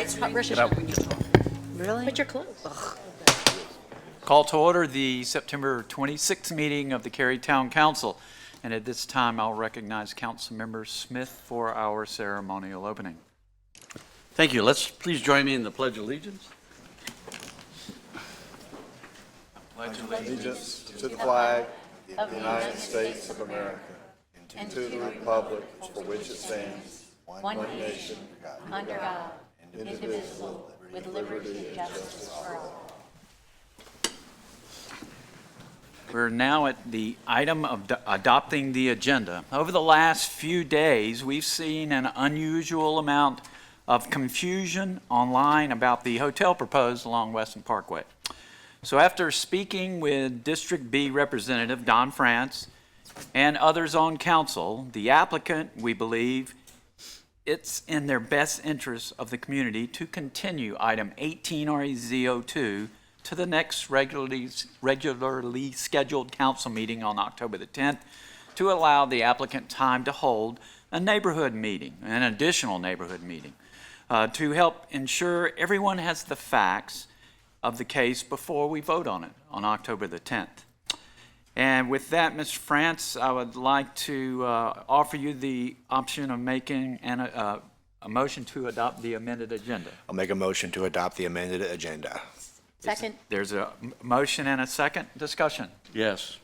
it's Rosh Hashanah. Really? But you're close. Call to order the September 26th meeting of the Cary Town Council. And at this time, I'll recognize Councilmember Smith for our ceremonial opening. Thank you. Let's please join me in the Pledge of Allegiance. Allegiance to the flag of the United States of America and to the republic for which it stands, one nation, Under God, indivisible, with liberty and justice for all. We're now at the item of adopting the agenda. Over the last few days, we've seen an unusual amount of confusion online about the hotel proposed along Weston Parkway. So after speaking with District B Representative Don France and others on council, the applicant, we believe, it's in their best interest of the community to continue item 18REZ02 to the next regularly scheduled council meeting on October the 10th to allow the applicant time to hold a neighborhood meeting, an additional neighborhood meeting, to help ensure everyone has the facts of the case before we vote on it on October the 10th. And with that, Mr. France, I would like to offer you the option of making a motion to adopt the amended agenda. I'll make a motion to adopt the amended agenda. Second. There's a motion and a second discussion. Yes.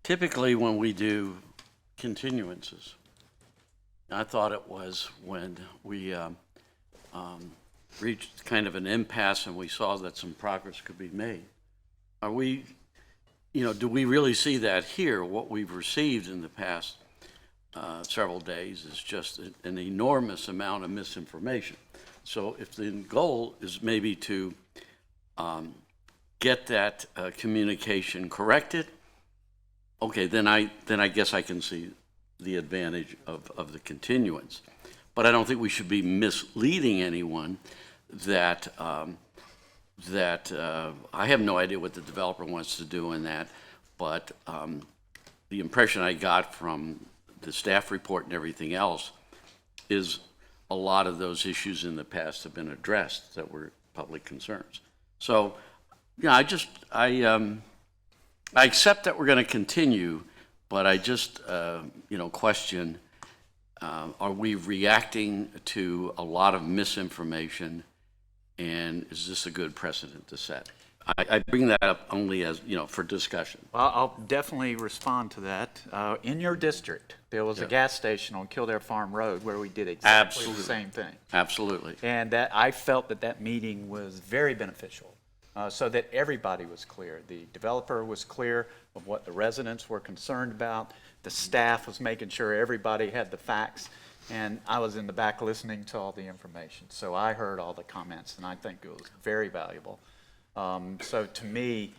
Typically, when we do continuances, I thought it was when we reached kind of an impasse and we saw that some progress could be made. Are we, do we really see that here? What we've received in the past several days is just an enormous amount of misinformation. So if the goal is maybe to get that communication corrected, okay, then I guess I can see the advantage of the continuance. But I don't think we should be misleading anyone that I have no idea what the developer wants to do in that, but the impression I got from the staff report and everything else is a lot of those issues in the past have been addressed that were public concerns. So, I accept that we're going to continue, but I just, question, are we reacting to a lot of misinformation, and is this a good precedent to set? I bring that up only as, for discussion. Well, I'll definitely respond to that. In your district, there was a gas station on Kildare Farm Road where we did exactly the same thing. Absolutely. And that I felt that meeting was very beneficial, so that everybody was clear. The developer was clear of what the residents were concerned about. The staff was making sure everybody had the facts, and I was in the back listening to all the information. So I heard all the comments, and I think it was very valuable. So to me,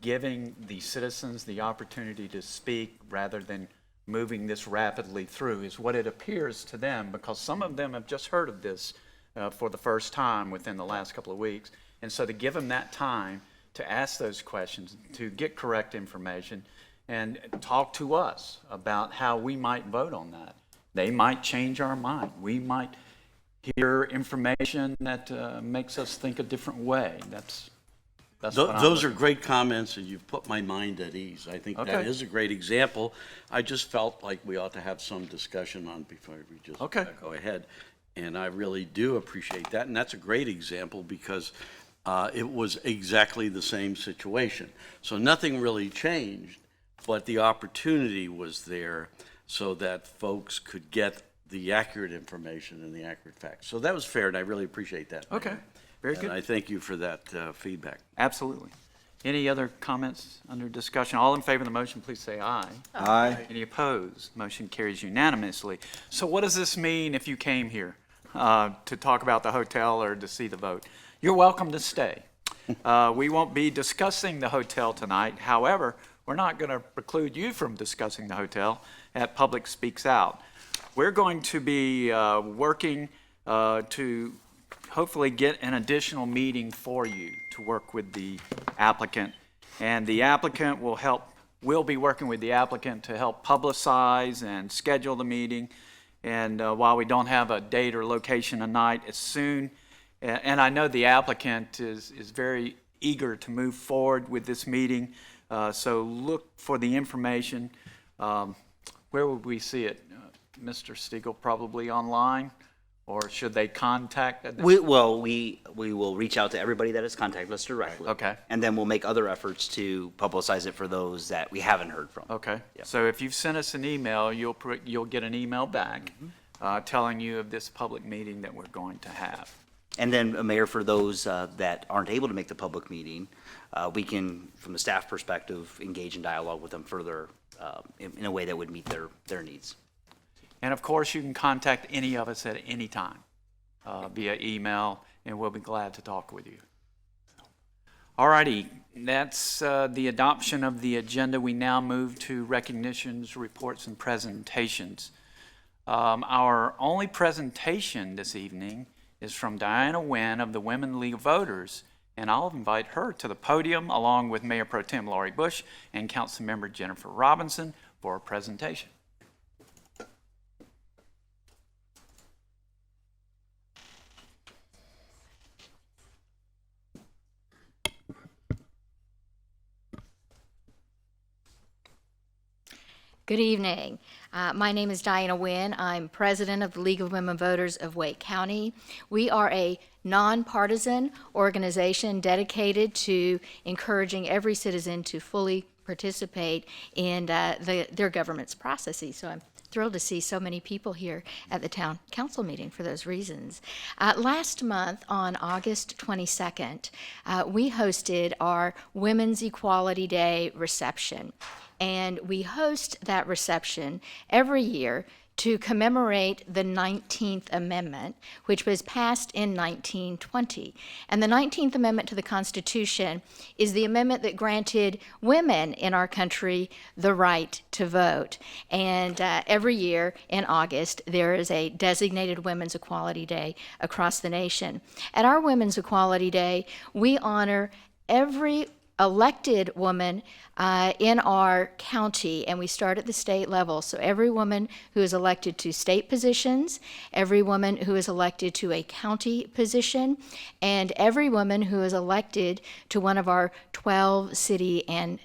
giving the citizens the opportunity to speak rather than moving this rapidly through is what it appears to them, because some of them have just heard of this for the first time within the last couple of weeks. And so to give them that time to ask those questions, to get correct information, and talk to us about how we might vote on that. They might change our mind. We might hear information that makes us think a different way. That's Those are great comments, and you've put my mind at ease. I think that is a great example. I just felt like we ought to have some discussion on before we just go ahead. And I really do appreciate that. And that's a great example because it was exactly the same situation. So nothing really changed, but the opportunity was there so that folks could get the accurate information and the accurate facts. So that was fair, and I really appreciate that. Okay. Very good. And I thank you for that feedback. Absolutely. Any other comments under discussion? All in favor of the motion, please say aye. Aye. Any opposed? Motion carries unanimously. So what does this mean if you came here to talk about the hotel or to see the vote? You're welcome to stay. We won't be discussing the hotel tonight. However, we're not going to preclude you from discussing the hotel at Public Speaks Out. We're going to be working to hopefully get an additional meeting for you to work with the applicant. And the applicant we'll be working with the applicant to help publicize and schedule the meeting And while we don't have a date or location tonight, as soon, and I know the applicant is very eager to move forward with this meeting, so look for the information. Where would we see it? Mr. Stiegel, probably online? Or should they contact? We will reach out to everybody that has contacted us directly. Okay. And then we'll make other efforts to publicize it for those that we haven't heard from. Okay. Yeah. So if you've sent us an email, you'll get an email back telling you of this public meeting that we're going to have. And then, Mayor, for those that aren't able to make the public meeting, we can, from the staff perspective, engage in dialogue with them further in a way that would meet their needs. And of course, you can contact any of us at any time via email, and we'll be glad to talk with you. All righty, that's the adoption of the agenda. We now move to recognitions, reports, and presentations. Our only presentation this evening is from Diana Wynn of the Women League of Voters, and I'll invite her to the podium along with Mayor Pro Tem Laurie Bush and Councilmember Jennifer Robinson for a presentation. Good evening. My name is Diana Wynn. I'm president of the League of Women Voters of Wake County. We are a nonpartisan organization dedicated to encouraging every citizen to fully participate in their government's processes. So I'm thrilled to see so many people here at the town council meeting for those reasons. Last month, on August 22nd, we hosted our Women's Equality Day reception. And we host that reception every year to commemorate the 19th Amendment, which was passed in 1920. And the 19th Amendment to the Constitution is the amendment that granted women in our country the right to vote. And every year in August, there is a designated Women's Equality Day across the nation. At our Women's Equality Day, we honor every elected woman in our county, and we start at the state level. So every woman who is elected to state positions, every woman who is elected to a county position, and every woman who is elected to one of our 12 city and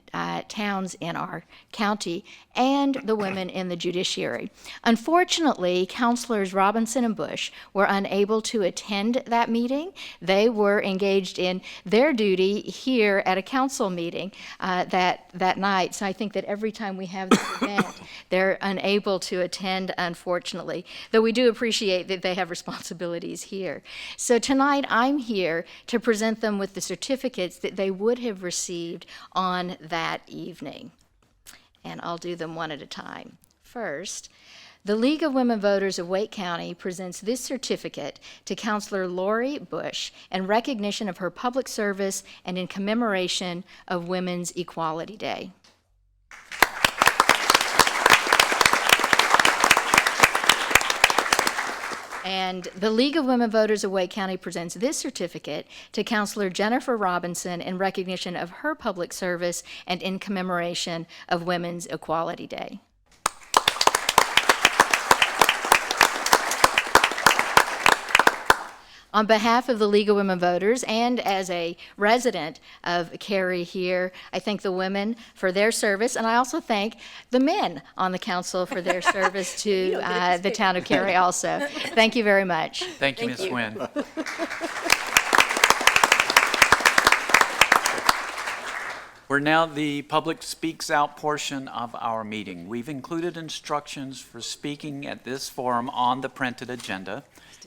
towns in our county, and the women in the judiciary. Unfortunately, Councilors Robinson and Bush were unable to attend that meeting. They were engaged in their duty here at a council meeting that night. So I think that every time we have this event, they're unable to attend, unfortunately, though we do appreciate that they have responsibilities here. So tonight I'm here to present them with the certificates that they would have received on that evening. And I'll do them one at a time. First, the League of Women Voters of Wake County presents this certificate to Councilor Laurie Bush in recognition of her public service and in commemoration of Women's Equality Day. And the League of Women Voters of Wake County presents this certificate to Councilor Jennifer Robinson in recognition of her public service and in commemoration of Women's Equality Day. On behalf of the League of Women Voters and as a resident of Cary here, I thank the women for their service, and I also thank the men on the council for their service to the town of Cary also. Thank you very much. Thank you, Ms. Wynn. We're now at the public speaks out portion of our meeting. We've included instructions for speaking at this forum on the printed agenda.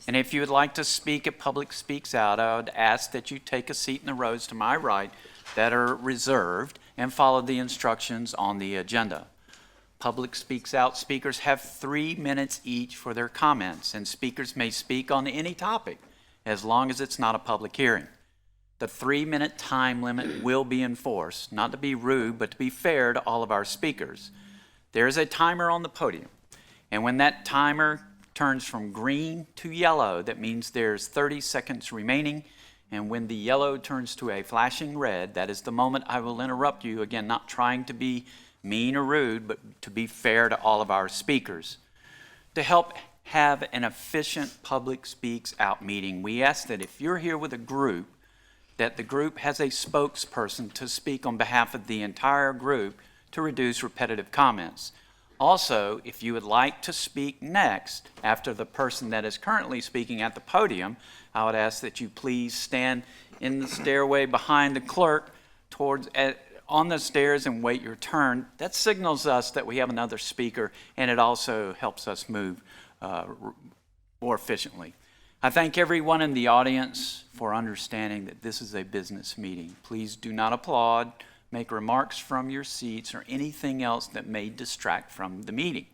And if you would like to speak at Public Speaks Out, I would ask that you take a seat in the rows to my right that are reserved and follow the instructions on the agenda. Public Speaks Out speakers have 3 minutes each for their comments, and speakers may speak on any topic as long as it's not a public hearing. The 3-minute time limit will be enforced, not to be rude, but to be fair to all of our speakers. There is a timer on the podium, and when that timer turns from green to yellow, that means there's 30 seconds remaining, and when the yellow turns to a flashing red, that is the moment I will interrupt you, again, not trying to be mean or rude, but to be fair to all of our speakers. To help have an efficient public speaks out meeting. We ask that if you're here with a group, that the group has a spokesperson to speak on behalf of the entire group to reduce repetitive comments. Also, if you would like to speak next after the person that is currently speaking at the podium, I would ask that you please stand in the stairway behind the clerk on the stairs and wait your turn. That signals us that we have another speaker, and it also helps us move more efficiently. I thank everyone in the audience for understanding that this is a business meeting. Please do not applaud, make remarks from your seats, or anything else that may distract from the meeting.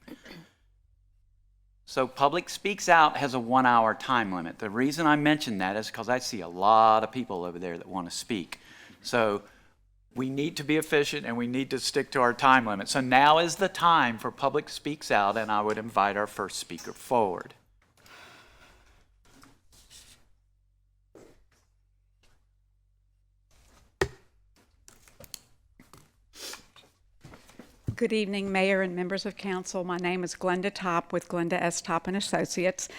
So Public Speaks Out has a 1-hour time limit. The reason I mention that is because I see a lot of people over there that want to speak. So we need to be efficient and we need to stick to our time limit. So now is the time for Public Speaks Out, and I would invite our first speaker forward. Good evening, Mayor and members of Council. My name is Glenda Topp with Glenda S. Topp and Associates.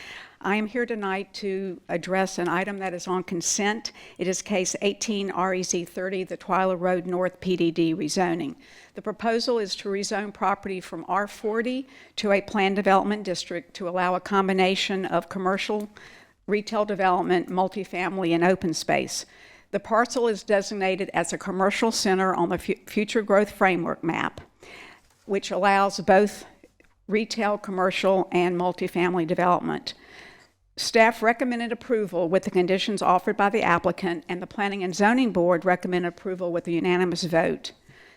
I am here tonight to address an item that is on consent. It is case 18 REZ 30, the Twyla Road North PDD rezoning. The proposal is to rezone property from R40 to a planned development district to allow a combination of commercial, retail development, multifamily, and open space. The parcel is designated as a commercial center on the Future Growth Framework map, which allows both retail, commercial, and multifamily development. Staff recommended approval with the conditions offered by the applicant, and the Planning and Zoning Board recommended approval with a unanimous vote.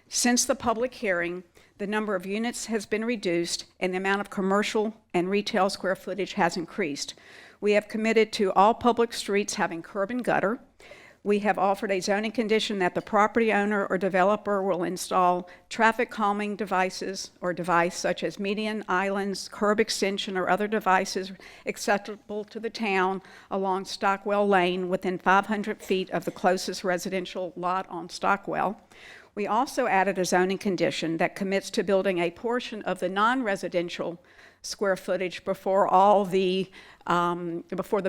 Since the public hearing, the number of units has been reduced and the amount of commercial and retail square footage has increased. We have committed to all public streets having curb and gutter. We have offered a zoning condition that the property owner or developer will install traffic calming devices or device such as median, islands, curb extension, or other devices acceptable to the town along Stockwell Lane within 500 feet of the closest residential lot on Stockwell. We also added a zoning condition that commits to building a portion of the non-residential square footage before the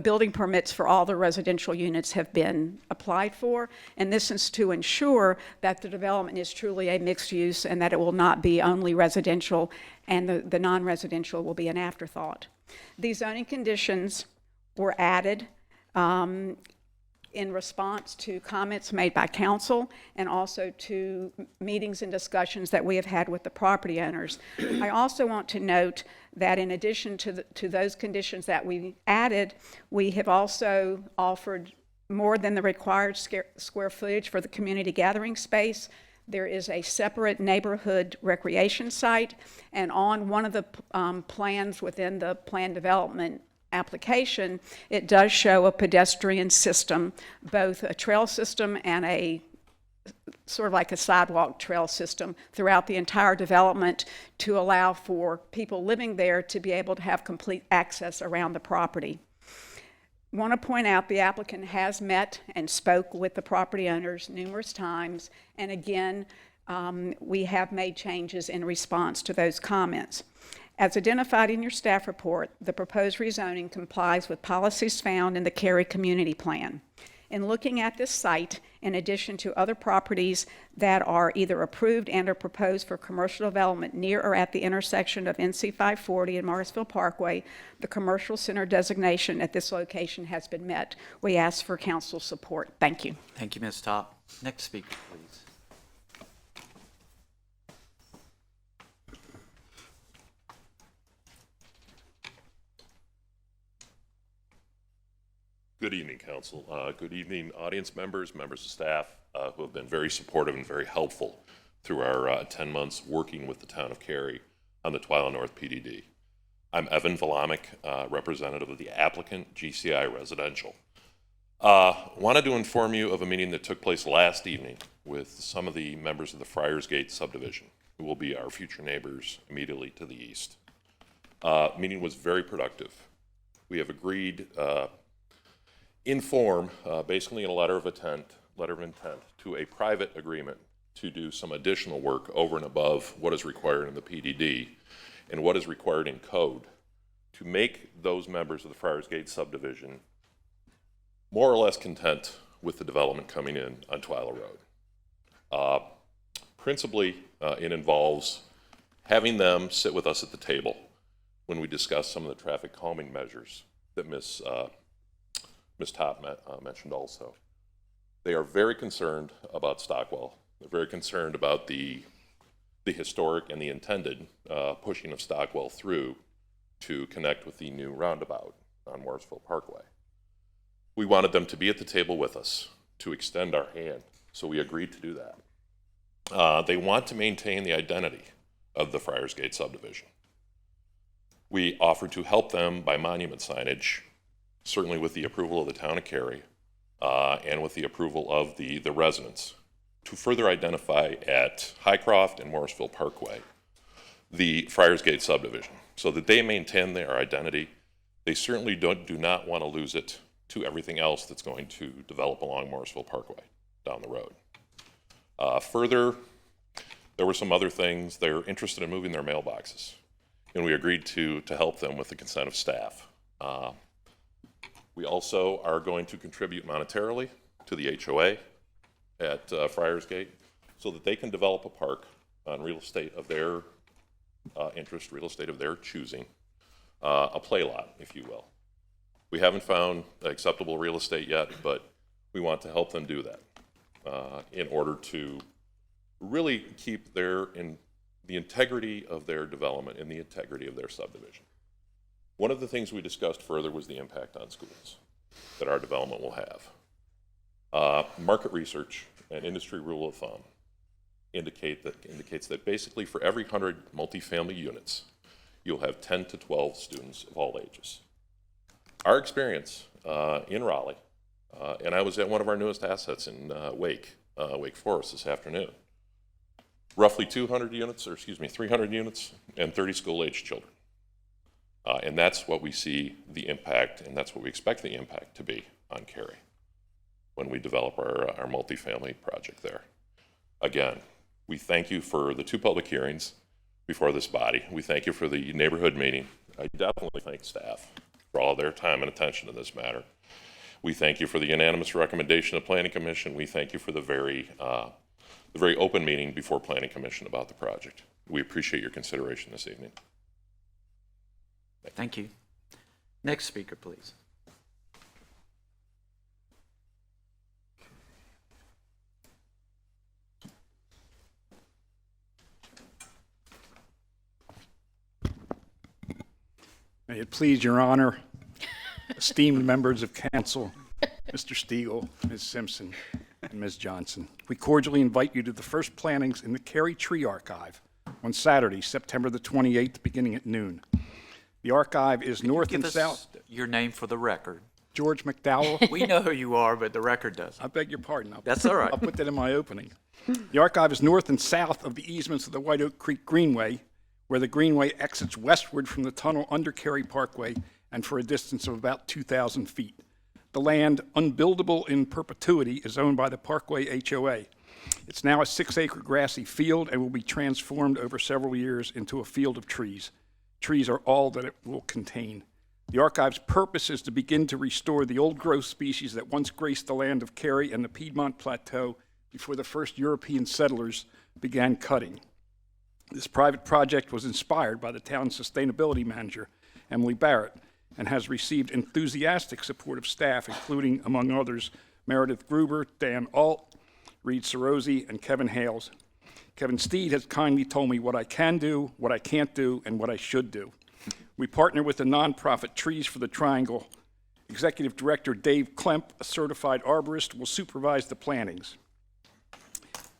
building permits for all the residential units have been applied for. And this is to ensure that the development is truly a mixed use and that it will not be only residential and the non-residential will be an afterthought. These zoning conditions were added in response to comments made by council and also to meetings and discussions that we have had with the property owners. I also want to note that in addition to those conditions that we added, we have also offered more than the required square footage for the community gathering space. There is a separate neighborhood recreation site, and on one of the plans within the plan development application, it does show a pedestrian system, both a trail system and a sort of like a sidewalk trail system throughout the entire development to allow for people living there to be able to have complete access around the property. I want to point out the applicant has met and spoke with the property owners numerous times, and again, we have made changes in response to those comments. As identified in your staff report, the proposed rezoning complies with policies found in the Cary Community Plan. In looking at this site, in addition to other properties that are either approved and are proposed for commercial development near or at the intersection of NC 540 and Morrisville Parkway, the commercial center designation at this location has been met. We ask for council support. Thank you. Thank you, Ms. Topp. Next speaker, please. Good evening, Council. Good evening, audience members, members of staff who have been very supportive and very helpful through our 10 months working with the town of Cary on the Twyla North PDD. I'm Evan Vlamic, representative of the applicant, GCI Residential. Wanted to inform you of a meeting that took place last evening with some of the members of the Friars Gate subdivision, who will be our future neighbors immediately to the east. Meeting was very productive. We have agreed in form, basically in a letter of intent, to a private agreement to do some additional work over and above what is required in the PDD and what is required in code to make those members of the Friars Gate subdivision more or less content with the development coming in on Twyla Road. Principally, it involves having them sit with us at the table when we discuss some of the traffic calming measures that Ms. Topp mentioned also. They are very concerned about Stockwell. They're very concerned about the historic and the intended pushing of Stockwell through to connect with the new roundabout on Morrisville Parkway. We wanted them to be at the table with us, to extend our hand, so we agreed to do that. They want to maintain the identity of the Friars Gate subdivision. We offered to help them by monument signage, certainly with the approval of the town of Cary, and with the approval of the residents, to further identify at Highcroft and Morrisville Parkway the Friars Gate subdivision, so that they maintain their identity. They certainly do not want to lose it to everything else that's going to develop along Morrisville Parkway down the road. Further, there were some other things. They're interested in moving their mailboxes, and we agreed to help them with the consent of staff. We also are going to contribute monetarily to the HOA at Friars Gate so that they can develop a park on real estate of their interest, real estate of their choosing, a play lot, if you will. We haven't found acceptable real estate yet, but we want to help them do that in order to really keep the integrity of their development and the integrity of their subdivision. One of the things we discussed further was the impact on schools that our development will have. Market research and industry rule of thumb indicates that basically for every 100 multifamily units, you'll have 10 to 12 students of all ages. Our experience in Raleigh, and I was at one of our newest assets in Wake Forest this afternoon, roughly 300 units and 30 school-aged children. And that's what we see the impact, and that's what we expect the impact to be on Cary when we develop our multifamily project there. Again, we thank you for the 2 public hearings before this body. We thank you for the neighborhood meeting. I definitely thank staff for all their time and attention to this matter. We thank you for the unanimous recommendation of Planning Commission. We thank you for the very open meeting before Planning Commission about the project. We appreciate your consideration this evening. Thank you. Next speaker, please. May it please your honor, esteemed members of council, Mr. Stiegel, Ms. Simpson, and Ms. Johnson. We cordially invite you to the first plantings in the Cary Tree Archive on Saturday, September the 28th, beginning at noon. The archive is north and south. Your name for the record. George McDowell. We know who you are, but the record doesn't. I beg your pardon. That's all right. I'll put that in my opening. The archive is north and south of the easements of the White Oak Creek Greenway, where the Greenway exits westward from the tunnel under Cary Parkway and for a distance of about 2,000 feet. The land, unbuildable in perpetuity, is owned by the Parkway HOA. It's now a 6-acre grassy field and will be transformed over several years into a field of trees. Trees are all that it will contain. The archive's purpose is to begin to restore the old growth species that once graced the land of Cary and the Piedmont Plateau before the first European settlers began cutting. This private project was inspired by the town's sustainability manager, Emily Barrett, and has received enthusiastic support of staff, including, among others, Meredith Gruber, Dan Alt, Reed Sorosi, and Kevin Hales. Kevin Steed has kindly told me what I can do, what I can't do, and what I should do. We partner with the nonprofit Trees for the Triangle. Executive Director Dave Klemp, a certified arborist, will supervise the plantings.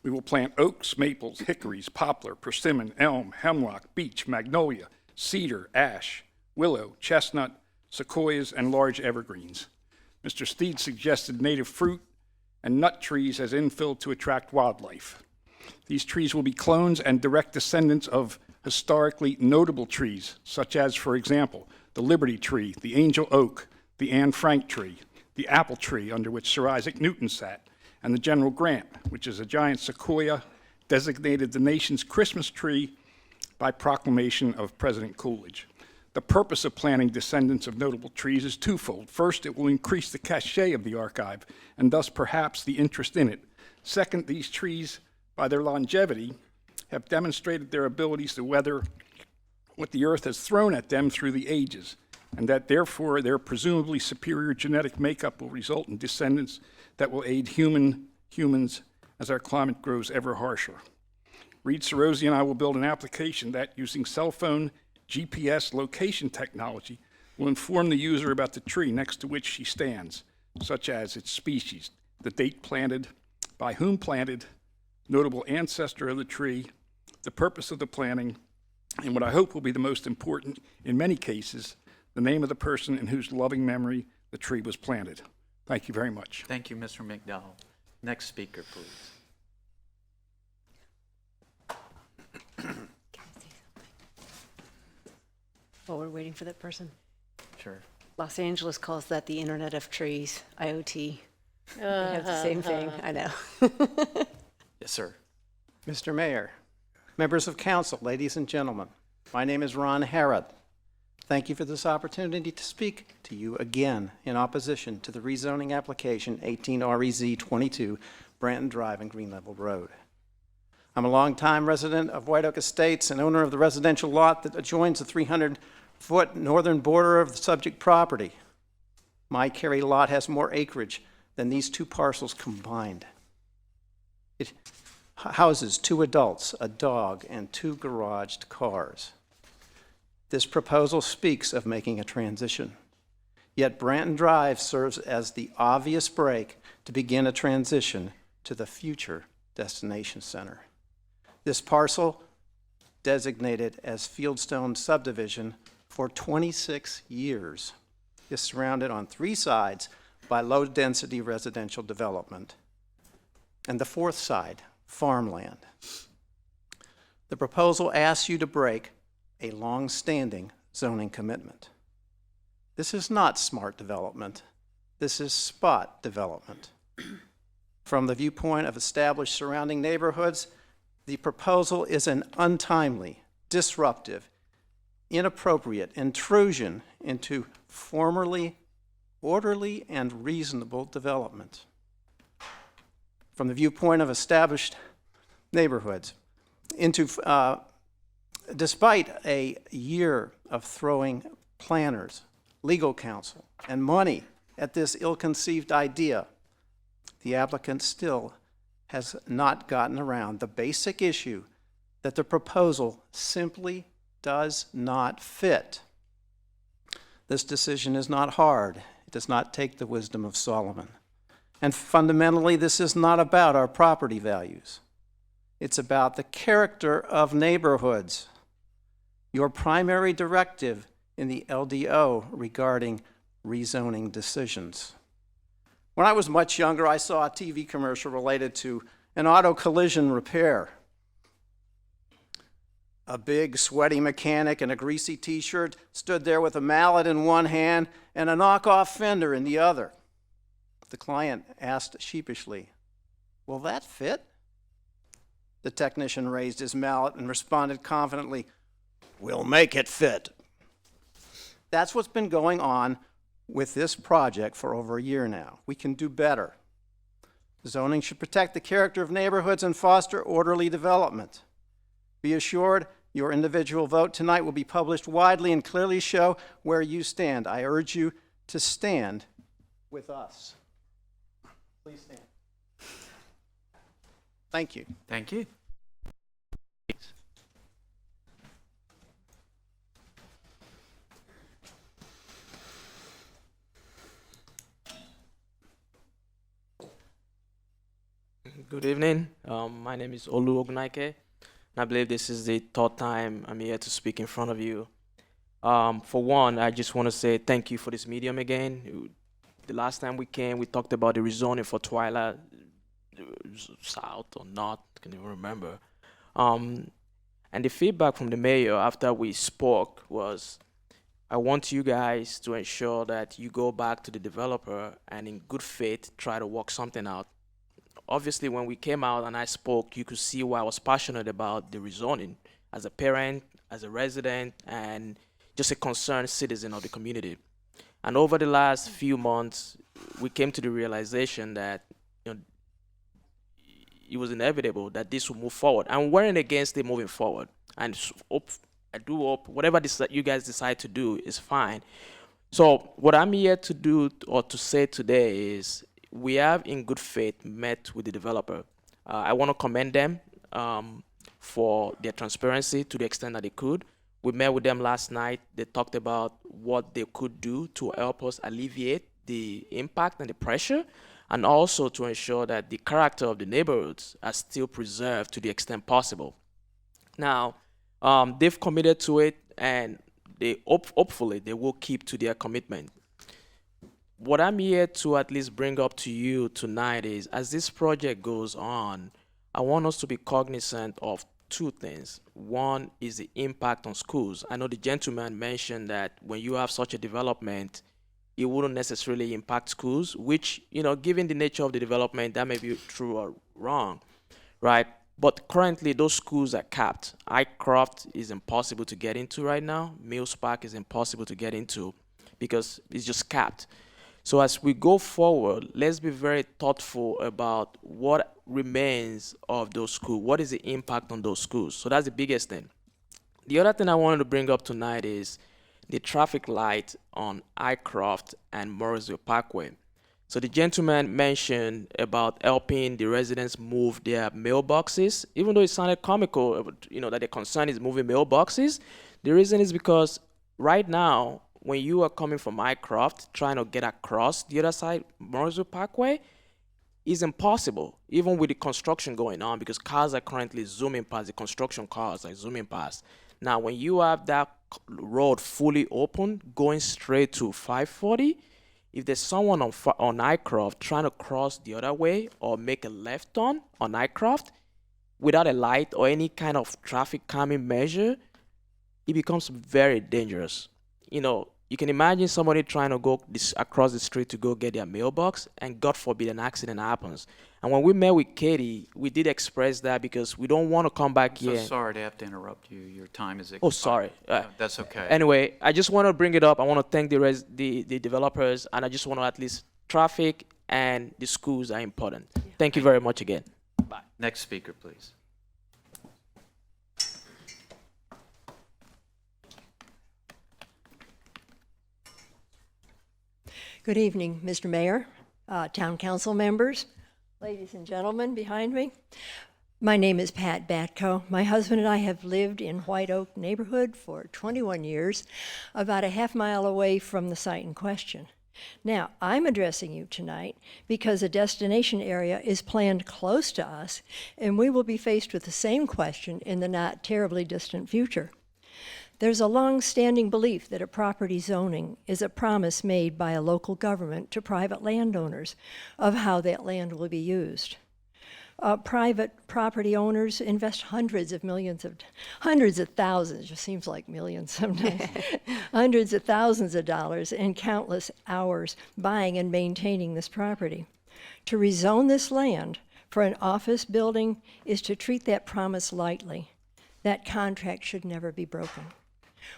We will plant oaks, maples, hickories, poplar, persimmon, elm, hemlock, beech, magnolia, cedar, ash, willow, chestnut, sequoias, and large evergreens. Mr. Steed suggested native fruit and nut trees as infill to attract wildlife. These trees will be clones and direct descendants of historically notable trees, such as, for example, the Liberty tree, the Angel oak, the Anne Frank tree, the apple tree under which Sir Isaac Newton sat, and the General Grant, which is a giant sequoia designated the nation's Christmas tree by proclamation of President Coolidge. The purpose of planting descendants of notable trees is twofold. First, it will increase the cachet of the archive, and thus perhaps the interest in it. Second, these trees, by their longevity, have demonstrated their abilities to weather what the earth has thrown at them through the ages, and that therefore their presumably superior genetic makeup will result in descendants that will aid humans as our climate grows ever harsher. Reed Serosi and I will build an application that, using cell phone GPS location technology, will inform the user about the tree next to which she stands, such as its species, the date planted, by whom planted, notable ancestor of the tree, the purpose of the planting, and what I hope will be the most important in many cases, the name of the person in whose loving memory the tree was planted. Thank you very much. Thank you, Mr. McDowell. Next speaker, please. While we're waiting for that person, Sure. Los Angeles calls that the Internet of Trees, IoT. They have the same thing, I know. Yes, sir. Mr. Mayor, members of council, ladies and gentlemen, my name is Ron Harrod. Thank you for this opportunity to speak to you again in opposition to the rezoning application 18 REZ 22 Branton Drive and Green Level Road. I'm a longtime resident of White Oak Estates and owner of the residential lot that adjoins the 300-foot northern border of the subject property. My Cary lot has more acreage than these two parcels combined. It houses 2 adults, a dog, and 2 garaged cars. This proposal speaks of making a transition. Yet Branton Drive serves as the obvious break to begin a transition to the future destination center. This parcel, designated as Fieldstone subdivision for 26 years, is surrounded on 3 sides by low-density residential development, and the 4th side, farmland. The proposal asks you to break a long-standing zoning commitment. This is not smart development. This is spot development. From the viewpoint of established surrounding neighborhoods, the proposal is an untimely, disruptive, inappropriate intrusion into formerly orderly and reasonable development. From the viewpoint of established neighborhoods, despite a year of throwing planners, legal counsel, and money at this ill-conceived idea, the applicant still has not gotten around the basic issue that the proposal simply does not fit. This decision is not hard. It does not take the wisdom of Solomon. And fundamentally, this is not about our property values. It's about the character of neighborhoods. Your primary directive in the LDO regarding rezoning decisions. When I was much younger, I saw a TV commercial related to an auto collision repair. A big, sweaty mechanic in a greasy t-shirt stood there with a mallet in one hand and a knockoff fender in the other. The client asked sheepishly, "Will that fit?" The technician raised his mallet and responded confidently, "We'll make it fit." That's what's been going on with this project for over a year now. We can do better. Zoning should protect the character of neighborhoods and foster orderly development. Be assured your individual vote tonight will be published widely and clearly show where you stand. I urge you to stand with us. Please stand. Thank you. Thank you. Good evening. My name is Luben Nike, and I believe this is the 3rd time I'm here to speak in front of you. For one, I just want to say thank you for this medium again. The last time we came, we talked about the rezoning for Twilight South or North, I can't even remember. And the feedback from the mayor after we spoke was, I want you guys to ensure that you go back to the developer and in good faith try to work something out. Obviously, when we came out and I spoke, you could see why I was passionate about the rezoning as a parent, as a resident, and just a concerned citizen of the community. And over the last few months, we came to the realization that it was inevitable that this will move forward. And we weren't against it moving forward. And I do hope whatever that you guys decide to do is fine. So what I'm here to do or to say today is we have in good faith met with the developer. I want to commend them for their transparency to the extent that they could. We met with them last night. They talked about what they could do to help us alleviate the impact and the pressure, and also to ensure that the character of the neighborhoods are still preserved to the extent possible. Now, they've committed to it, and they hopefully they will keep to their commitment. What I'm here to at least bring up to you tonight is, as this project goes on, I want us to be cognizant of two things. One is the impact on schools. I know the gentleman mentioned that when you have such a development, it wouldn't necessarily impact schools, which, given the nature of the development, that may be true or wrong, right? But currently, those schools are capped. Highcroft is impossible to get into right now. Mills Park is impossible to get into because it's just capped. So as we go forward, let's be very thoughtful about what remains of those schools. What is the impact on those schools? So that's the biggest thing. The other thing I wanted to bring up tonight is the traffic light on Highcroft and Morrisville Parkway. So the gentleman mentioned about helping the residents move their mailboxes. Even though it sounded comical, that the concern is moving mailboxes, the reason is because right now, when you are coming from Highcroft, trying to get across the other side, Morrisville Parkway, is impossible, even with the construction going on, because cars are currently zooming past, the construction cars are zooming past. Now, when you have that road fully open, going straight to 540, if there's someone on Highcroft trying to cross the other way or make a left turn on Highcroft without a light or any kind of traffic calming measure, it becomes very dangerous. You can imagine somebody trying to go across the street to go get their mailbox, and God forbid an accident happens. And when we met with Katie, we did express that because we don't want to come back here. So sorry to have to interrupt you. Your time is expired. Oh, sorry. No, that's okay. Anyway, I just want to bring it up. I want to thank the developers, and I just want to at least traffic and the schools are important. Thank you very much again. Bye. Next speaker, please. Good evening, Mr. Mayor, Town Council members, ladies and gentlemen behind me. My name is Pat Backhoe. My husband and I have lived in White Oak neighborhood for 21 years, about a half mile away from the site in question. Now, I'm addressing you tonight because a destination area is planned close to us, and we will be faced with the same question in the not terribly distant future. There's a long-standing belief that a property zoning is a promise made by a local government to private landowners of how that land will be used. Private property owners invest hundreds of thousands, it just seems like millions sometimes, hundreds of thousands of dollars and countless hours buying and maintaining this property. To rezone this land for an office building is to treat that promise lightly. That contract should never be broken.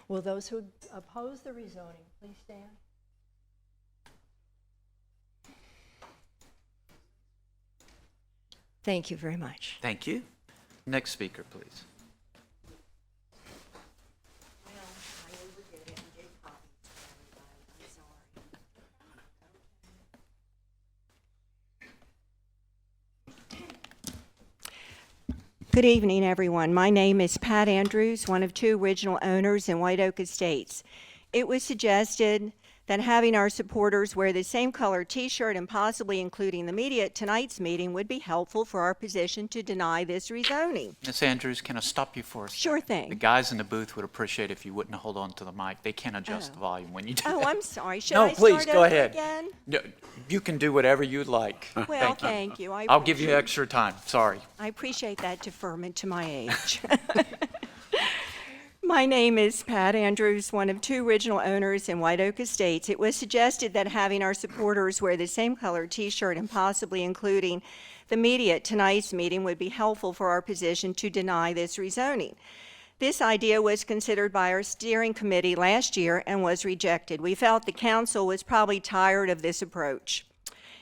Will those who oppose the rezoning please stand? Thank you very much. Thank you. Next speaker, please. Good evening, everyone. My name is Pat Andrews, one of two original owners in White Oak Estates. It was suggested that having our supporters wear the same color T-shirt and possibly including the media at tonight's meeting would be helpful for our position to deny this rezoning. Ms. Andrews, can I stop you for a second? Sure thing. The guys in the booth would appreciate if you wouldn't hold on to the mic. They can't adjust the volume when you do that. Oh, I'm sorry. Should No, I please, start go over ahead. again? No, you can do whatever you'd like. Well, thank you. I'll give you extra time. Sorry. I appreciate that deferment to my age. My name is Pat Andrews, one of two original owners in White Oak Estates. It was suggested that having our supporters wear the same color T-shirt and possibly including the media at tonight's meeting would be helpful for our position to deny this rezoning. This idea was considered by our steering committee last year and was rejected. We felt the council was probably tired of this approach.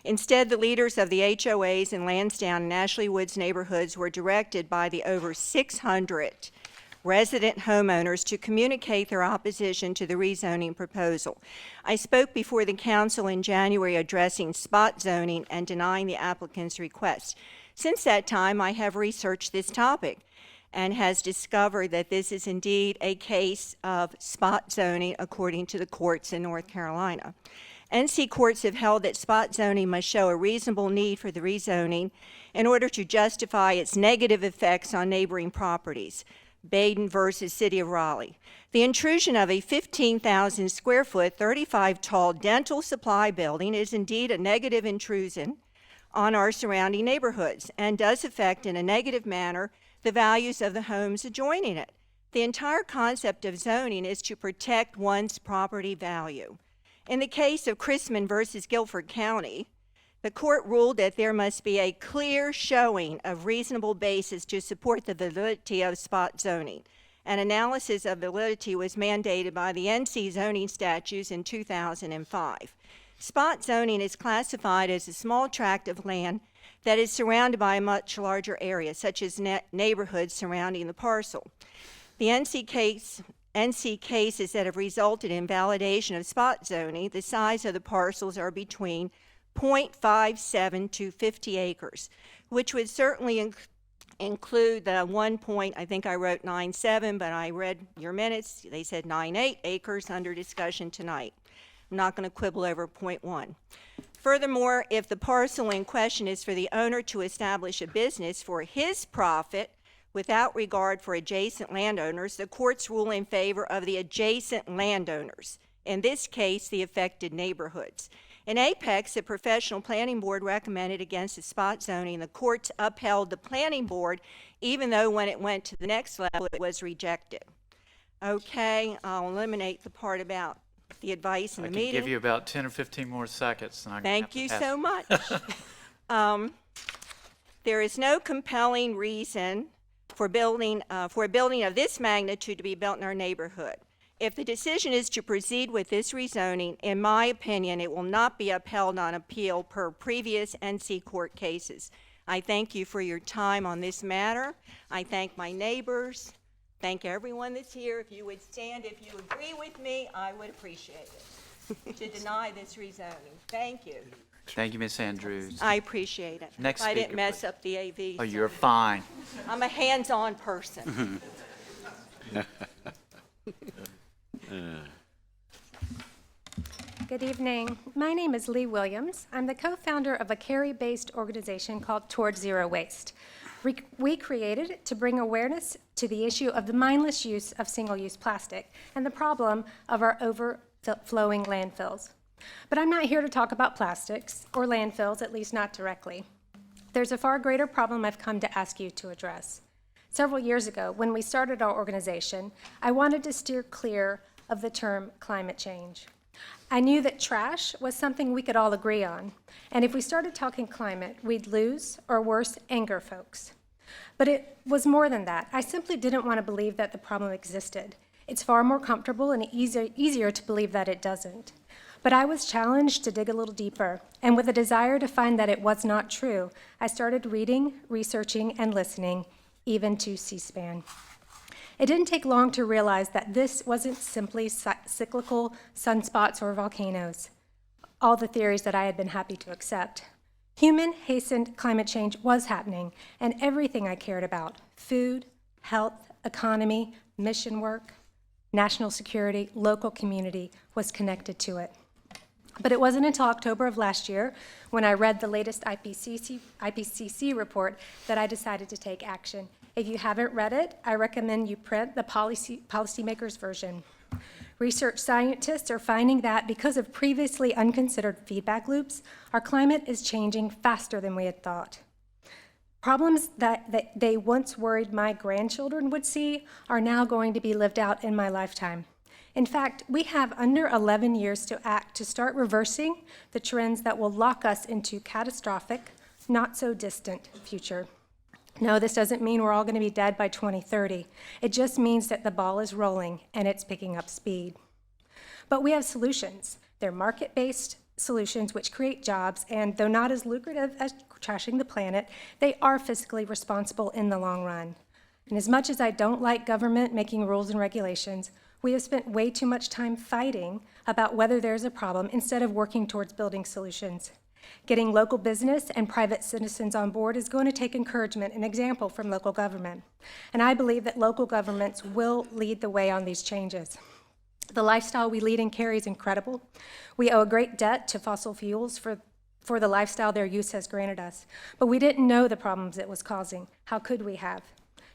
Instead, the leaders of the HOAs in Lansdowne and Ashley Woods neighborhoods were directed by the over 600 resident homeowners to communicate their opposition to the rezoning proposal. I spoke before the council in January addressing spot zoning and denying the applicant's request. Since that time, I have researched this topic and has discovered that this is indeed a case of spot zoning according to the courts in North Carolina. NC courts have held that spot zoning must show a reasonable need for the rezoning in order to justify its negative effects on neighboring properties. Baden versus City of Raleigh. The intrusion of a 15,000 square foot, 35 tall dental supply building is indeed a negative intrusion on our surrounding neighborhoods and does affect in a negative manner the values of the homes adjoining it. The entire concept of zoning is to protect one's property value. In the case of Chrisman versus Guilford County, the court ruled that there must be a clear showing of reasonable basis to support the validity of spot zoning. An analysis of validity was mandated by the NC zoning statutes in 2005. Spot zoning is classified as a small tract of land that is surrounded by a much larger area, such as neighborhoods surrounding the parcel. The NC cases that have resulted in validation of spot zoning, the size of the parcels are between 0.57 to 50 acres, which would certainly include the 97, but I read your minutes. They said 98 acres under discussion tonight. I'm not going to quibble over 0.1. Furthermore, if the parcel in question is for the owner to establish a business for his profit without regard for adjacent landowners, the courts rule in favor of the adjacent landowners, in this case, the affected neighborhoods. In Apex, the professional planning board recommended against the spot zoning. The courts upheld the planning board, even though when it went to the next level, it was rejected. Okay, I'll eliminate the part about the advice in the meeting. I can give you about 10 or 15 more seconds. And Thank you so much. There is no compelling reason for a building of this magnitude to be built in our neighborhood. If the decision is to proceed with this rezoning, in my opinion, it will not be upheld on appeal per previous NC court cases. I thank you for your time on this matter. I thank my neighbors. Thank everyone that's here. If you would stand, if you agree with me, I would appreciate it, to deny this rezoning. Thank you. Thank you, Ms. Andrews. I appreciate it. Next I didn't speaker, mess please. up the AV. Oh, you're fine. I'm a hands-on person. Good evening. My name is Lee Williams. I'm the co-founder of a Cary-based organization called Towards Zero Waste. We created it to bring awareness to the issue of the mindless use of single-use plastic and the problem of our overflowing landfills. But I'm not here to talk about plastics or landfills, at least not directly. There's a far greater problem I've come to ask you to address. Several years ago, when we started our organization, I wanted to steer clear of the term climate change. I knew that trash was something we could all agree on, and if we started talking climate, we'd lose, or worse, anger folks. But it was more than that. I simply didn't want to believe that the problem existed. It's far more comfortable and easier to believe that it doesn't. But I was challenged to dig a little deeper, and with a desire to find that it was not true, I started reading, researching, and listening, even to C-SPAN. It didn't take long to realize that this wasn't simply cyclical sunspots or volcanoes, all the theories that I had been happy to accept. Human-hastened climate change was happening, and everything I cared about, food, health, economy, mission work, national security, local community, was connected to it. But it wasn't until October of last year, when I read the latest IPCC report, that I decided to take action. If you haven't read it, I recommend you print the policymakers version. Research scientists are finding that because of previously unconsidered feedback loops, our climate is changing faster than we had thought. Problems that they once worried my grandchildren would see are now going to be lived out in my lifetime. In fact, we have under 11 years to act to start reversing the trends that will lock us into catastrophic, not so distant future. No, this doesn't mean we're all going to be dead by 2030. It just means that the ball is rolling and it's picking up speed. But we have solutions. They're market-based solutions which create jobs, and though not as lucrative as trashing the planet, they are fiscally responsible in the long run. And as much as I don't like government making rules and regulations, we have spent way too much time fighting about whether there's a problem instead of working towards building solutions. Getting local business and private citizens on board is going to take encouragement and example from local government. And I believe that local governments will lead the way on these changes. The lifestyle we lead in Cary is incredible. We owe a great debt to fossil fuels for the lifestyle their use has granted us. But we didn't know the problems it was causing. How could we have?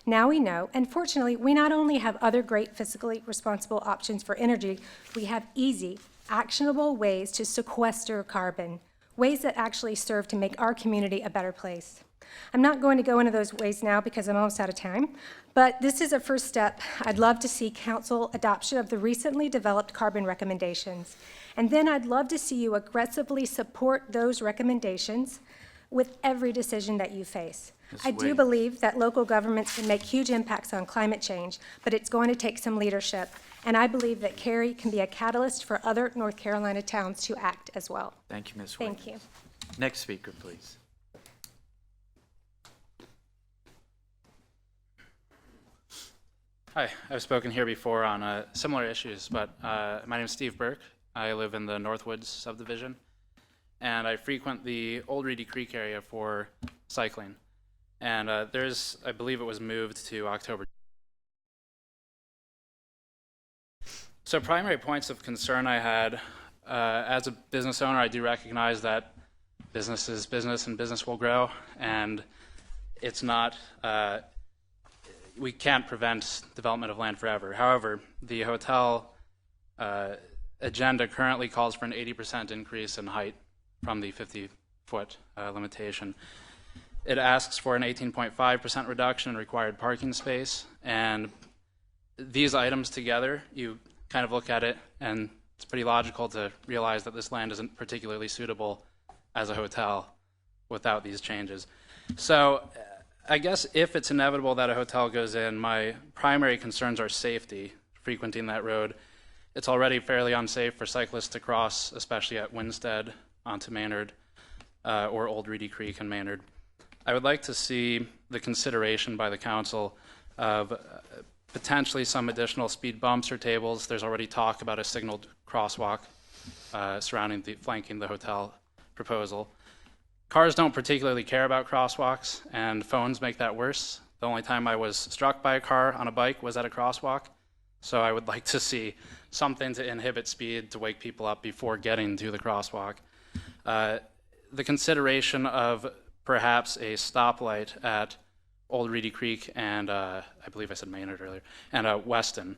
Now we know, and fortunately, we not only have other great fiscally responsible options for energy, we have easy, actionable ways to sequester carbon, ways that actually serve to make our community a better place. I'm not going to go into those ways now because I'm almost out of time, but this is a first step. I'd love to see council adoption of the recently developed carbon recommendations. And then I'd love to see you aggressively support those recommendations with every decision that you face. I do believe that local governments can make huge impacts on climate change, but it's going to take some leadership. And I believe that Cary can be a catalyst for other North Carolina towns to act as well. Thank you, Ms. Wade. Thank you. Next speaker, please. Hi, I've spoken here before on similar issues, but my name is Steve Burke. I live in the Northwoods subdivision, and I frequent the Old Reedy Creek area for cycling. And I believe it was moved to October. So primary points of concern I had, as a business owner, I do recognize that business is business and business will grow, and it's not, we can't prevent development of land forever. However, the hotel agenda currently calls for an 80% increase in height from the 50-foot limitation. It asks for an 18.5% reduction in required parking space, and these items together, you kind of look at it, and it's pretty logical to realize that this land isn't particularly suitable as a hotel without these changes. So I guess if it's inevitable that a hotel goes in, my primary concerns are safety, frequenting that road. It's already fairly unsafe for cyclists to cross, especially at Winstead onto Maynard, or Old Reedy Creek and Maynard. I would like to see the consideration by the council of potentially some additional speed bumps or tables. There's already talk about a signaled crosswalk flanking the hotel proposal. Cars don't particularly care about crosswalks, and phones make that worse. The only time I was struck by a car on a bike was at a crosswalk, so I would like to see something to inhibit speed to wake people up before getting to the crosswalk. The consideration of perhaps a stoplight at Old Reedy Creek and I believe I said Maynard earlier, and Weston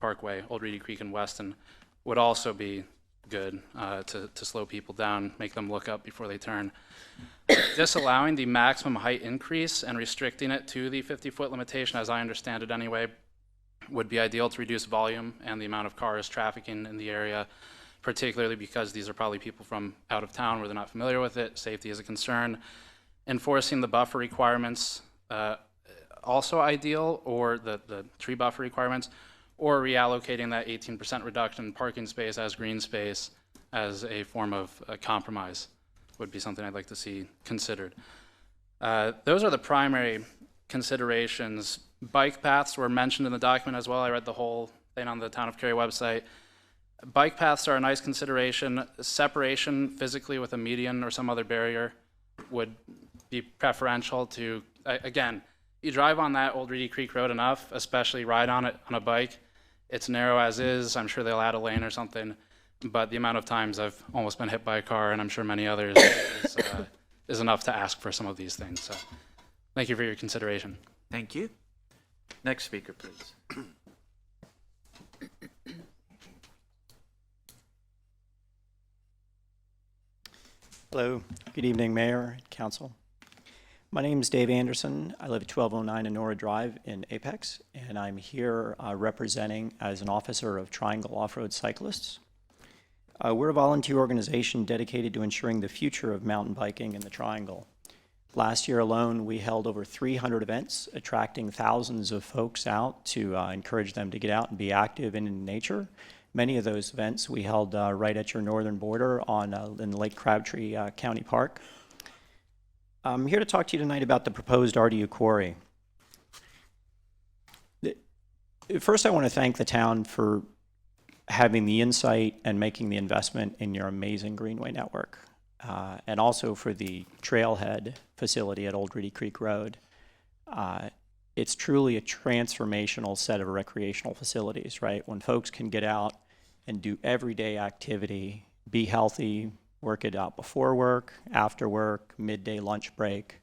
Parkway, Old Reedy Creek and Weston would also be good to slow people down, make them look up before they turn. Disallowing the maximum height increase and restricting it to the 50-foot limitation, as I understand it anyway, would be ideal to reduce volume and the amount of cars trafficking in the area, particularly because these are probably people from out of town where they're not familiar with it. Safety is a concern. Enforcing the buffer requirements, also ideal, or the tree buffer requirements, or reallocating that 18% reduction in parking space as green space as a form of compromise would be something I'd like to see considered. Those are the primary considerations. Bike paths were mentioned in the document as well. I read the whole thing on the Town of Cary website. Bike paths are a nice consideration. Separation physically with a median or some other barrier would be preferential to, again, you drive on that Old Reedy Creek Road enough, especially ride on it on a bike. It's narrow as is. I'm sure they'll add a lane or something, but the amount of times I've almost been hit by a car, and I'm sure many others, is enough to ask for some of these things. So thank you for your consideration. Thank you. Next speaker, please. Hello, good evening, Mayor and Council. My name is Dave Anderson. I live at 1209 Enora Drive in Apex, and I'm here representing as an officer of Triangle Off-Road Cyclists. We're a volunteer organization dedicated to ensuring the future of mountain biking in the Triangle. Last year alone, we held over 300 events, attracting thousands of folks out to encourage them to get out and be active and in nature. Many of those events we held right at your northern border in Lake Crabtree County Park. I'm here to talk to you tonight about the proposed RDU quarry. First, I want to thank the town for having the insight and making the investment in your amazing greenway network, and also for the trailhead facility at Old Reedy Creek Road. It's truly a transformational set of recreational facilities, right? When folks can get out and do everyday activity, be healthy, work it out before work, after work, midday lunch break,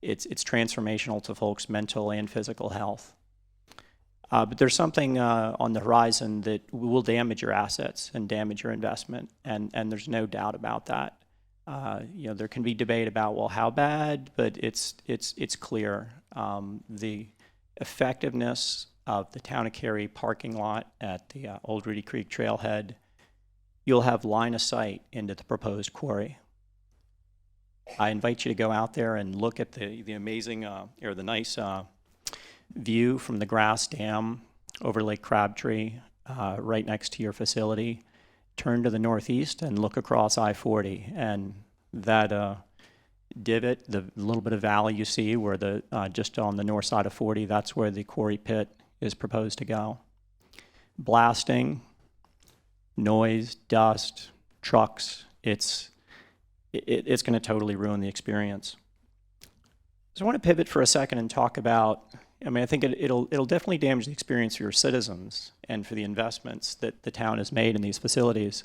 it's transformational to folks' mental and physical health. But there's something on the horizon that will damage your assets and damage your investment, and there's no doubt about that. There can be debate about, well, how bad, but it's clear. The effectiveness of the Town of Cary parking lot at the Old Reedy Creek Trailhead, you'll have line of sight into the proposed quarry. I invite you to go out there and look at the amazing, or the nice view from the grass dam over Lake Crabtree, right next to your facility. Turn to the northeast and look across I-40, and that divot, the little bit of valley you see where just on the north side of 40, that's where the quarry pit is proposed to go. Blasting, noise, dust, trucks, it's going to totally ruin the experience. So I want to pivot for a second and talk about, I think it'll definitely damage the experience for your citizens and for the investments that the town has made in these facilities.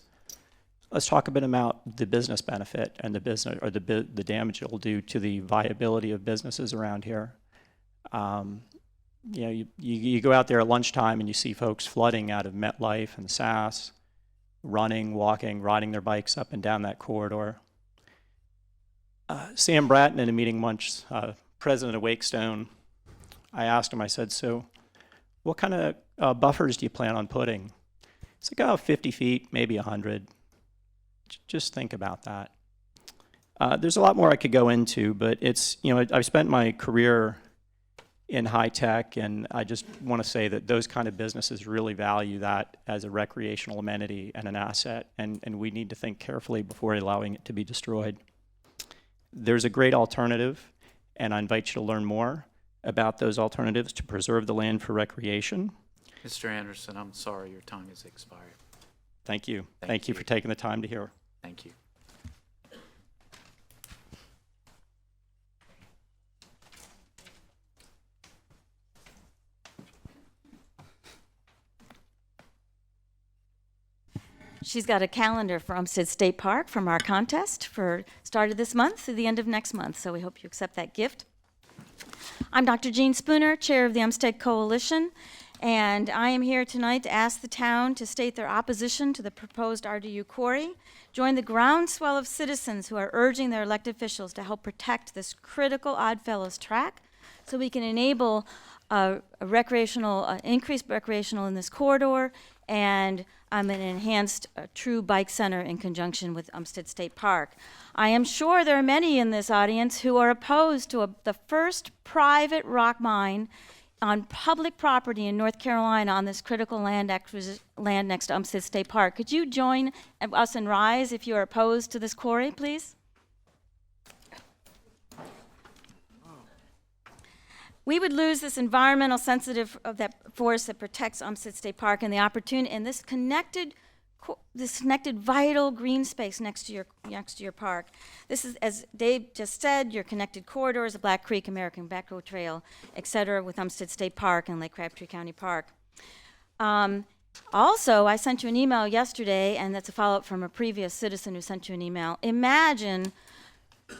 Let's talk a bit about the business benefit and the damage it'll do to the viability of businesses around here. You go out there at lunchtime and you see folks flooding out of MetLife and SAS, running, walking, riding their bikes up and down that corridor. Sam Bratton in a meeting once, president of Wakestone, I asked him, I said, so what kind of buffers do you plan on putting? He's like, 50 feet, maybe 100. Just think about that. There's a lot more I could go into, but it's, I've spent my career in high tech, and I just want to say that those kind of businesses really value that as a recreational amenity and an asset, and we need to think carefully before allowing it to be destroyed. There's a great alternative, and I invite you to learn more about those alternatives to preserve the land for recreation. Mr. Anderson, I'm sorry, your time has expired. Thank you. Thank you for taking the time to hear. Thank you. She's got a calendar for Umstead State Park from our contest started this month through the end of next month, so we hope you accept that gift. I'm Dr. Jean Spooner, chair of the Umstead Coalition, and I am here tonight to ask the town to state their opposition to the proposed RDU quarry, join the groundswell of citizens who are urging their elected officials to help protect this critical Oddfellows track so we can enable increased recreational in this corridor and an enhanced true bike center in conjunction with Umstead State Park. I am sure there are many in this audience who are opposed to the first private rock mine on public property in North Carolina on this critical land next to Umstead State Park. Could you join us and rise if you are opposed to this quarry, please? We would lose this environmental sensitive of that forest that protects Umstead State Park and the opportunity and this connected vital green space next to your park. This is, as Dave just said, your connected corridors, the Black Creek American Backhoe Trail, et cetera, with Umstead State Park and Lake Crabtree County Park. Also, I sent you an email yesterday, and that's a follow-up from a previous citizen who sent you an email. Imagine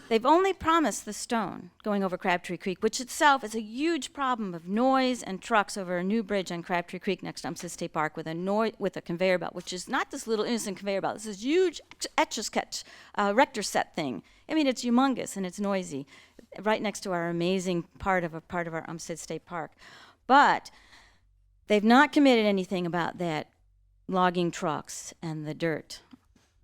they've only promised the stone going over Crabtree Creek, which itself is a huge problem of noise and trucks over a new bridge on Crabtree Creek next to Umstead State Park with a conveyor belt, which is not this little innocent conveyor belt. This is huge Etch-a-Sketch rector set thing. I mean, it's humongous and it's noisy, right next to our amazing part of our Umstead State Park. But they've not committed anything about that logging trucks and the dirt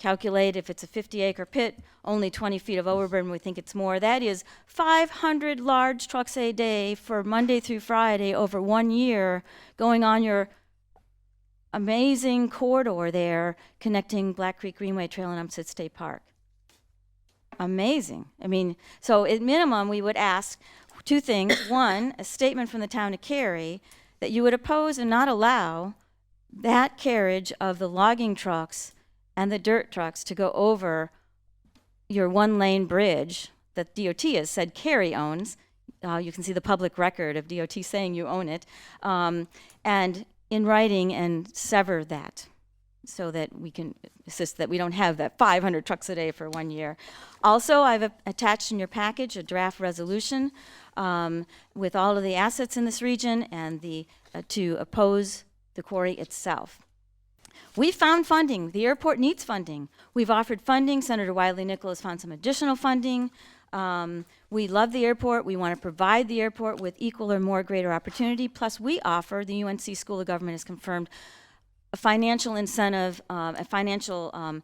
calculate if it's a 50-acre pit, only 20 feet of overburden, we think it's more. That is 500 large trucks a day for Monday through Friday over 1 year going on your amazing corridor there connecting Black Creek Greenway Trail and Umstead State Park. Amazing. I mean, so at minimum, we would ask two things. One, a statement from the town of Cary that you would oppose and not allow that carriage of the logging trucks and the dirt trucks to go over your one-lane bridge that DOT has said Cary owns. You can see the public record of DOT saying you own it. And in writing and sever that so that we can assist that we don't have that 500 trucks a day for 1 year. Also, I've attached in your package a draft resolution with all of the assets in this region and to oppose the quarry itself. We found funding. The airport needs funding. We've offered funding. Senator Wiley Nichols found some additional funding. We love the airport. We want to provide the airport with equal or more greater opportunity. Plus, we offer, the UNC School of Government has confirmed, a financial incentive, a financial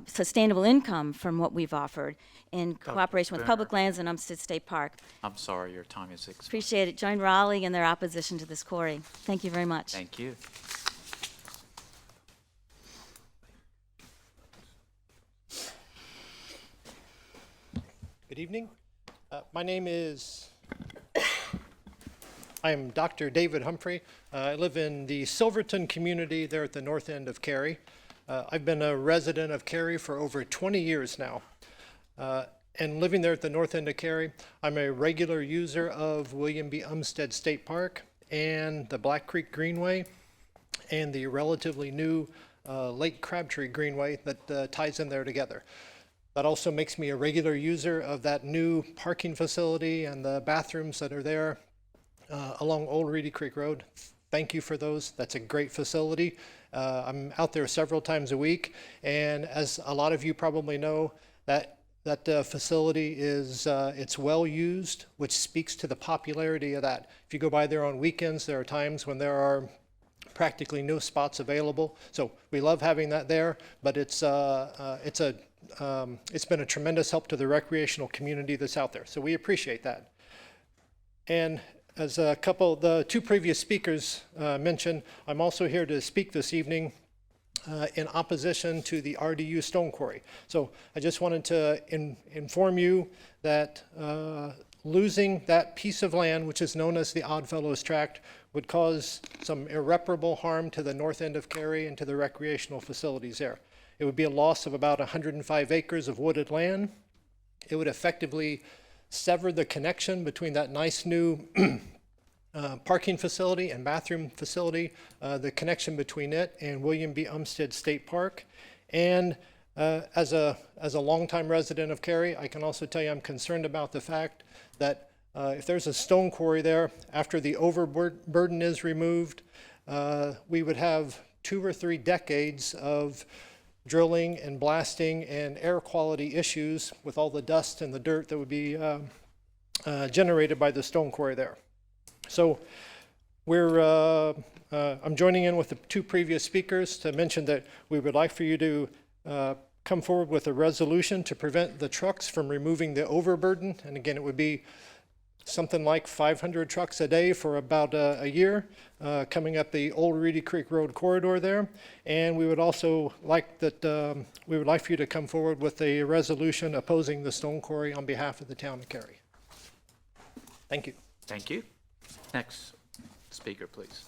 sustainable income from what we've offered in cooperation with Public Lands and Umstead State Park. I'm sorry, your time is expired. Appreciate it. Join Raleigh in their opposition to this quarry. Thank you very much. Thank you. Good evening. My name is, I am Dr. David Humphrey. I live in the Silverton community there at the north end of Cary. I've been a resident of Cary for over 20 years now. And living there at the north end of Cary, I'm a regular user of William B. Umstead State Park and the Black Creek Greenway and the relatively new Lake Crabtree Greenway that ties in there together. That also makes me a regular user of that new parking facility and the bathrooms that are there along Old Reedy Creek Road. Thank you for those. That's a great facility. I'm out there several times a week, and as a lot of you probably know, that facility is it's well used, which speaks to the popularity of that. If you go by there on weekends, there are times when there are practically no spots available. So we love having that there, but it's been a tremendous help to the recreational community that's out there. So we appreciate that. And as the two previous speakers mentioned, I'm also here to speak this evening in opposition to the RDU stone quarry. So I just wanted to inform you that losing that piece of land, which is known as the Oddfellows Tract, would cause some irreparable harm to the north end of Cary and to the recreational facilities there. It would be a loss of about 105 acres of wooded land. It would effectively sever the connection between that nice new parking facility and bathroom facility, the connection between it and William B. Umstead State Park. And as a longtime resident of Cary, I can also tell you I'm concerned about the fact that if there's a stone quarry there, after the overburden is removed, we would have 2 or 3 decades of drilling and blasting and air quality issues with all the dust and the dirt that would be generated by the stone quarry there. So I'm joining in with the 2 previous speakers to mention that we would like for you to come forward with a resolution to prevent the trucks from removing the overburden. And again, it would be something like 500 trucks a day for about a year coming up the Old Reedy Creek Road corridor there. And we would also like we would like for you to come forward with a resolution opposing the stone quarry on behalf of the town of Cary. Thank you. Thank you. Next speaker, please.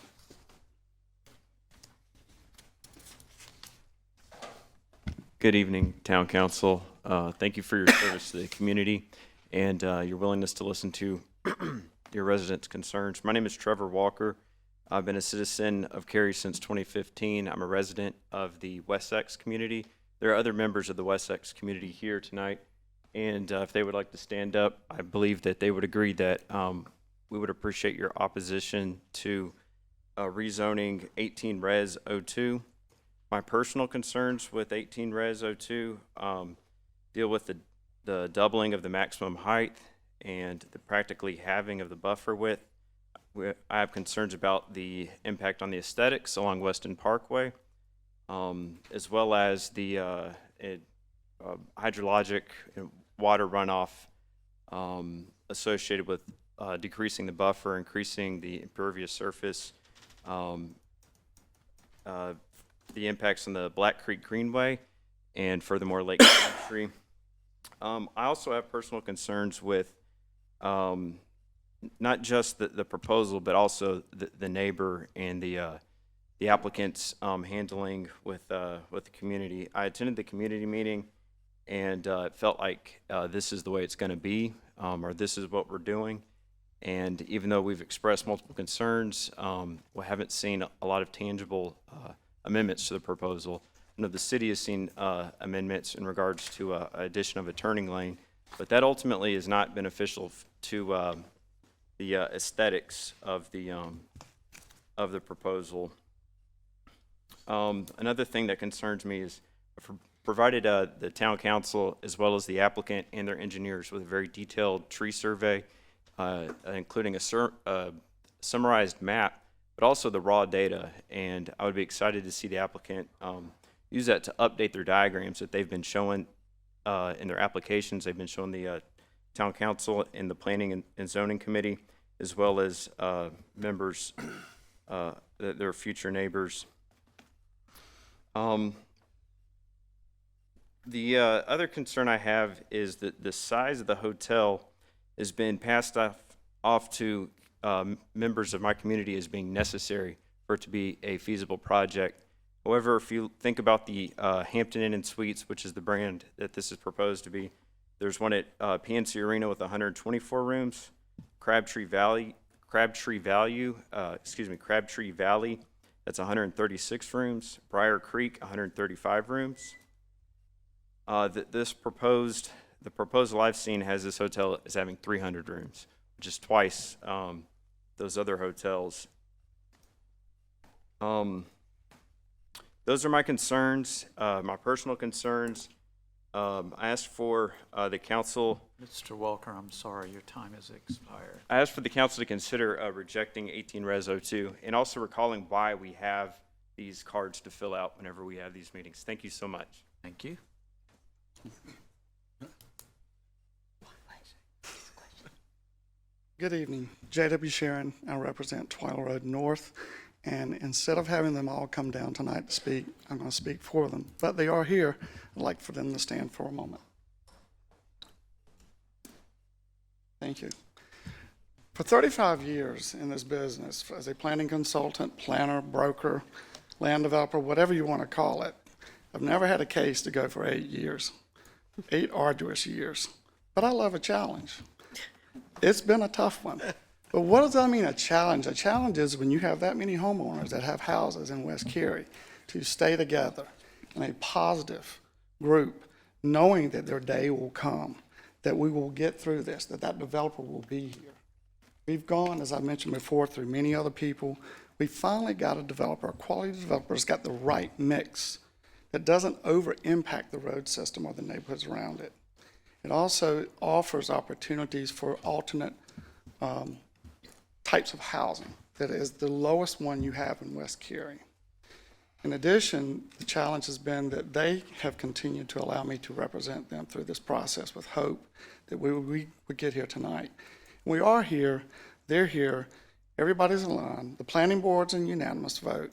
Good evening, Town Council. Thank you for your service to the community and your willingness to listen to your residents' concerns. My name is Trevor Walker. I've been a citizen of Cary since 2015. I'm a resident of the Wessex community. There are other members of the Wessex community here tonight, and if they would like to stand up, I believe that they would agree that we would appreciate your opposition to rezoning 18 Res 02. My personal concerns with 18 Res 02 deal with the doubling of the maximum height and the practically halving of the buffer width. I have concerns about the impact on the aesthetics along Weston Parkway, as well as the hydrologic water runoff associated with decreasing the buffer, increasing the impervious surface, the impacts on the Black Creek Greenway, and furthermore Lake Country. I also have personal concerns with not just the proposal, but also the neighbor and the applicant's handling with the community. I attended the community meeting, and it felt like this is the way it's going to be, or this is what we're doing. And even though we've expressed multiple concerns, we haven't seen a lot of tangible amendments to the proposal. I know the city has seen amendments in regards to addition of a turning lane, but that ultimately is not beneficial to the aesthetics of the proposal. Another thing that concerns me is provided the town council as well as the applicant and their engineers with a very detailed tree survey, including a summarized map, but also the raw data. And I would be excited to see the applicant use that to update their diagrams that they've been showing in their applications. They've been showing the town council and the planning and zoning committee, as well as members, their future neighbors. The other concern I have is that the size of the hotel has been passed off to members of my community as being necessary for it to be a feasible project. However, if you think about the Hampton Inn and Suites, which is the brand that this is proposed to be, there's one at PNC Arena with 124 rooms, Crabtree Valley, that's 136 rooms, Briar Creek, 135 rooms. The proposal I've seen has this hotel as having 300 rooms, which is twice those other hotels. Those are my concerns, my personal concerns. I asked for the council. Mr. Walker, I'm sorry, your time has expired. I asked for the council to consider rejecting 18 Res 02 and also recalling why we have these cards to fill out whenever we have these meetings. Thank you so much. Thank you. Good evening. J.W. Sharon. I represent Twyla Road North. And instead of having them all come down tonight to speak, I'm going to speak for them. But they are here. I'd like for them to stand for a moment. Thank you. For 35 years in this business, as a planning consultant, planner, broker, land developer, whatever you want to call it, I've never had a case to go for 8 years, 8 arduous years. But I love a challenge. It's been a tough one. But what does that mean, a challenge? A challenge is when you have that many homeowners that have houses in West Cary to stay together in a positive group, knowing that their day will come, that we will get through this, that developer will be here. We've gone, as I mentioned before, through many other people. We finally got a developer, a quality developer that's got the right mix that doesn't over-impact the road system or the neighborhoods around it. It also offers opportunities for alternate types of housing that is the lowest one you have in West Cary. In addition, the challenge has been that they have continued to allow me to represent them through this process with hope that we would get here tonight. We are here, they're here, everybody's in line, the planning board's in unanimous vote,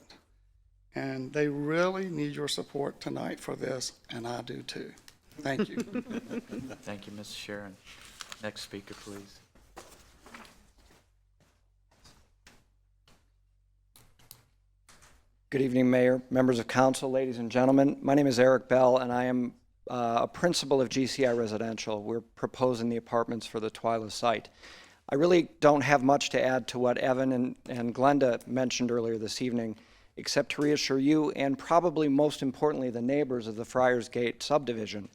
and they really need your support tonight for this, and I do too. Thank you. Thank you, Ms. Sharon. Next speaker, please. Good evening, Mayor, members of council, ladies and gentlemen. My name is Eric Bell, and I am a principal of GCI Residential. We're proposing the apartments for the Twyla site. I really don't have much to add to what Evan and Glenda mentioned earlier this evening, except to reassure you, and probably most importantly, the neighbors of the Friars Gate subdivision.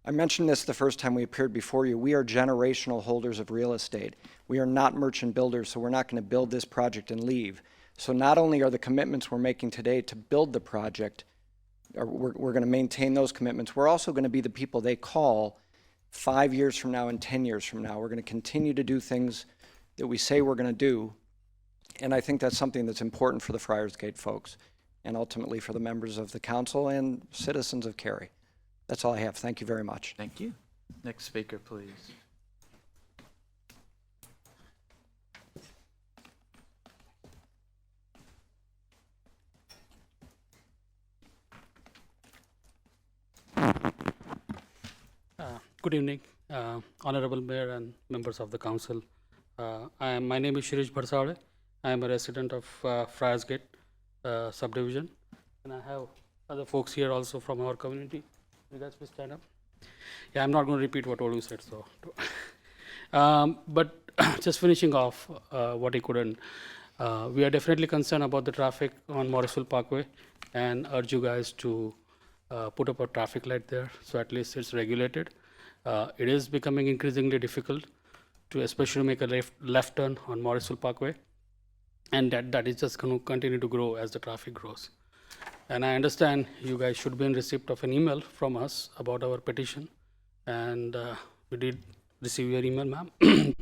I mentioned this the first time we appeared before you. We are generational holders of real estate. We are not merchant builders, so we're not going to build this project and leave. So not only are the commitments we're making today to build the project, or we're going to maintain those commitments, we're also going to be the people they call 5 years from now and 10 years from now. We're going to continue to do things that we say we're going to do, and I think that's something that's important for the Friars Gate folks, and ultimately for the members of the council and citizens of Cary. That's all I have. Thank you very much. Thank you. Next speaker, please. Good evening, Honorable Mayor and members of the council. My name is Shirish Bharsade. I am a resident of Friars Gate subdivision, and I have other folks here also from our community. You guys please stand up. Yeah, I'm not going to repeat what Olu said, so. But just finishing off what he couldn't, we are definitely concerned about the traffic on Morrisville Parkway and urge you guys to put up a traffic light there, so at least it's regulated. It is becoming increasingly difficult to especially make a left turn on Morrisville Parkway, and that is just going to continue to grow as the traffic grows. And I understand you guys should be in receipt of an email from us about our petition, and we did receive your email, ma'am,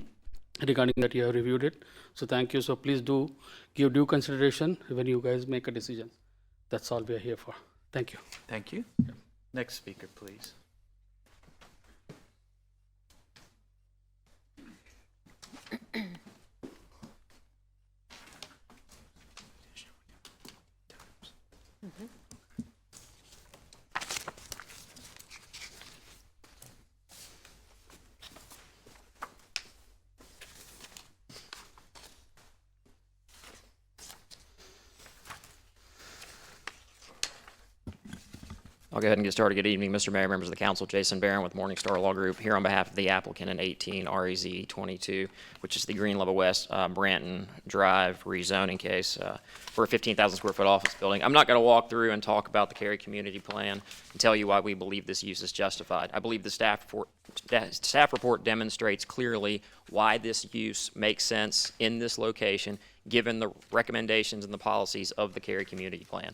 regarding that you have reviewed it. So thank you. So please do give due consideration when you guys make a decision. That's all we are here for. Thank you. Thank you. Next speaker, please. I'll go ahead and get started. Good evening, Mr. Mayor, members of the council. Jason Barron with Morningstar Law Group here on behalf of the applicant in 18 REZ 22, which is the Green Level West Branton Drive rezoning case for a 15,000 square foot office building. I'm not going to walk through and talk about the Cary community plan and tell you why we believe this use is justified. I believe the staff report demonstrates clearly why this use makes sense in this location, given the recommendations and the policies of the Cary community plan.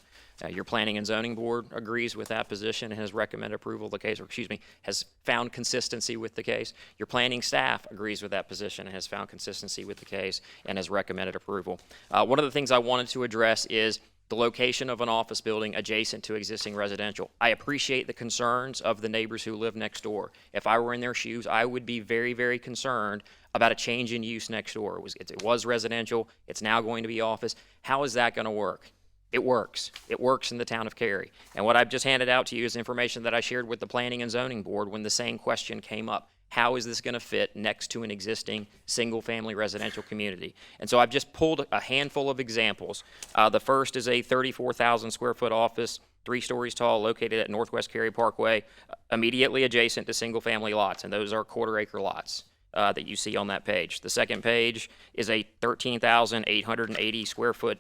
Your Planning and Zoning Board agrees with that position and has recommended approval of the case, or excuse me, has found consistency with the case. Your planning staff agrees with that position and has found consistency with the case and has recommended approval. One of the things I wanted to address is the location of an office building adjacent to existing residential. I appreciate the concerns of the neighbors who live next door. If I were in their shoes, I would be very, very concerned about a change in use next door. It was residential, it's now going to be office. How is that going to work? It works. It works in the town of Cary. And what I've just handed out to you is information that I shared with the Planning and Zoning Board when the same question came up. How is this going to fit next to an existing single-family residential community? And so I've just pulled a handful of examples. The first is a 34,000 square foot office, 3 stories tall, located at Northwest Cary Parkway, immediately adjacent to single-family lots, and those are quarter-acre lots that you see on that page. The second page is a 13,880 square foot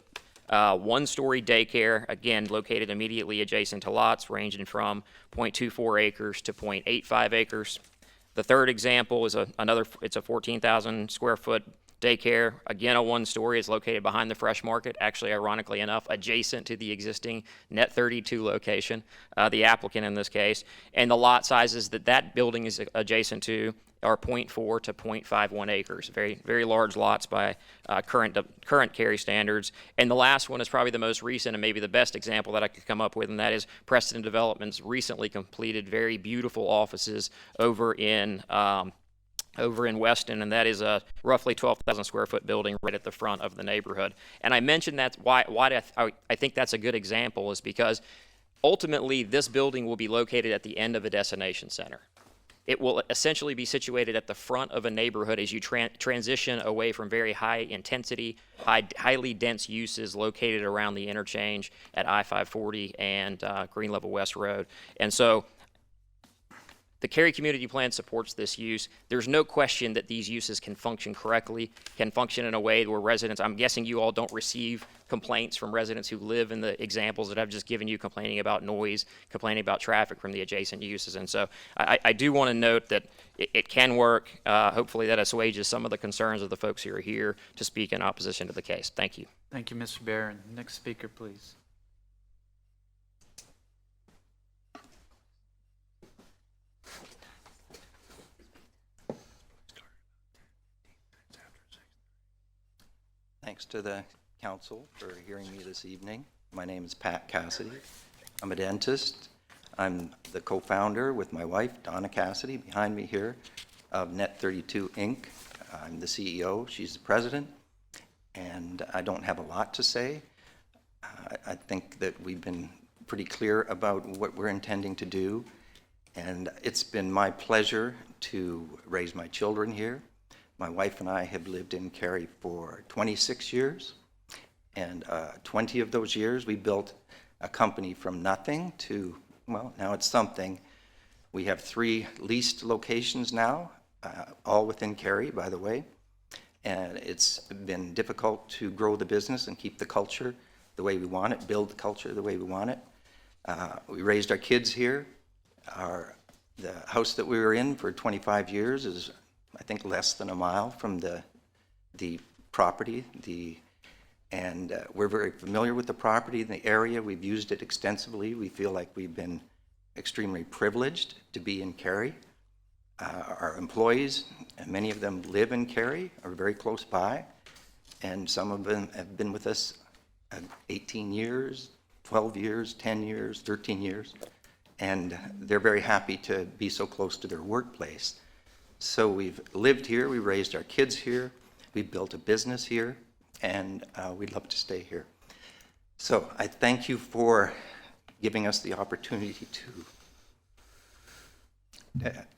1-story daycare, again, located immediately adjacent to lots ranging from 0.24 acres to 0.85 acres. The third example is it's a 14,000 square foot daycare, again, a 1-story. It's located behind the Fresh Market, actually, ironically enough, adjacent to the existing Net 32 location, the applicant in this case. And the lot sizes that building is adjacent to are 0.4 to 0.51 acres, very, very large lots by current Cary standards. And the last one is probably the most recent and maybe the best example that I could come up with, and that is Preston Development's recently completed very beautiful offices over in Weston, and that is a roughly 12,000 square foot building right at the front of the neighborhood. And I mentioned that's why I think that's a good example is because ultimately this building will be located at the end of a destination center. It will essentially be situated at the front of a neighborhood as you transition away from very high intensity, highly dense uses located around the interchange at I-540 and Green Level West Road. And so the Cary Community Plan supports this use. There's no question that these uses can function correctly, can function in a way where residents, I'm guessing you all don't receive complaints from residents who live in the examples that I've just given you, complaining about noise, complaining about traffic from the adjacent uses. And so I do want to note that it can work. Hopefully that assuages some of the concerns of the folks who are here to speak in opposition to the case. Thank you. Thank you, Mr. Barron. Next speaker, please. Thanks to the council for hearing me this evening. My name is Pat Cassidy. I'm a dentist. I'm the co-founder with my wife, Donna Cassidy, behind me here, of Net32 Inc. I'm the CEO, she's the president, and I don't have a lot to say. I think that we've been pretty clear about what we're intending to do, and it's been my pleasure to raise my children here. My wife and I have lived in Cary for 26 years, and 20 of those years we built a company from nothing to, well, now it's something. We have 3 leased locations now, all within Cary, by the way, and it's been difficult to grow the business and keep the culture the way we want it, build the culture the way we want it. We raised our kids here. The house that we were in for 25 years is, I think, less than a mile from the property. We're very familiar with the property and the area. We've used it extensively. We feel like we've been extremely privileged to be in Cary. Our employees, and many of them live in Cary, are very close by, and some of them have been with us 18 years, 12 years, 10 years, 13 years, and they're very happy to be so close to their workplace. So we've lived here, we raised our kids here, we built a business here, and we'd love to stay here. So I thank you for giving us the opportunity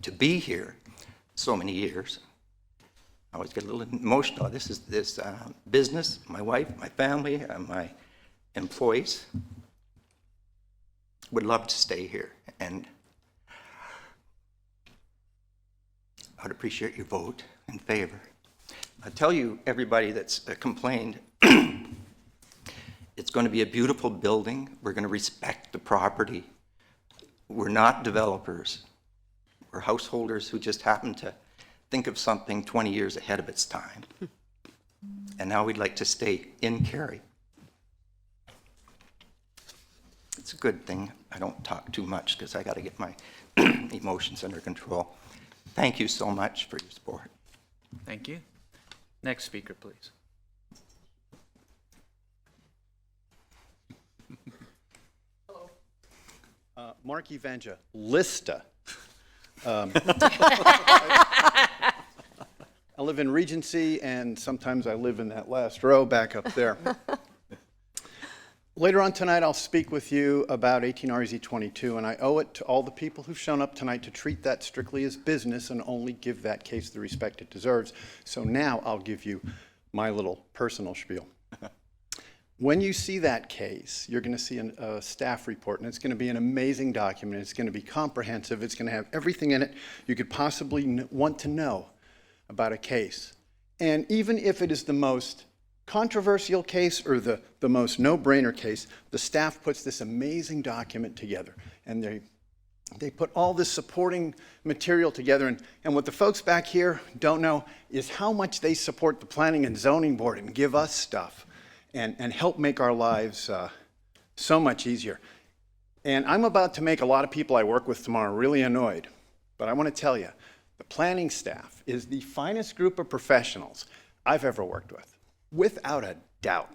to be here so many years. I always get a little emotional. This is this business, my wife, my family, my employees would love to stay here, and I would appreciate your vote in favor. I tell you, everybody that's complained, it's going to be a beautiful building. We're going to respect the property. We're not developers. We're householders who just happen to think of something 20 years ahead of its time. And now we'd like to stay in Cary. It's a good thing I don't talk too much because I got to get my emotions under control. Thank you so much for your support. Thank you. Next speaker, please. Hello. Mark Evangelista. I live in Regency, and sometimes I live in that last row back up there. Later on tonight, I'll speak with you about 18 REZ 22, and I owe it to all the people who've shown up tonight to treat that strictly as business and only give that case the respect it deserves. So now I'll give you my little personal spiel. When you see that case, you're going to see a staff report, and it's going to be an amazing document. It's going to be comprehensive. It's going to have everything in it you could possibly want to know about a case. And even if it is the most controversial case or the most no-brainer case, the staff puts this amazing document together, and they put all this supporting material together. And what the folks back here don't know is how much they support the Planning and Zoning Board and give us stuff and help make our lives so much easier. And I'm about to make a lot of people I work with tomorrow really annoyed, but I want to tell you, the planning staff is the finest group of professionals I've ever worked with, without a doubt.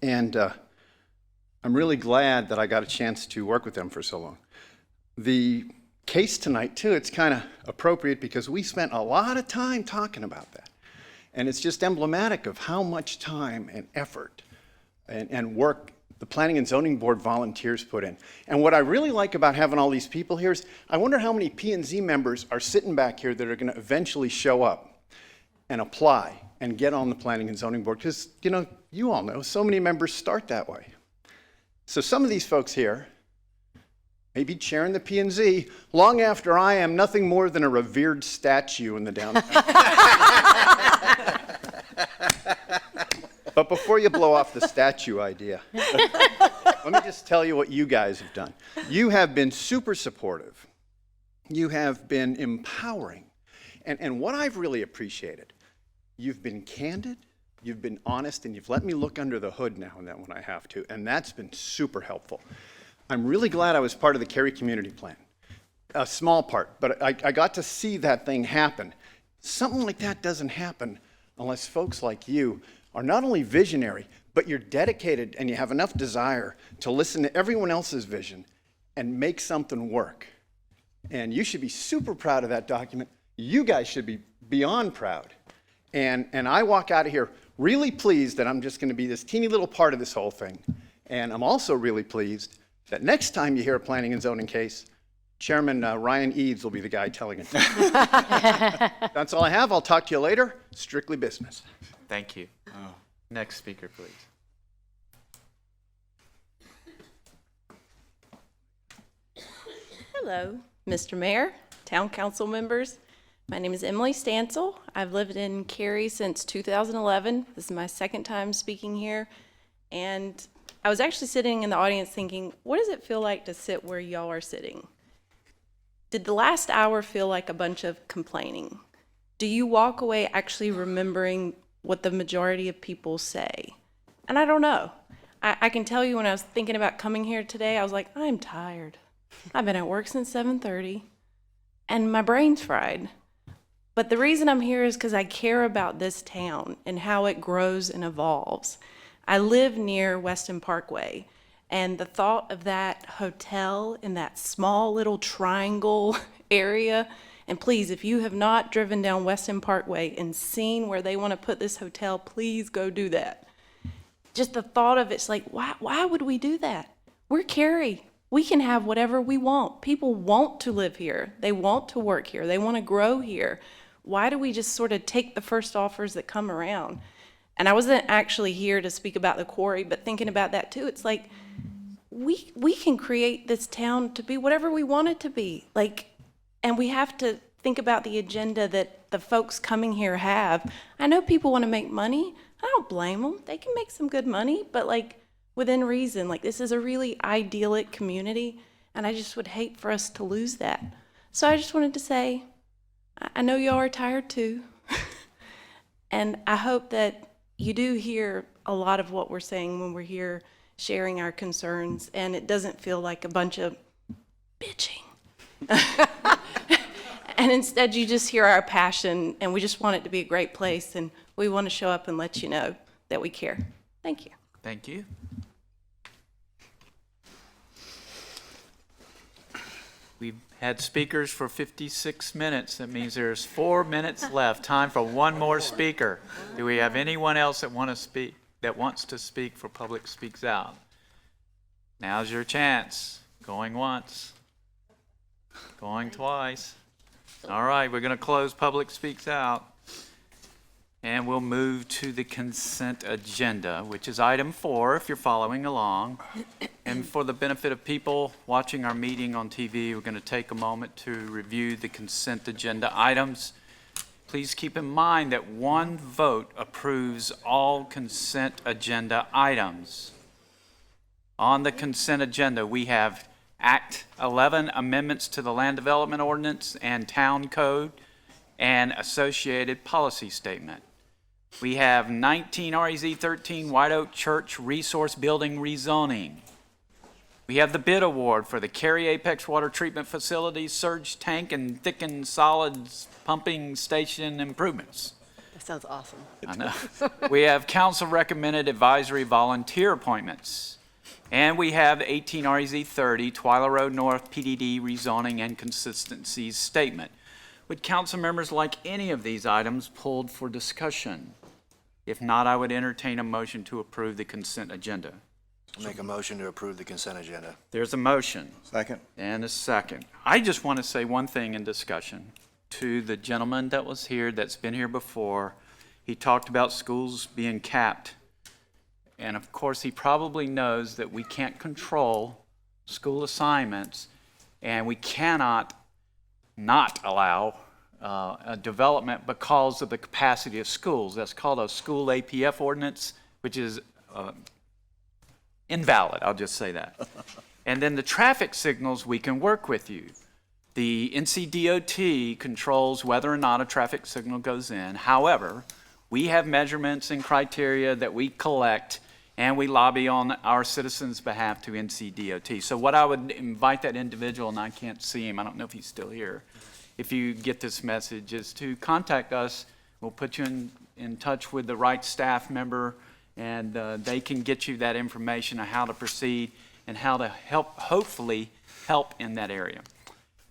And I'm really glad that I got a chance to work with them for so long. The case tonight, too, it's kind of appropriate because we spent a lot of time talking about that. And it's just emblematic of how much time and effort and work the Planning and Zoning Board volunteers put in. And what I really like about having all these people here is I wonder how many P&Z members are sitting back here that are going to eventually show up and apply and get on the Planning and Zoning Board, because, you know, you all know, so many members start that way. So some of these folks here may be chairing the P&Z long after I am nothing more than a revered statue in the downtown. But before you blow off the statue idea, let me just tell you what you guys have done. You have been super supportive. You have been empowering. And what I've really appreciated, you've been candid, you've been honest, and you've let me look under the hood now and then when I have to, and that's been super helpful. I'm really glad I was part of the Cary Community Plan. A small part, but I got to see that thing happen. Something like that doesn't happen unless folks like you are not only visionary, but you're dedicated and you have enough desire to listen to everyone else's vision and make something work. And you should be super proud of that document. You guys should be beyond proud. And I walk out of here really pleased that I'm just going to be this teeny little part of this whole thing. And I'm also really pleased that next time you hear a planning and zoning case, Chairman Ryan Eads will be the guy telling it. That's all I have. I'll talk to you later. Strictly business. Thank you. Next speaker, please. Hello, Mr. Mayor, Town Council members. My name is Emily Stansel. I've lived in Cary since 2011. This is my second time speaking here. And I was actually sitting in the audience thinking, what does it feel like to sit where y'all are sitting? Did the last hour feel like a bunch of complaining? Do you walk away actually remembering what the majority of people say? And I don't know. I can tell you when I was thinking about coming here today, I was like, I'm tired. I've been at work since 7:30 and my brain's fried. But the reason I'm here is because I care about this town and how it grows and evolves. I live near Weston Parkway, and the thought of that hotel in that small little triangle area, and please, if you have not driven down Weston Parkway and seen where they want to put this hotel, please go do that. Just the thought of it's like, why would we do that? We're Cary. We can have whatever we want. People want to live here. They want to work here. They want to grow here. Why do we just sort of take the first offers that come around? And I wasn't actually here to speak about the quarry, but thinking about that too, it's like we can create this town to be whatever we want it to be. And we have to think about the agenda that the folks coming here have. I know people want to make money. I don't blame them. They can make some good money, but within reason. This is a really idyllic community, and I just would hate for us to lose that. So I just wanted to say, I know y'all are tired too, and I hope that you do hear a lot of what we're saying when we're here sharing our concerns, and it doesn't feel like a bunch of bitching. And instead you just hear our passion, and we just want it to be a great place, and we want to show up and let you know that we care. Thank you. Thank you. We've had speakers for 56 minutes. That means there's 4 minutes left. Time for one more speaker. Do we have anyone else that wants to speak for Public Speaks Out? Now's your chance. Going once. Going twice. All right, we're going to close Public Speaks Out. And we'll move to the consent agenda, which is item 4, if you're following along. And for the benefit of people watching our meeting on TV, we're going to take a moment to review the consent agenda items. Please keep in mind that one vote approves all consent agenda items. On the consent agenda, we have Act 11 amendments to the Land Development Ordinance and Town Code and associated policy statement. We have 19 REZ 13 White Oak Church Resource Building rezoning. We have the bid award for the Cary Apex Water Treatment Facility surge tank and thickened solids pumping station improvements. That sounds awesome. I know. We have council recommended advisory volunteer appointments. And we have 18 REZ 30 Twyla Road North PDD rezoning and consistencies statement. Would council members like any of these items pulled for discussion? If not, I would entertain a motion to approve the consent agenda. I'll make a motion to approve the consent agenda. There's a motion. Second. And a second. I just want to say one thing in discussion to the gentleman that was here, that's been here before. He talked about schools being capped. And of course, he probably knows that we can't control school assignments, and we cannot not allow a development because of the capacity of schools. That's called a school APF ordinance, which is invalid, I'll just say that. And then the traffic signals, we can work with you. The NCDOT controls whether or not a traffic signal goes in. However, we have measurements and criteria that we collect, and we lobby on our citizens' behalf to NCDOT. So what I would invite that individual, and I can't see him, I don't know if he's still here, if you get this message, is to contact us. We'll put you in touch with the right staff member, and they can get you that information on how to proceed. and how to hopefully help in that area.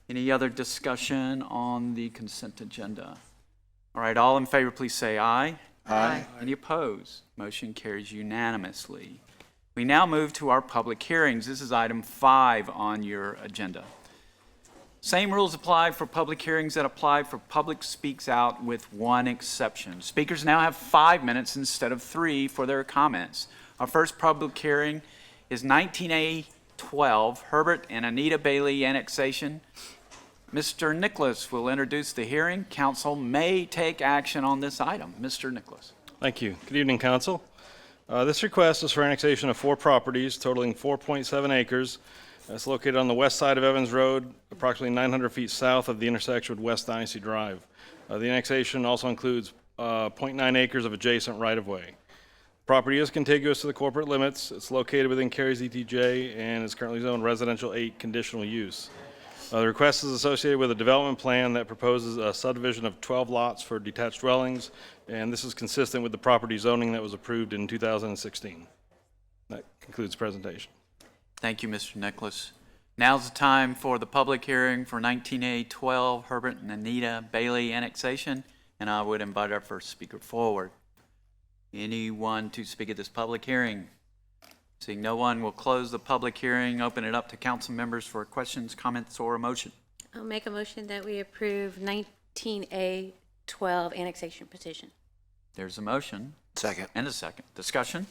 Any other discussion on the consent agenda? All right, all in favor, please say aye. Aye. Any opposed? Motion carries unanimously. We now move to our public hearings. This is item 5 on your agenda. Same rules apply for public hearings that apply for public speaks out, with one exception. Speakers now have 5 minutes instead of 3 for their comments. Our first public hearing is 19A12, Herbert and Anita Bailey annexation. Mr. Nicholas will introduce the hearing. Council may take action on this item. Mr. Nicholas. Thank you. Good evening, Council. This request is for annexation of 4 properties totaling 4.7 acres. It's located on the west side of Evans Road, approximately 900 feet south of the intersection with West Dynasty Drive. The annexation also includes 0.9 acres of adjacent right-of-way. Property is contiguous to the corporate limits. It's located within Cary's ETJ and is currently zoned residential 8 conditional use. The request is associated with a development plan that proposes a subdivision of 12 lots for detached dwellings, and this is consistent with the property zoning that was approved in 2016. That concludes the presentation. Thank you, Mr. Nicholas. Now's the time for the public hearing for 19A12, Herbert and Anita Bailey annexation, and I would invite our first speaker forward. Anyone to speak at this public hearing? Seeing no one, we'll close the public hearing, open it up to council members for questions, comments, or a motion. I'll make a motion that we approve 19A12 annexation petition. There's a motion. Second. And a second. Discussion?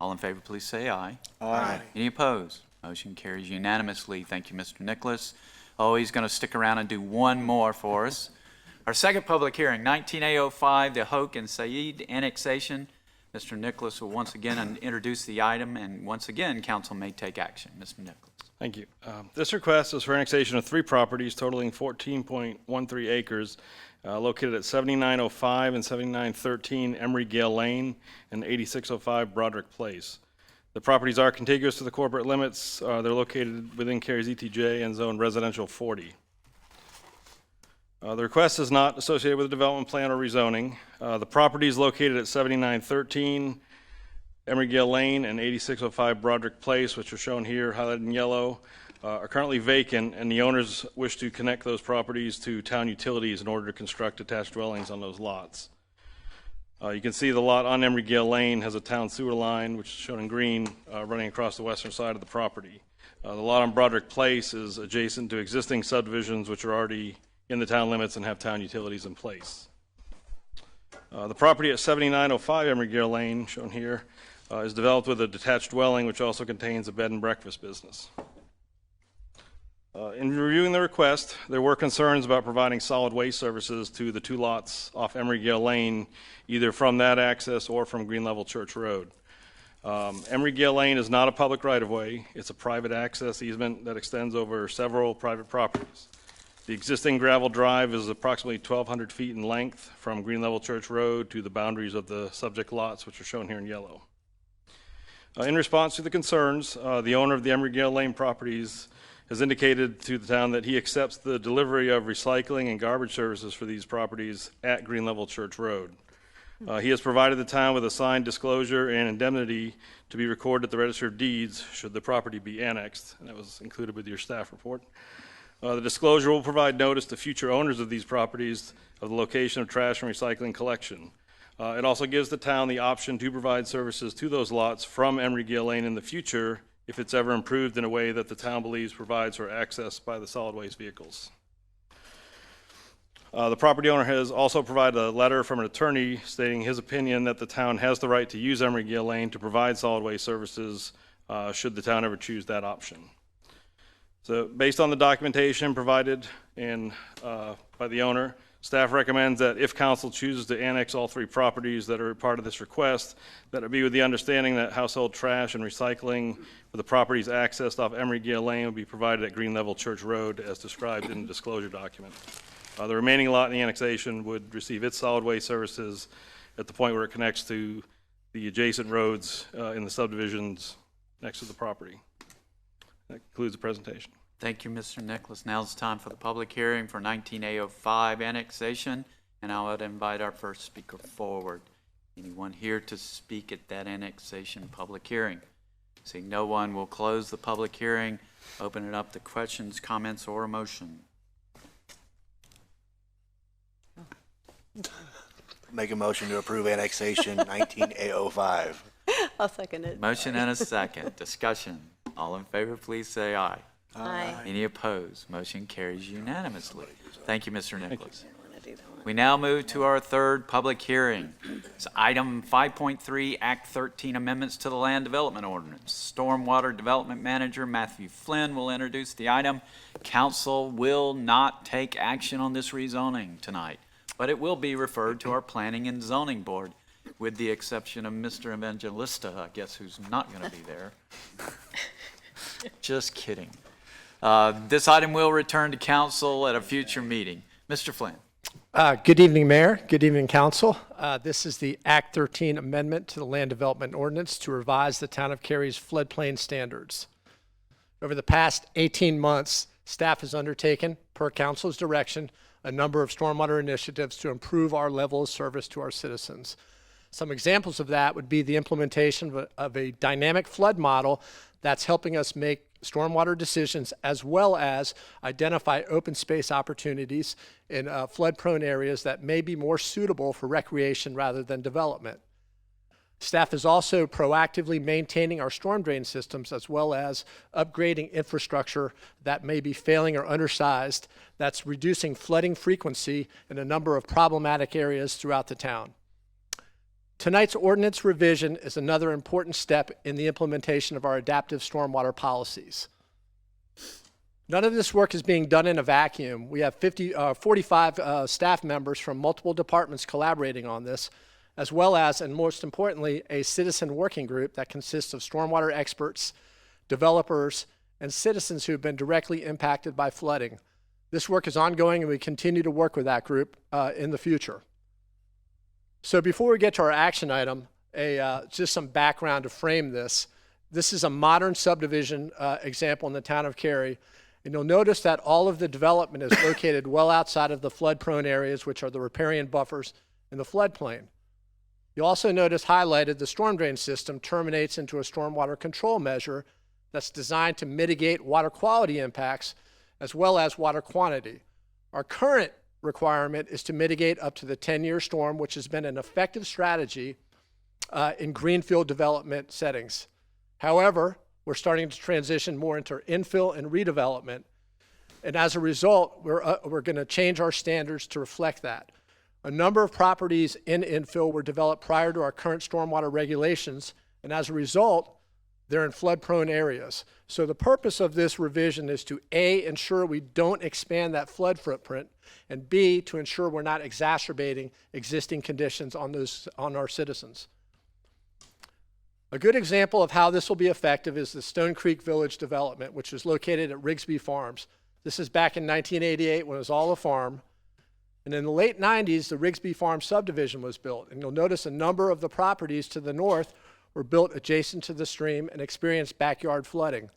All in favor, please say aye. Aye. Any opposed? Motion carries unanimously. Thank you, Mr. Nicholas. Oh, he's going to stick around and do one more for us. Our second public hearing, 19A05, the Hoke and Said annexation. Mr. Nicholas will once again introduce the item, and once again, council may take action. Mr. Nicholas. Thank you. This request is for annexation of 3 properties totaling 14.13 acres located at 7905 and 7913 Emery Gale Lane and 8605 Broderick Place. The properties are contiguous to the corporate limits. They're located within Cary's ETJ and zoned residential 40. The request is not associated with a development plan or rezoning. The property is located at 7913 Emery Gale Lane and 8605 Broderick Place, which are shown here highlighted in yellow, are currently vacant, and the owners wish to connect those properties to town utilities in order to construct attached dwellings on those lots. You can see the lot on Emery Gale Lane has a town sewer line, which is shown in green, running across the western side of the property. The lot on Broderick Place is adjacent to existing subdivisions which are already in the town limits and have town utilities in place. The property at 7905 Emery Gale Lane, shown here, is developed with a detached dwelling which also contains a bed and breakfast business. In reviewing the request, there were concerns about providing solid waste services to the 2 lots off Emery Gale Lane, either from that access or from Green Level Church Road. Emery Gale Lane is not a public right-of-way. It's a private access easement that extends over several private properties. The existing gravel drive is approximately 1,200 feet in length from Green Level Church Road to the boundaries of the subject lots, which are shown here in yellow. In response to the concerns, the owner of the Emery Gale Lane properties has indicated to the town that he accepts the delivery of recycling and garbage services for these properties at Green Level Church Road. He has provided the town with a signed disclosure and indemnity to be recorded at the Register of Deeds should the property be annexed, and that was included with your staff report. The disclosure will provide notice to future owners of these properties of the location of trash and recycling collection. It also gives the town the option to provide services to those lots from Emery Gale Lane in the future if it's ever improved in a way that the town believes provides for access by the solid waste vehicles. The property owner has also provided a letter from an attorney stating his opinion that the town has the right to use Emery Gale Lane to provide solid waste services should the town ever choose that option. So based on the documentation provided by the owner, staff recommends that if council chooses to annex all 3 properties that are part of this request, that it be with the understanding that household trash and recycling for the properties accessed off Emery Gale Lane will be provided at Green Level Church Road as described in the disclosure document. The remaining lot in the annexation would receive its solid waste services at the point where it connects to the adjacent roads in the subdivisions next to the property. That concludes the presentation. Thank you, Mr. Nicholas. Now it's time for the public hearing for 19A05 annexation, and I would invite our first speaker forward. Anyone here to speak at that annexation public hearing? Seeing no one, we'll close the public hearing, open it up to questions, comments, or a motion. Make a motion to approve annexation 19A05. I'll second it. Motion and a second. Discussion. All in favor, please say aye. Aye. Any opposed? Motion carries unanimously. Thank you, Mr. Nicholas. We now move to our third public hearing. It's item 5.3, Act 13 Amendments to the Land Development Ordinance. Stormwater Development Manager Matthew Flynn will introduce the item. Council will not take action on this rezoning tonight, but it will be referred to our Planning and Zoning Board, with the exception of Mr. Evangelista, I guess, who's not going to be there. Just kidding. This item will return to council at a future meeting. Mr. Flynn. Good evening, Mayor. Good evening, Council. This is the Act 13 Amendment to the Land Development Ordinance to revise the Town of Cary's floodplain standards. Over the past 18 months, staff has undertaken, per Council's direction, a number of stormwater initiatives to improve our level of service to our citizens. Some examples of that would be the implementation of a dynamic flood model that's helping us make stormwater decisions, as well as identify open space opportunities in flood-prone areas that may be more suitable for recreation rather than development. Staff is also proactively maintaining our storm drain systems, as well as upgrading infrastructure that may be failing or undersized, that's reducing flooding frequency in a number of problematic areas throughout the town. Tonight's ordinance revision is another important step in the implementation of our adaptive stormwater policies. None of this work is being done in a vacuum. We have 45 staff members from multiple departments collaborating on this, as well as, and most importantly, a citizen working group that consists of stormwater experts, developers, and citizens who have been directly impacted by flooding. This work is ongoing, and we continue to work with that group in the future. So before we get to our action item, just some background to frame this. This is a modern subdivision example in the town of Cary. And you'll notice that all of the development is located well outside of the flood-prone areas, which are the riparian buffers in the floodplain. You'll also notice highlighted the storm drain system terminates into a stormwater control measure that's designed to mitigate water quality impacts as well as water quantity. Our current requirement is to mitigate up to the 10-year storm, which has been an effective strategy in greenfield development settings. However, we're starting to transition more into infill and redevelopment, and as a result, we're going to change our standards to reflect that. A number of properties in infill were developed prior to our current stormwater regulations, and as a result, they're in flood-prone areas. So the purpose of this revision is to A, ensure we don't expand that flood footprint, and B, to ensure we're not exacerbating existing conditions on our citizens. A good example of how this will be effective is the Stone Creek Village development, which is located at Rigsby Farms. This is back in 1988 when it was all a farm. And in the late 90s, the Rigsby Farm subdivision was built. And you'll notice a number of the properties to the north were built adjacent to the stream and experienced backyard flooding.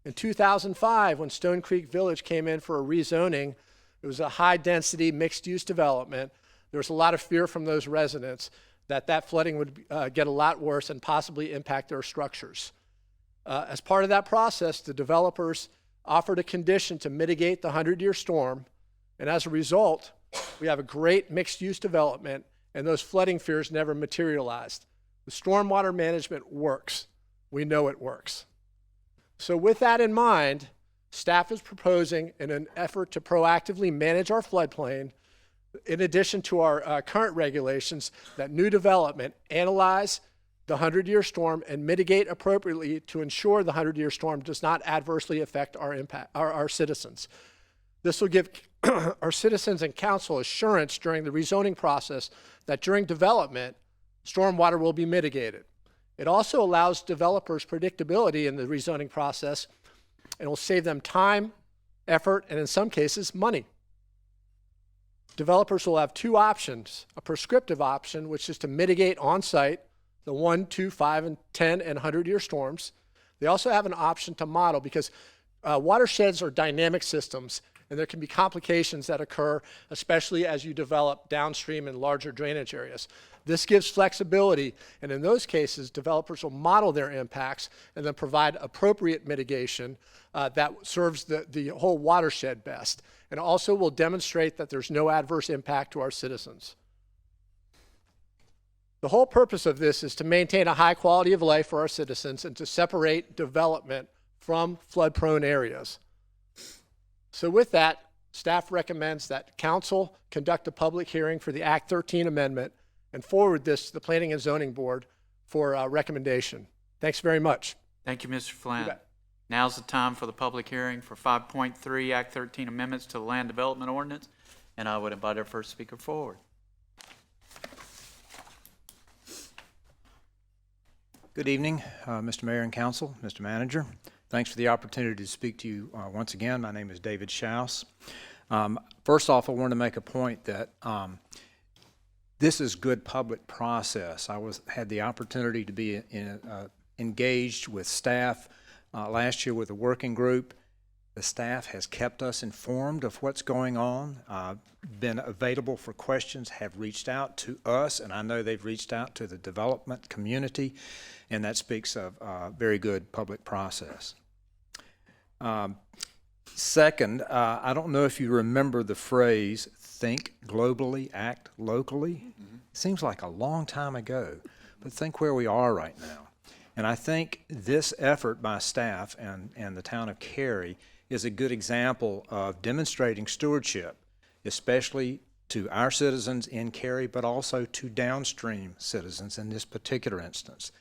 In 2005, when Stone Creek Village came in for a rezoning, it was a high-density, mixed-use development. There was a lot of fear from those residents that flooding would get a lot worse and possibly impact their structures. As part of that process, the developers offered a condition to mitigate the 100-year storm, and as a result, we have a great mixed-use development, and those flooding fears never materialized. The stormwater management works. We know it works. So with that in mind, staff is proposing, in an effort to proactively manage our floodplain, in addition to our current regulations, that new development analyze the 100-year storm and mitigate appropriately to ensure the 100-year storm does not adversely affect our citizens. This will give our citizens and council assurance during the rezoning process that during development, stormwater will be mitigated. It also allows developers predictability in the rezoning process and will save them time, effort, and in some cases, money. Developers will have two options: a prescriptive option, which is to mitigate on-site the 1, 2, 5, and 10 and 100-year storms. They also have an option to model, because watersheds are dynamic systems, and there can be complications that occur, especially as you develop downstream in larger drainage areas. This gives flexibility, and in those cases, developers will model their impacts and then provide appropriate mitigation that serves the whole watershed best, and also will demonstrate that there's no adverse impact to our citizens. The whole purpose of this is to maintain a high quality of life for our citizens and to separate development from flood-prone areas. So with that, staff recommends that council conduct a public hearing for the Act 13 amendment and forward this to the Planning and Zoning Board for recommendation. Thanks very much. Thank you, Mr. Flynn. You bet. Now's the time for the public hearing for 5.3 Act 13 amendments to the Land Development Ordinance, and I would invite our first speaker forward. Good evening, Mr. Mayor and Council, Mr. Manager. Thanks for the opportunity to speak to you once again. My name is David Schaus. First off, I want to make a point that this is good public process. I had the opportunity to be engaged with staff last year with a working group. The staff has kept us informed of what's going on, been available for questions, have reached out to us, and I know they've reached out to the development community, and that speaks of very good public process. Second, I don't know if you remember the phrase, think globally, act locally. Seems like a long time ago, but think where we are right now. And I think this effort by staff and the town of Cary is a good example of demonstrating stewardship, especially to our citizens in Cary, but also to downstream citizens in this particular instance.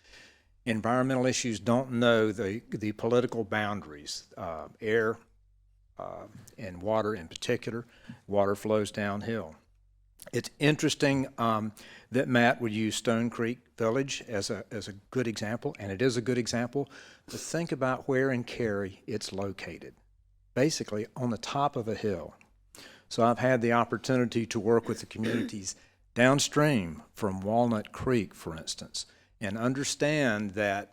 Environmental issues don't know the political boundaries. Air and water in particular, water flows downhill. It's interesting that Matt would use Stone Creek Village as a good example, and it is a good example, but think about where in Cary it's located, basically on the top of a hill. So I've had the opportunity to work with the communities downstream from Walnut Creek, for instance, and understand that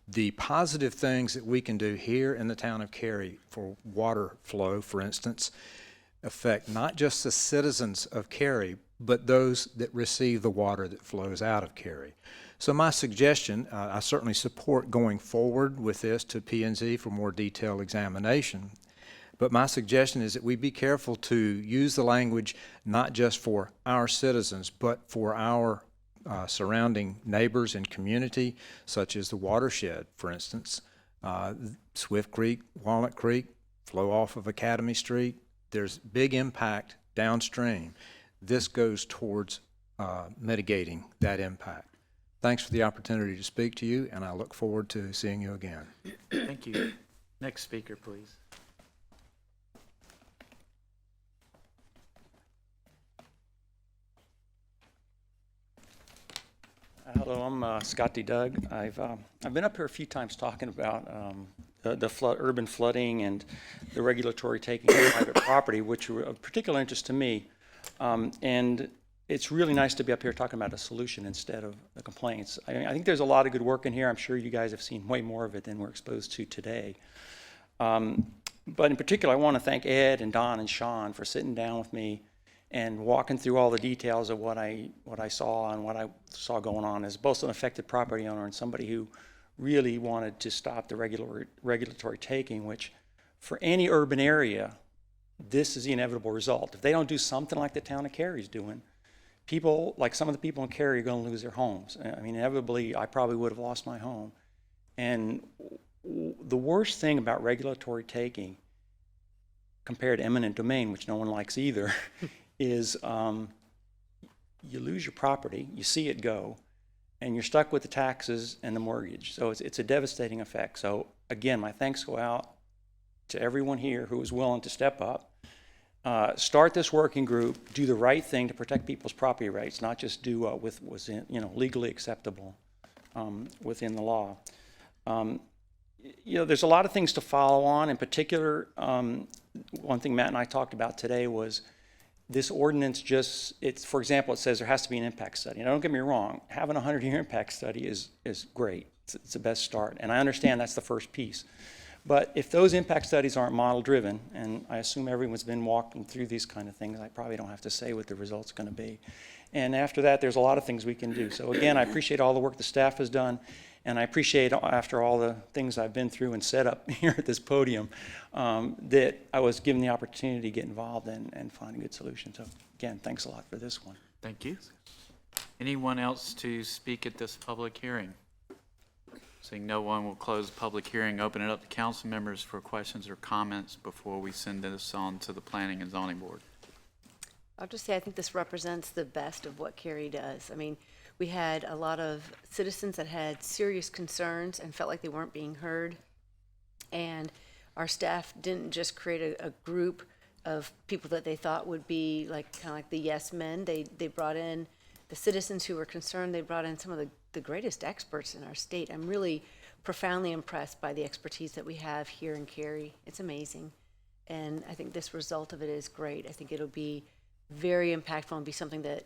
the positive things that we can do here in the town of Cary for water flow, for instance, affect not just the citizens of Cary, but those that receive the water that flows out of Cary. So my suggestion, I certainly support going forward with this to P&Z for more detailed examination, but my suggestion is that we be careful to use the language not just for our citizens, but for our surrounding neighbors and community, such as the watershed, for instance. Swift Creek, Walnut Creek, flow off of Academy Street. There's big impact downstream. This goes towards mitigating that impact. Thanks for the opportunity to speak to you, and I look forward to seeing you again. Thank you. Next speaker, please. Hello, I'm Scott D. Doug. I've been up here a few times talking about the urban flooding and the regulatory taking of private property, which were of particular interest to me. And it's really nice to be up here talking about a solution instead of the complaints. I think there's a lot of good work in here. I'm sure you guys have seen way more of it than we're exposed to today. But in particular, I want to thank Ed and Don and Sean for sitting down with me and walking through all the details of what I saw and what I saw going on as both an affected property owner and somebody who really wanted to stop the regulatory taking, which for any urban area, this is the inevitable result. If they don't do something like the town of Cary is doing, people, like some of the people in Cary, are going to lose their homes. I mean, inevitably, I probably would have lost my home. And the worst thing about regulatory taking, compared to eminent domain, which no one likes either, is you lose your property, you see it go, and you're stuck with the taxes and the mortgage. So it's a devastating effect. So again, my thanks go out to everyone here who is willing to step up, start this working group, do the right thing to protect people's property rights, not just do what was legally acceptable within the law. There's a lot of things to follow on. In particular, one thing Matt and I talked about today was this ordinance for example, it says there has to be an impact study. Now, don't get me wrong, having a 100-year impact study is great. It's the best start. And I understand that's the first piece. But if those impact studies aren't model-driven, and I assume everyone's been walking through these kind of things, I probably don't have to say what the result's going to be. And after that, there's a lot of things we can do. So again, I appreciate all the work the staff has done, and I appreciate, after all the things I've been through and set up here at this podium, that I was given the opportunity to get involved and find a good solution. So again, thanks a lot for this one. Thank you. Anyone else to speak at this public hearing? Seeing no one, will close the public hearing, open it up to council members for questions or comments before we send this on to the Planning and Zoning Board. I'll just say I think this represents the best of what Cary does. I mean, we had a lot of citizens that had serious concerns and felt like they weren't being heard. And our staff didn't just create a group of people that they thought would be like kind of like the yes men. They brought in the citizens who were concerned. They brought in some of the greatest experts in our state. I'm really profoundly impressed by the expertise that we have here in Cary. It's amazing. And I think this result of it is great. I think it'll be very impactful and be something that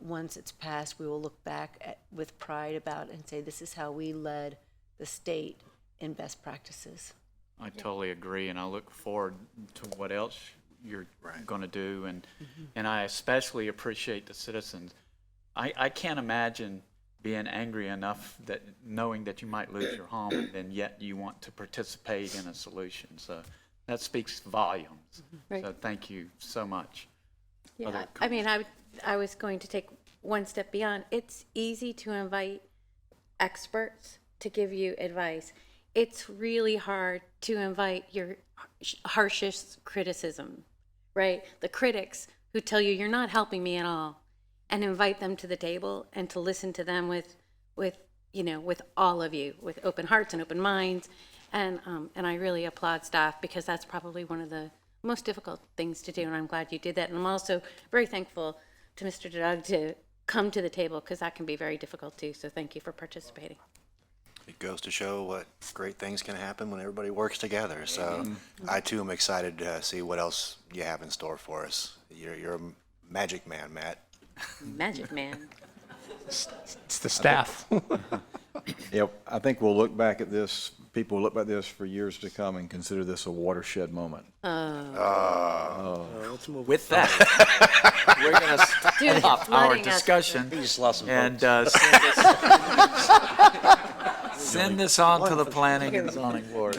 once it's passed, we will look back with pride about and say, this is how we led the state in best practices. I totally agree, and I look forward to what else you're going to do, and I especially appreciate the citizens. I can't imagine being angry enough that knowing that you might lose your home, and yet you want to participate in a solution. So that speaks volumes. Right. So thank you so much. Yeah, I mean, I was going to take one step beyond. It's easy to invite experts to give you advice. It's really hard to invite your harshest criticism, right? The critics who tell you you're not helping me at all, and invite them to the table and to listen to them with all of you, with open hearts and open minds. And I really applaud staff, because that's probably one of the most difficult things to do, and I'm glad you did that. And I'm also very thankful to Mr. Doug to come to the table, because that can be very difficult too. So thank you for participating. It goes to show what great things can happen when everybody works together. So I too am excited to see what else you have in store for us. You're a magic man, Matt. Magic man. It's the staff. Yep, I think we'll look back at this, people will look back at this for years to come and consider this a watershed moment. Let's move With that, we're going to stop our discussion and send this on to the Planning and Zoning Board.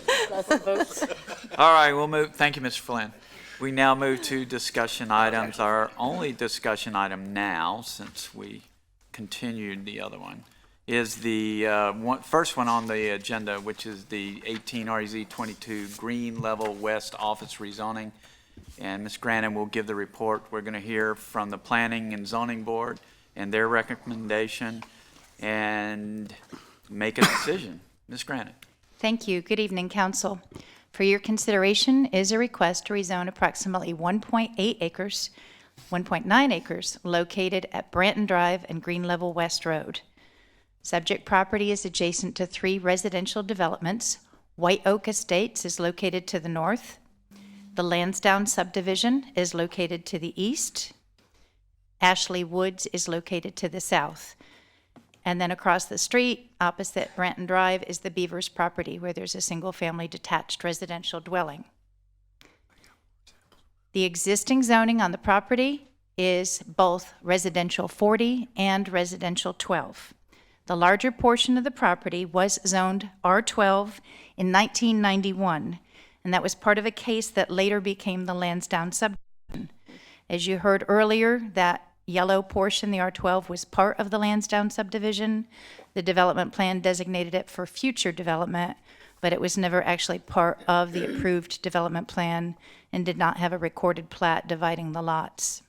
All right, we'll move. Thank you, Mr. Flynn. We now move to discussion items. Our only discussion item now, since we continued the other one, is the first one on the agenda, which is the 18 REZ 22 Green Level West Office rezoning. And Ms. Grannon will give the report. We're going to hear from the Planning and Zoning Board and their recommendation and make a decision. Ms. Grannon. Thank you. Good evening, Council. For your consideration is a request to rezone approximately 1.9 acres located at Branton Drive and Green Level West Road. Subject property is adjacent to 3 residential developments. White Oak Estates is located to the north. The Lansdowne subdivision is located to the east. Ashley Woods is located to the south. And then across the street, opposite Branton Drive, is the Beavers property, where there's a single-family detached residential dwelling. The existing zoning on the property is both residential 40 and residential 12. The larger portion of the property was zoned R12 in 1991, and that was part of a case that later became the Lansdowne subdivision. As you heard earlier, that yellow portion, the R12, was part of the Lansdowne subdivision. The development plan designated it for future development, but it was never actually part of the approved development plan and did not have a recorded plat dividing the lots.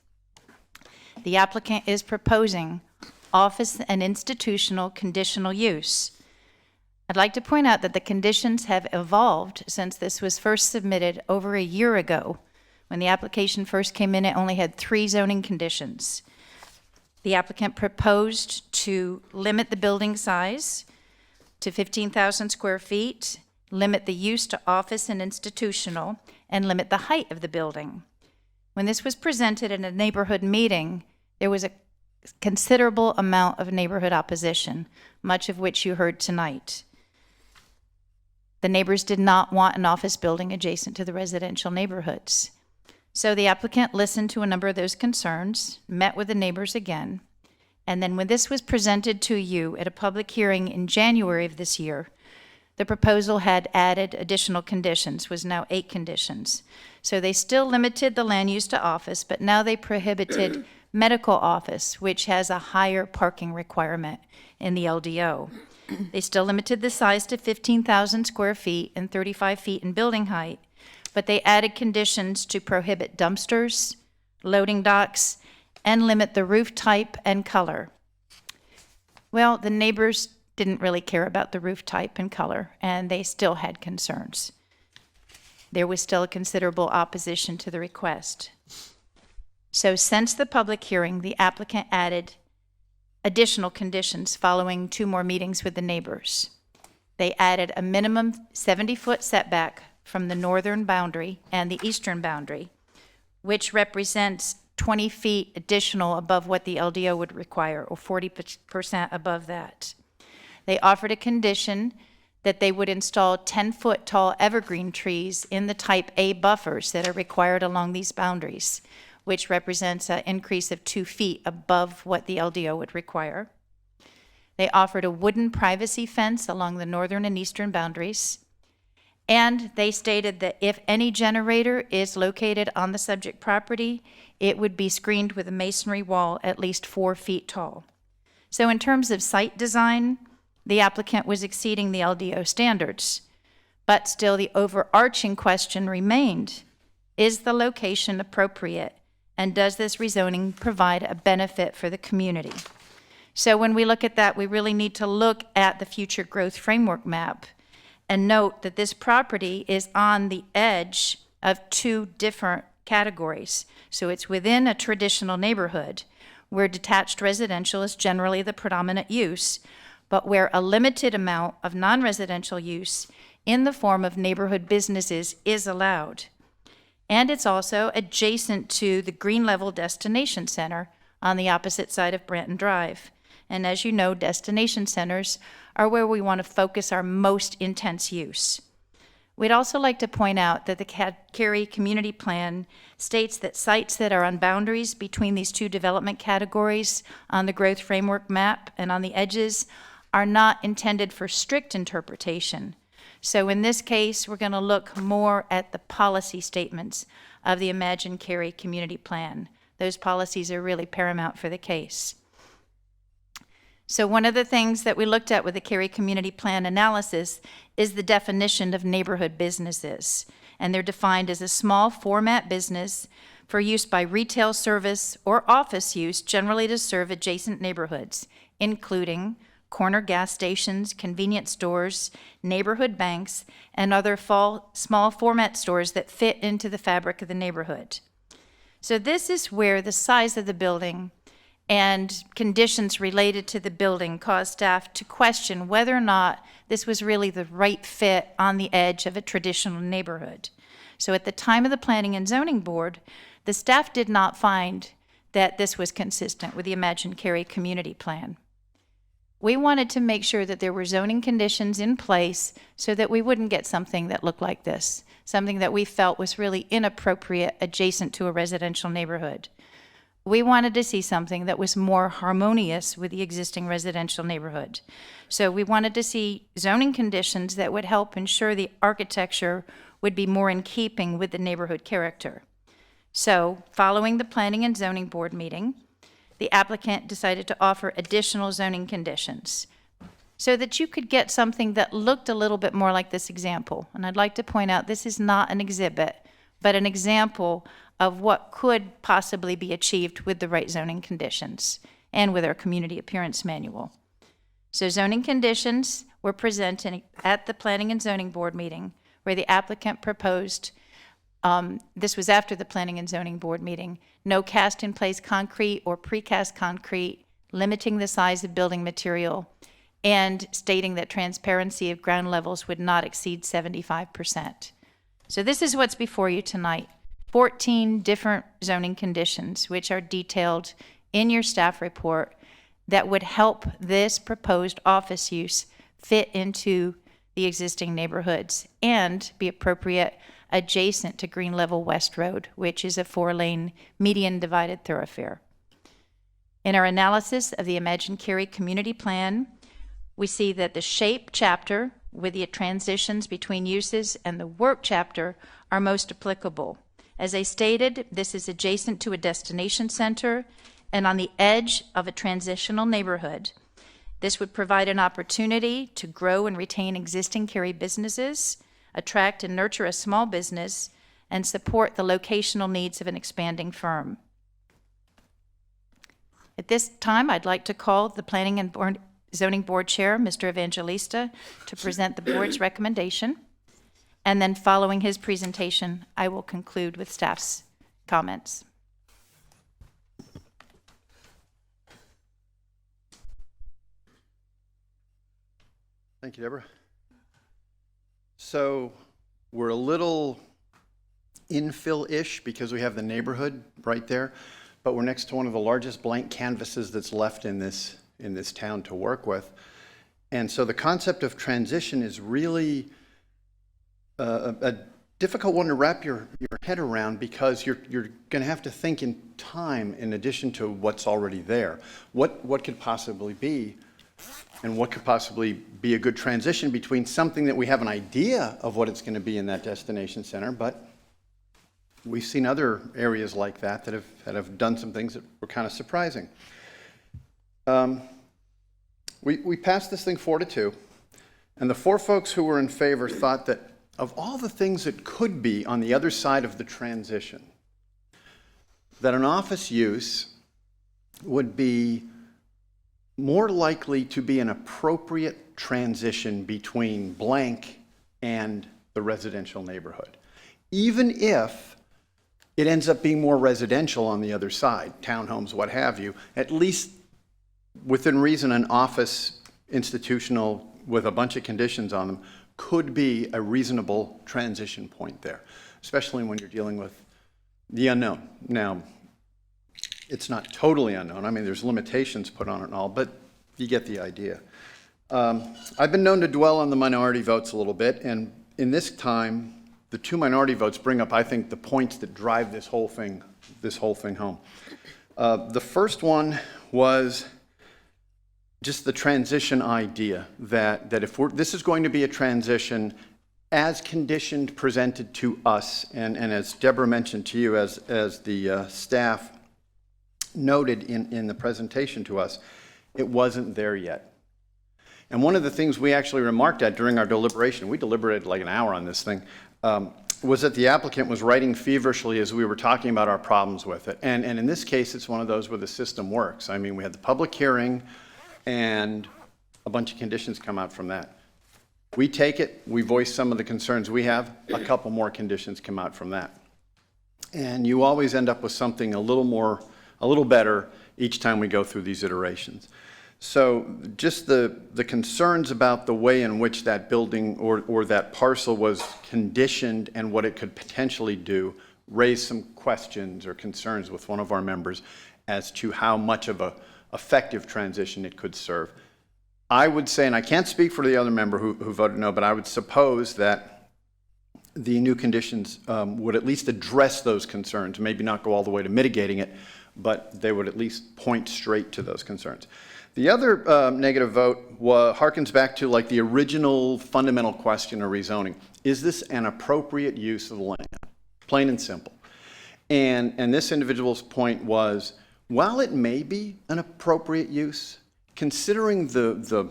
The applicant is proposing office and institutional conditional use. I'd like to point out that the conditions have evolved since this was first submitted over a year ago. When the application first came in, it only had 3 zoning conditions. The applicant proposed to limit the building size to 15,000 square feet, limit the use to office and institutional, and limit the height of the building. When this was presented in a neighborhood meeting, there was a considerable amount of neighborhood opposition, much of which you heard tonight. The neighbors did not want an office building adjacent to the residential neighborhoods. So the applicant listened to a number of those concerns, met with the neighbors again, and then when this was presented to you at a public hearing in January of this year, the proposal had added additional conditions, was now 8 conditions. So they still limited the land use to office, but now they prohibited medical office, which has a higher parking requirement in the LDO. They still limited the size to 15,000 square feet and 35 feet in building height, but they added conditions to prohibit dumpsters, loading docks, and limit the roof type and color. Well, the neighbors didn't really care about the roof type and color, and they still had concerns. There was still a considerable opposition to the request. So since the public hearing, the applicant added additional conditions following 2 more meetings with the neighbors. They added a minimum 70-foot setback from the northern boundary and the eastern boundary, which represents 20 feet additional above what the LDO would require, or 40% above that. They offered a condition that they would install 10-foot tall evergreen trees in the type A buffers that are required along these boundaries, which represents an increase of 2 feet above what the LDO would require. They offered a wooden privacy fence along the northern and eastern boundaries. And they stated that if any generator is located on the subject property, it would be screened with a masonry wall at least 4 feet tall. So in terms of site design, the applicant was exceeding the LDO standards. But still, the overarching question remained, is the location appropriate? And does this rezoning provide a benefit for the community? So when we look at that, we really need to look at the future growth framework map and note that this property is on the edge of 2 different categories. So it's within a traditional neighborhood where detached residential is generally the predominant use, but where a limited amount of non-residential use in the form of neighborhood businesses is allowed. And it's also adjacent to the Green Level Destination Center on the opposite side of Branton Drive. And as you know, destination centers are where we want to focus our most intense use. We'd also like to point out that the Cary Community Plan states that sites that are on boundaries between these 2 development categories on the growth framework map and on the edges are not intended for strict interpretation. So in this case, we're going to look more at the policy statements of the Imagine Cary Community Plan. Those policies are really paramount for the case. So one of the things that we looked at with the Cary Community Plan analysis is the definition of neighborhood businesses. And they're defined as a small format business for use by retail service or office use, generally to serve adjacent neighborhoods, including corner gas stations, convenience stores, neighborhood banks, and other small format stores that fit into the fabric of the neighborhood. So this is where the size of the building and conditions related to the building caused staff to question whether or not this was really the right fit on the edge of a traditional neighborhood. So at the time of the Planning and Zoning Board, the staff did not find that this was consistent with the Imagine Cary Community Plan. We wanted to make sure that there were zoning conditions in place so that we wouldn't get something that looked like this, something that we felt was really inappropriate adjacent to a residential neighborhood. We wanted to see something that was more harmonious with the existing residential neighborhood. So we wanted to see zoning conditions that would help ensure the architecture would be more in keeping with the neighborhood character. So following the Planning and Zoning Board meeting, the applicant decided to offer additional zoning conditions so that you could get something that looked a little bit more like this example. And I'd like to point out this is not an exhibit, but an example of what could possibly be achieved with the right zoning conditions and with our community appearance manual. So zoning conditions were presented at the Planning and Zoning Board meeting where the applicant proposed, this was after the Planning and Zoning Board meeting, no cast-in-place concrete or precast concrete, limiting the size of building material, and stating that transparency of ground levels would not exceed 75%. So this is what's before you tonight. 14 different zoning conditions, which are detailed in your staff report, that would help this proposed office use fit into the existing neighborhoods and be appropriate adjacent to Green Level West Road, which is a 4-lane median divided thoroughfare. In our analysis of the Imagine Cary Community Plan, we see that the shape chapter with the transitions between uses and the work chapter are most applicable. As I stated, this is adjacent to a destination center and on the edge of a transitional neighborhood. This would provide an opportunity to grow and retain existing Cary businesses, attract and nurture a small business, and support the locational needs of an expanding firm. At this time, I'd like to call the Planning and Zoning Board Chair, Mr. Evangelista, to present the board's recommendation. And then following his presentation, I will conclude with staff's comments. Thank you, Deborah. So we're a little infill-ish because we have the neighborhood right there, but we're next to one of the largest blank canvases that's left in this town to work with. And so the concept of transition is really a difficult one to wrap your head around, because you're going to have to think in time in addition to what's already there. What could possibly be, and what could possibly be a good transition between something that we have an idea of what it's going to be in that destination center, but we've seen other areas like that that have done some things that were kind of surprising. We passed this thing 4-2, and the 4 folks who were in favor thought that of all the things that could be on the other side of the transition, that an office use would be more likely to be an appropriate transition between blank and the residential neighborhood, even if it ends up being more residential on the other side, townhomes, what have you. At least within reason, an office institutional with a bunch of conditions on them could be a reasonable transition point there, especially when you're dealing with the unknown. Now, it's not totally unknown. I mean, there's limitations put on it and all, but you get the idea. I've been known to dwell on the minority votes a little bit, and in this time, the 2 minority votes bring up, I think, the points that drive this whole thing home. The first one was just the transition idea, that if this is going to be a transition as conditioned presented to us, and as Deborah mentioned to you, as the staff noted in the presentation to us, it wasn't there yet. And one of the things we actually remarked at during our deliberation, we deliberated like an hour on this thing, was that the applicant was writing feverishly as we were talking about our problems with it. And in this case, it's one of those where the system works. I mean, we had the public hearing, and a bunch of conditions come out from that. We take it, we voice some of the concerns we have, a couple more conditions come out from that. And you always end up with something a little better each time we go through these iterations. So just the concerns about the way in which that building or that parcel was conditioned and what it could potentially do raised some questions or concerns with one of our members as to how much of a effective transition it could serve. I would say, and I can't speak for the other member who voted no, but I would suppose that the new conditions would at least address those concerns, maybe not go all the way to mitigating it, but they would at least point straight to those concerns. The other negative vote harkens back to like the original fundamental question of rezoning. Is this an appropriate use of the land? Plain and simple. And this individual's point was, while it may be an appropriate use, considering the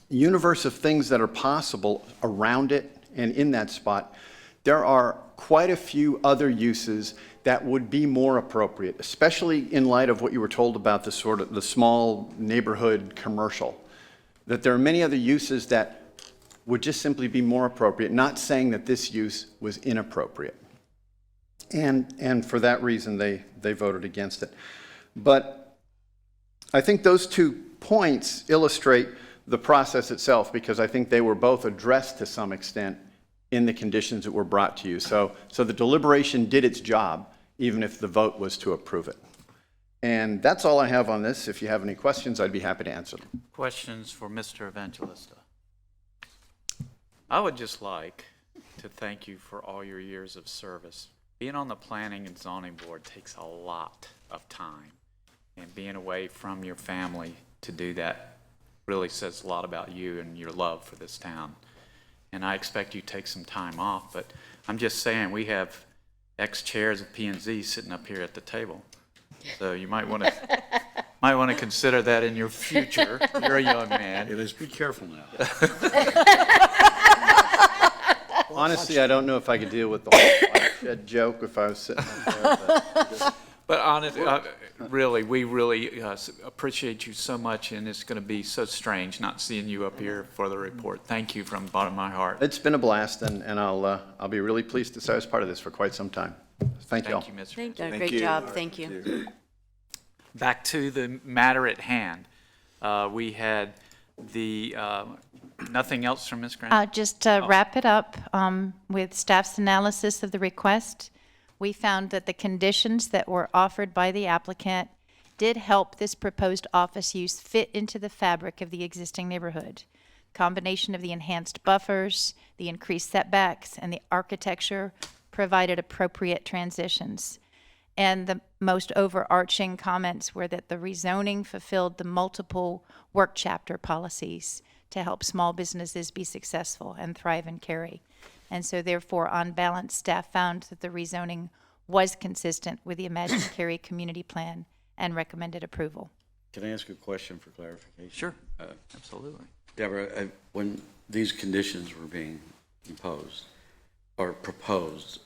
universe of things that are possible around it and in that spot, there are quite a few other uses that would be more appropriate, especially in light of what you were told about the small neighborhood commercial, that there are many other uses that would just simply be more appropriate, not saying that this use was inappropriate. And for that reason, they voted against it. But I think those 2 points illustrate the process itself, because I think they were both addressed to some extent in the conditions that were brought to you. So the deliberation did its job, even if the vote was to approve it. And that's all I have on this. If you have any questions, I'd be happy to answer them. Questions for Mr. Evangelista? I would just like to thank you for all your years of service. Being on the Planning and Zoning Board takes a lot of time, and being away from your family to do that really says a lot about you and your love for this town. And I expect you to take some time off, but I'm just saying, we have ex-chairs of P&Z sitting up here at the table. So you might want to consider that in your future. You're a young man. Let's be careful now. Honestly, I don't know if I could deal with the whole watershed joke if I was sitting up there. But honestly, really, we really appreciate you so much, and it's going to be so strange not seeing you up here for the report. Thank you from the bottom of my heart. It's been a blast, and I'll be really pleased to say I was part of this for quite some time. Thank you all. Thank you, Mr. Thank you. Great job. Thank you. Back to the matter at hand. We had the, nothing else from Ms. Grant? Just to wrap it up, with staff's analysis of the request, we found that the conditions that were offered by the applicant did help this proposed office use fit into the fabric of the existing neighborhood. Combination of the enhanced buffers, the increased setbacks, and the architecture provided appropriate transitions. And the most overarching comments were that the rezoning fulfilled the multiple work chapter policies to help small businesses be successful and thrive in Cary. And so therefore, on balance, staff found that the rezoning was consistent with the Imagine Cary community plan and recommended approval. Can I ask a question for clarification? Sure, absolutely. Deborah, when these conditions were being imposed or proposed,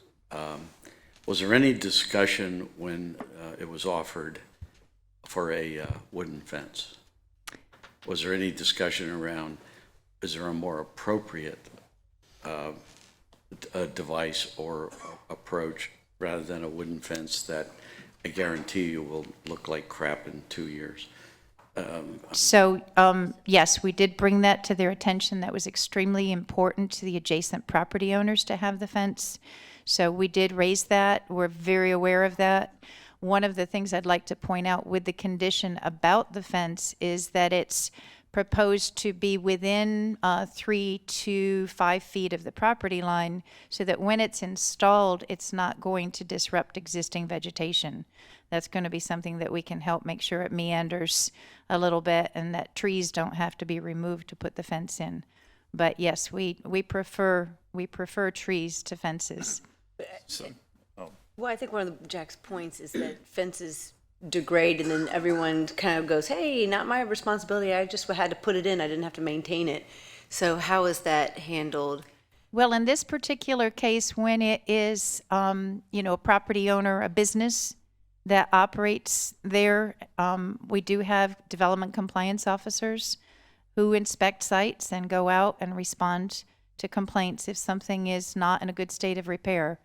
was there any discussion when it was offered for a wooden fence? Was there any discussion around, is there a more appropriate device or approach rather than a wooden fence that I guarantee you will look like crap in 2 years? Yes, we did bring that to their attention. That was extremely important to the adjacent property owners to have the fence. So we did raise that. We're very aware of that. One of the things I'd like to point out with the condition about the fence is that it's proposed to be within 3 to 5 feet of the property line so that when it's installed, it's not going to disrupt existing vegetation. That's going to be something that we can help make sure it meanders a little bit and that trees don't have to be removed to put the fence in. But yes, we prefer trees to fences. Well, I think one of Jack's points is that fences degrade and then everyone kind of goes, hey, not my responsibility. I just had to put it in. I didn't have to maintain it. So how is that handled? Well, in this particular case, when it is, a property owner, a business that operates there, we do have development compliance officers who inspect sites and go out and respond to complaints if something is not in a good state of repair.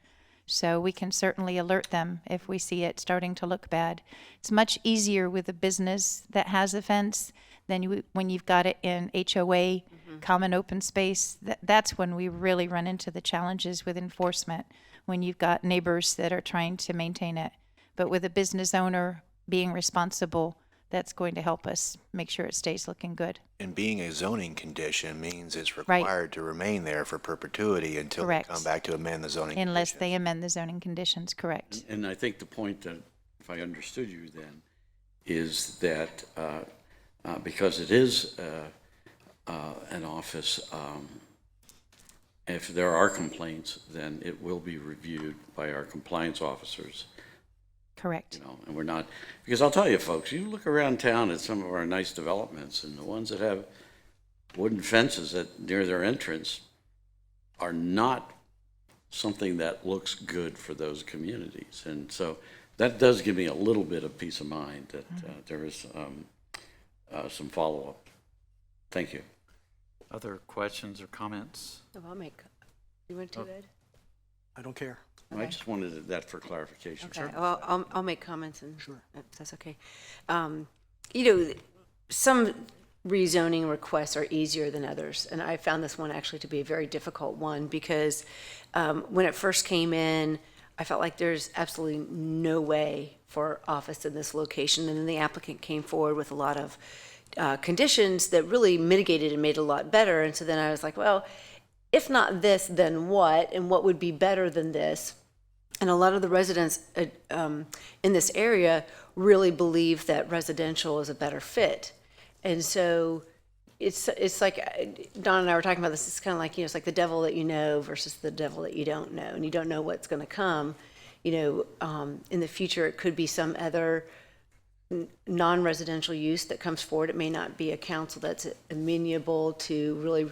So we can certainly alert them if we see it starting to look bad. It's much easier with a business that has a fence than when you've got it in HOA, common open space. That's when we really run into the challenges with enforcement, when you've got neighbors that are trying to maintain it. But with a business owner being responsible, that's going to help us make sure it stays looking good. And being a zoning condition means it's required to remain there for perpetuity until they come back to amend the zoning Unless they amend the zoning conditions, correct. And I think the point that, if I understood you then, is that because it is an office, if there are complaints, then it will be reviewed by our compliance officers. Correct. And we're not, because I'll tell you folks, you look around town at some of our nice developments, and the ones that have wooden fences near their entrance are not something that looks good for those communities. And so that does give me a little bit of peace of mind that there is some follow-up. Thank you. Other questions or comments? No, I'll make. You want to, Ed? I don't care. I just wanted that for clarification. Okay. Well, I'll make comments, and if that's okay. Some rezoning requests are easier than others, and I found this one actually to be a very difficult one because when it first came in, I felt like there's absolutely no way for office in this location, and then the applicant came forward with a lot of conditions that really mitigated and made it a lot better, and so then I was like, well, if not this, then what, and what would be better than this? And a lot of the residents in this area really believe that residential is a better fit. And so it's like, Don and I were talking about this, it's kind of like, it's like the devil that you know versus the devil that you don't know, and you don't know what's going to come. In the future, it could be some other non-residential use that comes forward. It may not be a council that's amenable to really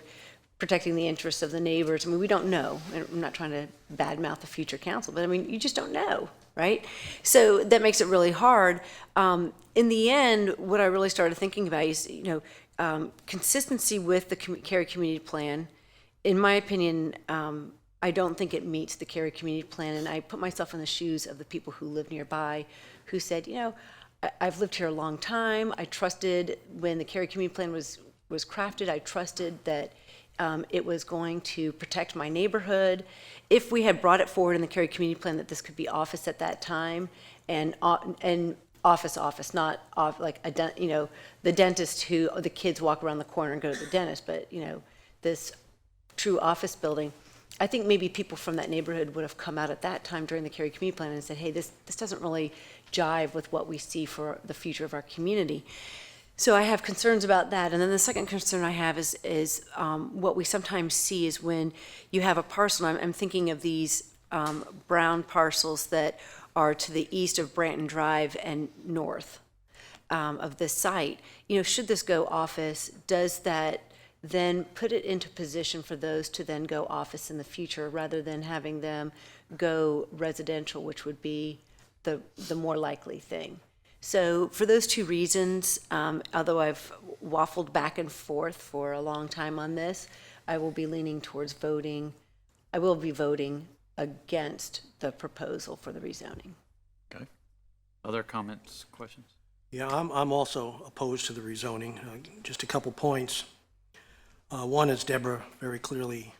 protecting the interests of the neighbors. I mean, we don't know. And I'm not trying to badmouth the future council, but I mean, you just don't know, right? So that makes it really hard. In the end, what I really started thinking about is, consistency with the Cary Community Plan. In my opinion, I don't think it meets the Cary Community Plan, and I put myself in the shoes of the people who live nearby who said, I've lived here a long time. I trusted when the Cary Community Plan was crafted, I trusted that it was going to protect my neighborhood. If we had brought it forward in the Cary Community Plan that this could be office at that time, and office, not like the dentist who the kids walk around the corner and go to the dentist, but this true office building, I think maybe people from that neighborhood would have come out at that time during the Cary Community Plan and said, hey, this doesn't really jive with what we see for the future of our community. So I have concerns about that. And then the second concern I have is what we sometimes see is when you have a parcel, I'm thinking of these brown parcels that are to the east of Branton Drive and north of this site. Should this go office, does that then put it into position for those to then go office in the future rather than having them go residential, which would be the more likely thing? So for those two reasons, although I've waffled back and forth for a long time on this, I will be leaning towards voting. I will be voting against the proposal for the rezoning. Okay. Other comments, questions? Yeah, I'm also opposed to the rezoning. Just a couple points. One, as Deborah very clearly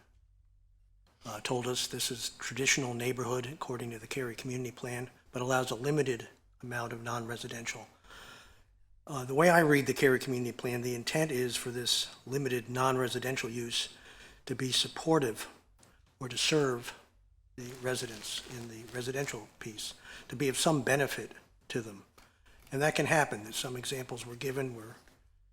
told us, this is traditional neighborhood according to the Cary Community Plan, but allows a limited amount of non-residential. The way I read the Cary Community Plan, the intent is for this limited non-residential use to be supportive or to serve the residents in the residential piece, to be of some benefit to them. And that can happen. There's some examples were given where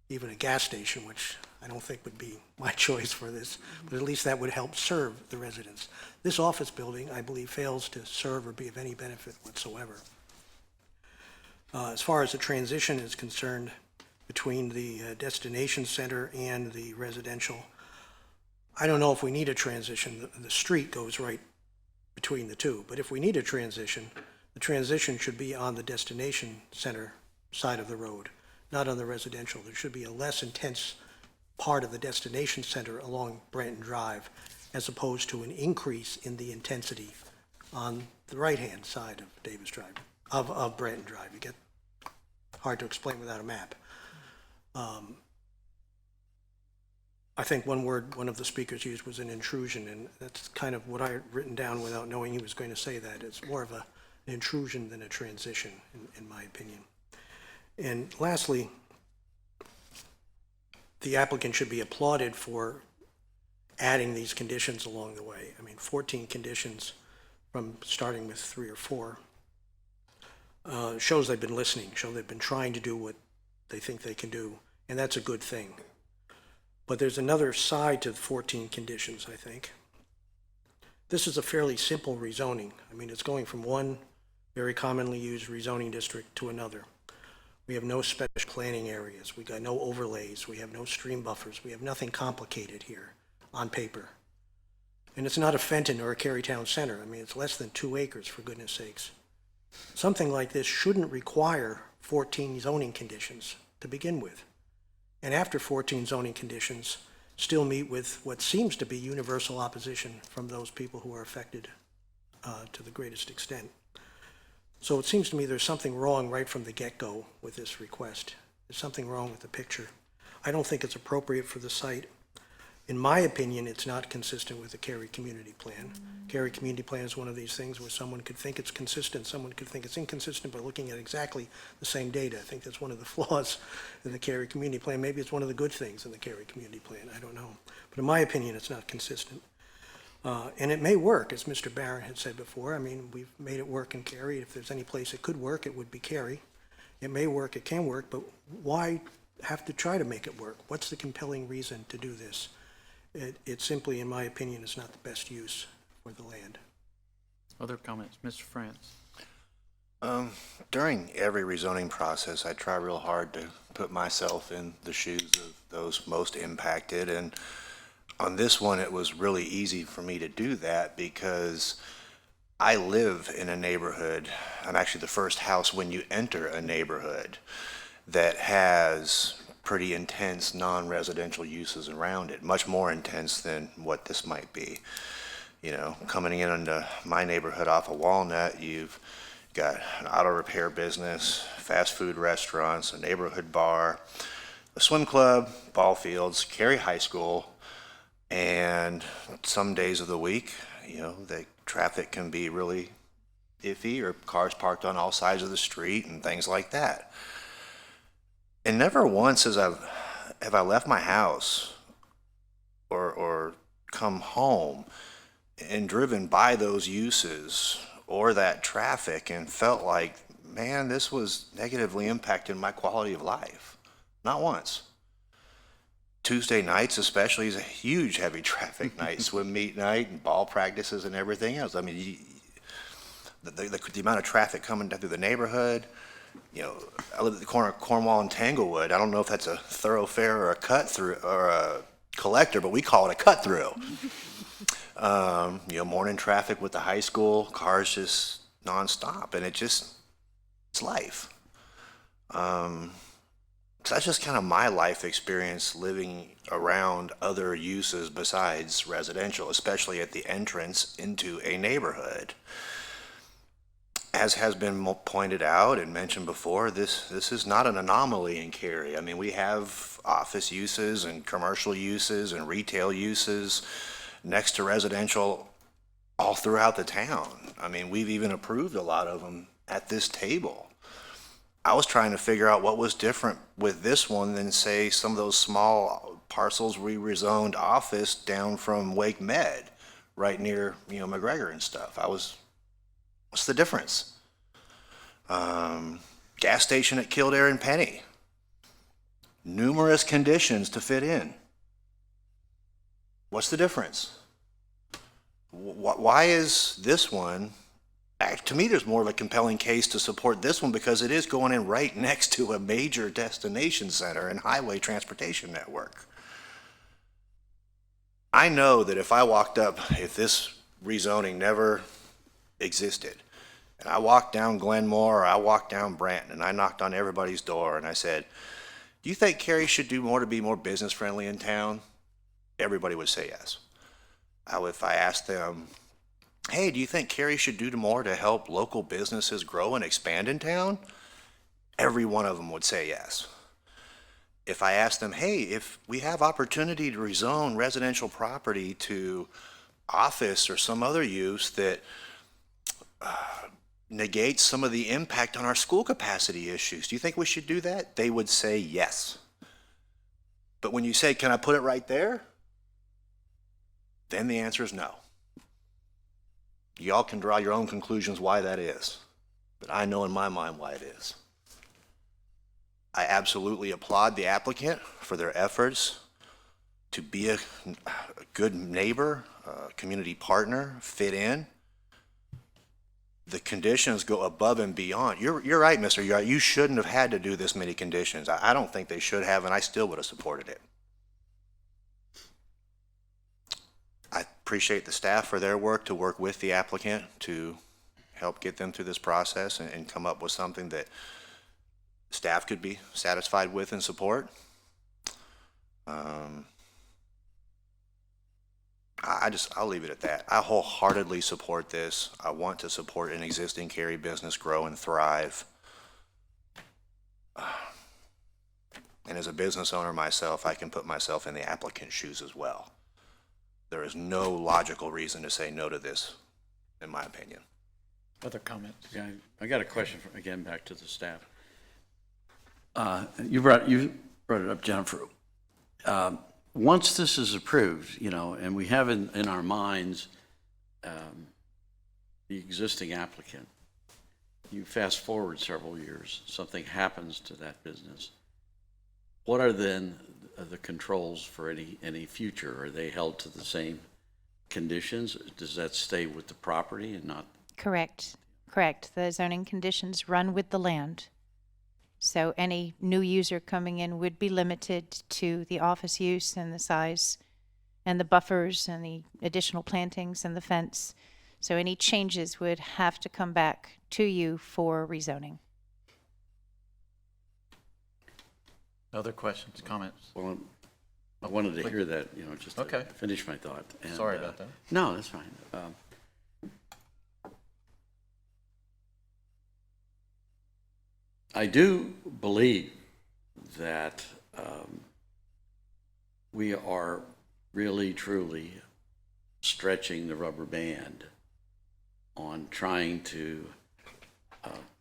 even a gas station, which I don't think would be my choice for this, but at least that would help serve the residents. This office building, I believe, fails to serve or be of any benefit whatsoever. As far as the transition is concerned between the destination center and the residential, I don't know if we need a transition. The street goes right between the two, but if we need a transition, the transition should be on the destination center side of the road, not on the residential. There should be a less intense part of the destination center along Branton Drive, as opposed to an increase in the intensity on the right-hand side of Davis Drive, of Branton Drive. You get hard to explain without a map. I think one word one of the speakers used was an intrusion, and that's kind of what I had written down without knowing he was going to say that. It's more of an intrusion than a transition, in my opinion. And lastly, the applicant should be applauded for adding these conditions along the way. I mean, 14 conditions from starting with 3 or 4 shows they've been listening, shows they've been trying to do what they think they can do, and that's a good thing. But there's another side to the 14 conditions, I think. This is a fairly simple rezoning. I mean, it's going from one very commonly used rezoning district to another. We have no special planning areas. We got no overlays. We have no stream buffers. We have nothing complicated here on paper. And it's not a Fenton or a Cary Town Center. I mean, it's less than 2 acres, for goodness sakes. Something like this shouldn't require 14 zoning conditions to begin with. And after 14 zoning conditions, still meet with what seems to be universal opposition from those people who are affected to the greatest extent. So it seems to me there's something wrong right from the get-go with this request. There's something wrong with the picture. I don't think it's appropriate for the site. In my opinion, it's not consistent with the Cary Community Plan. Cary Community Plan is one of these things where someone could think it's consistent, someone could think it's inconsistent by looking at exactly the same data. I think that's one of the flaws in the Cary Community Plan. Maybe it's one of the good things in the Cary Community Plan. I don't know. But in my opinion, it's not consistent. And it may work, as Mr. Barron had said before. I mean, we've made it work in Cary. If there's any place it could work, it would be Cary. It may work, it can work, but why have to try to make it work? What's the compelling reason to do this? It simply, in my opinion, is not the best use for the land. Other comments? Mr. France? During every rezoning process, I try real hard to put myself in the shoes of those most impacted. And on this one, it was really easy for me to do that because I live in a neighborhood. I'm actually the first house when you enter a neighborhood that has pretty intense non-residential uses around it, much more intense than what this might be. You know, coming in into my neighborhood off of Walnut, you've got an auto repair business, fast food restaurants, a neighborhood bar, a swim club, ball fields, Cary High School, and some days of the week, you know, the traffic can be really iffy or cars parked on all sides of the street and things like that. And never once have I left my house or come home and driven by those uses or that traffic and felt like, man, this was negatively impacting my quality of life. Not once. Tuesday nights especially is a huge heavy traffic night, swim meet night and ball practices and everything else. I mean, the amount of traffic coming down through the neighborhood. You know, I live at the corner of Cornwall and Tanglewood. I don't know if that's a thoroughfare or a cut through or a collector, but we call it a cut through. You know, morning traffic with the high school, cars just nonstop, and it's life. So that's just kind of my life experience living around other uses besides residential, especially at the entrance into a neighborhood. As has been pointed out and mentioned before, this is not an anomaly in Cary. I mean, we have office uses and commercial uses and retail uses next to residential all throughout the town. I mean, we've even approved a lot of them at this table. I was trying to figure out what was different with this one than, say, some of those small parcels we rezoned office down from Wake Med, right near, you know, McGregor and stuff. What's the difference? Gas station at Kildare and Penny. Numerous conditions to fit in. What's the difference? Why is this one, to me there's more of a compelling case to support this one because it is going in right next to a major destination center and highway transportation network. I know that if I walked up, if this rezoning never existed, and I walked down Glenmore or I walked down Branton and I knocked on everybody's door and I said, do you think Cary should do more to be more business friendly in town? Everybody would say yes. If I asked them, hey, do you think Cary should do more to help local businesses grow and expand in town? Every one of them would say yes. If I asked them, hey, if we have opportunity to rezone residential property to office or some other use that negates some of the impact on our school capacity issues, do you think we should do that? They would say yes. But when you say, can I put it right there? Then the answer is no. Y'all can draw your own conclusions why that is, but I know in my mind why it is. I absolutely applaud the applicant for their efforts to be a good neighbor, a community partner, fit in. The conditions go above and beyond. You're right, Mr. You're right. You shouldn't have had to do this many conditions. I don't think they should have, and I still would have supported it. I appreciate the staff for their work to work with the applicant to help get them through this process and come up with something that staff could be satisfied with and support. I'll leave it at that. I wholeheartedly support this. I want to support an existing Cary business grow and thrive. And as a business owner myself, I can put myself in the applicant's shoes as well. There is no logical reason to say no to this, in my opinion. Other comments? Yeah, I got a question again back to the staff. You brought it up, Jennifer. once this is approved, you know, and we have in our minds the existing applicant, you fast forward several years, something happens to that business. What are then the controls for any future? Are they held to the same conditions? Does that stay with the property and not? Correct. The zoning conditions run with the land. So any new user coming in would be limited to the office use and the size and the buffers and the additional plantings and the fence. So any changes would have to come back to you for rezoning. Other questions, comments? Well, I wanted to hear that, you know, just to Okay. finish my thought. And, Sorry about that. No, that's fine. I do believe that we are really, truly stretching the rubber band on trying to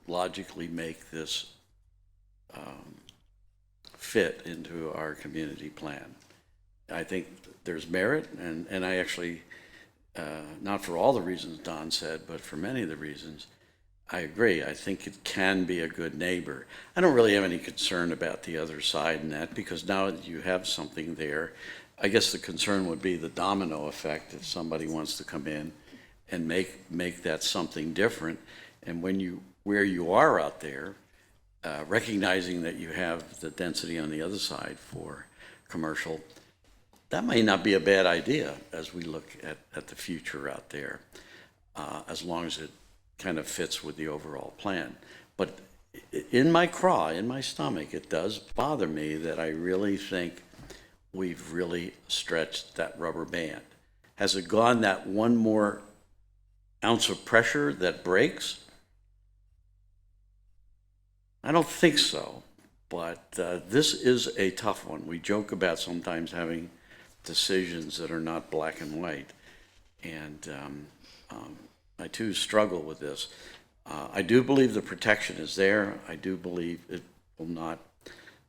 logically make this fit into our community plan. I think there's merit, and I actually, not for all the reasons Don said, but for many of the reasons, I agree. I think it can be a good neighbor. I don't really have any concern about the other side in that, because now that you have something there, I guess the concern would be the domino effect if somebody wants to come in and make that something different. And where you are out there, recognizing that you have the density on the other side for commercial, that may not be a bad idea as we look at the future out there, as long as it kind of fits with the overall plan. But in my craw, in my stomach, it does bother me that I really think we've really stretched that rubber band. Has it gone that one more ounce of pressure that breaks? I don't think so, but this is a tough one. We joke about sometimes having decisions that are not black and white, and I too struggle with this. I do believe the protection is there. I do believe it will not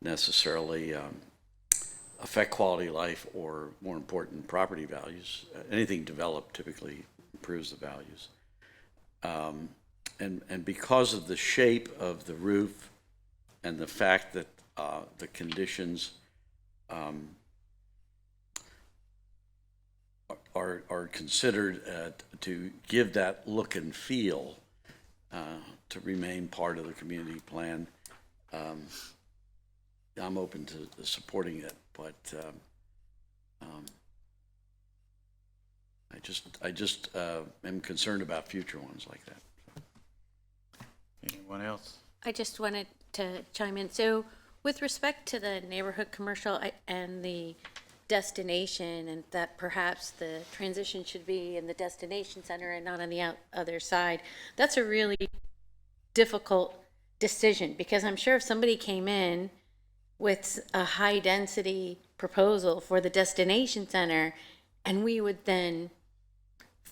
necessarily affect quality of life or, more important, property values. Anything developed typically improves the values. And because of the shape of the roof and the fact that the conditions are considered to give that look and feel to remain part of the community plan, I'm open to supporting it, but I just am concerned about future ones like that. Anyone else? I just wanted to chime in. So with respect to the neighborhood commercial and the destination, and that perhaps the transition should be in the destination center and not on the other side, that's a really difficult decision, because I'm sure if somebody came in with a high density proposal for the destination center and we would then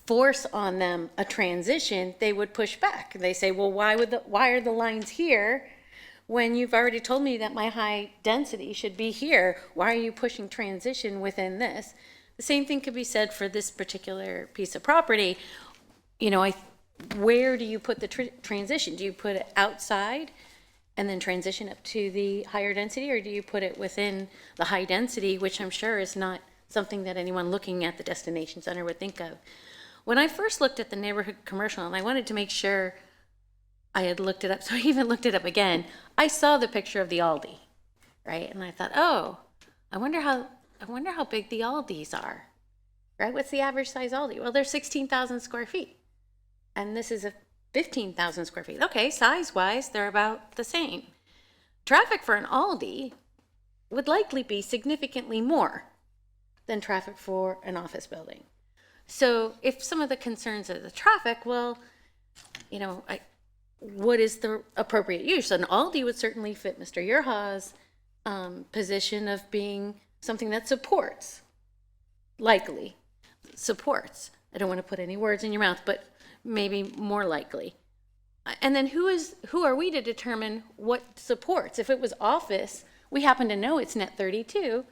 force on them a transition, they would push back. They say, well, why are the lines here when you've already told me that my high density should be here? Why are you pushing transition within this? The same thing could be said for this particular piece of property. You know, where do you put the transition? Do you put it outside and then transition up to the higher density, or do you put it within the high density, which I'm sure is not something that anyone looking at the destination center would think of? When I first looked at the neighborhood commercial, and I wanted to make sure I had looked it up, so I even looked it up again, I saw the picture of the Aldi, right? And I thought, oh, I wonder how big the Aldis are, right? What's the average size Aldi? Well, they're 16,000 square feet, and this is a 15,000 square feet. Okay, size-wise, they're about the same. Traffic for an Aldi would likely be significantly more than traffic for an office building. So if some of the concerns are the traffic, well, you know, what is the appropriate use? An Aldi would certainly fit Mr. Yerha's position of being something that supports, likely supports. I don't want to put any words in your mouth, but maybe more likely. And then who are we to determine what supports? If it was office, we happen to know it's net 32.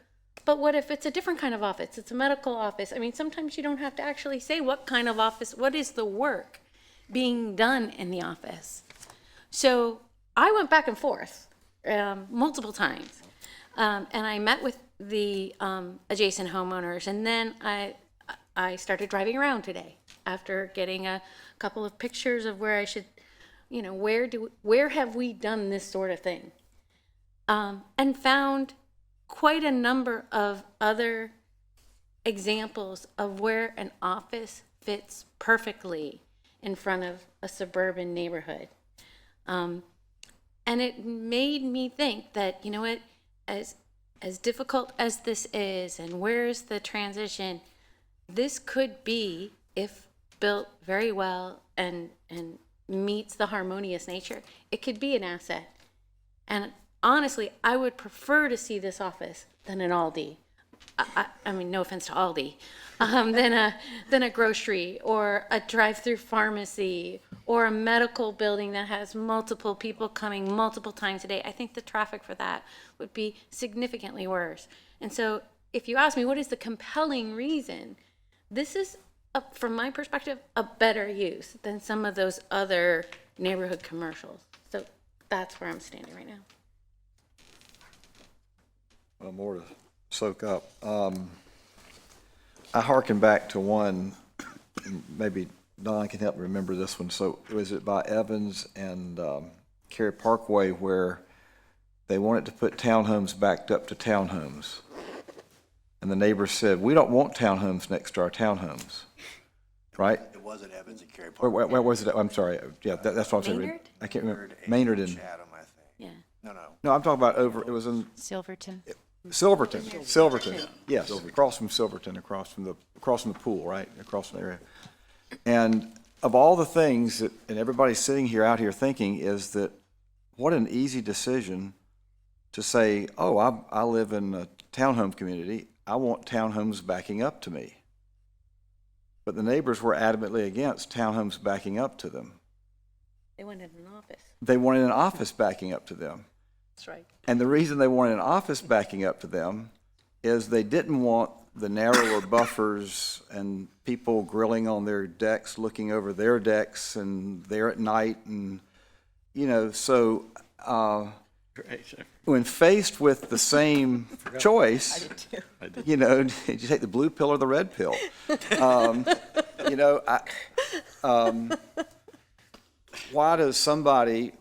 But what if it's a different kind of office? It's a medical office. I mean, sometimes you don't have to actually say what kind of office, what is the work being done in the office. So I went back and forth multiple times. And I met with the adjacent homeowners, and then I started driving around today after getting a couple of pictures of where I should, you know, where have we done this sort of thing? And found quite a number of other examples of where an office fits perfectly in front of a suburban neighborhood. And it made me think that, you know what, as difficult as this is, and where's the transition, this could be, if built very well and meets the harmonious nature, it could be an asset. And honestly, I would prefer to see this office than an Aldi. I mean, no offense to Aldi, than a grocery or a drive-through pharmacy or a medical building that has multiple people coming multiple times a day. I think the traffic for that would be significantly worse. And so if you ask me, what is the compelling reason? This is, from my perspective, a better use than some of those other neighborhood commercials. So that's where I'm standing right now. Well, more to soak up. I hearken back to one, maybe Don can help me remember this one. So was it by Evans and Cary Parkway, where they wanted to put townhomes backed up to townhomes? And the neighbors said, we don't want townhomes next to our townhomes, right? It wasn't Evans and Cary Park. Where was it? I'm sorry. Yeah, that's what I'm saying. Maynard? I can't remember. Maynard and Chatham, I think. Yeah. no, I'm talking about over. It was in Silverton. Silverton. Yes, across from Silverton, across from the pool, right? Across from the area. And of all the things that, and everybody's sitting out here thinking, is that what an easy decision to say, oh, I live in a townhome community. I want townhomes backing up to me. But the neighbors were adamantly against townhomes backing up to them. They wanted an office. They wanted an office backing up to them. That's right. And the reason they wanted an office backing up to them is they didn't want the narrower buffers and people grilling on their decks, looking over their decks and there at night. And, you know, so when faced with the same choice, you know, did you take the blue pill or the red pill? You know, why does somebody,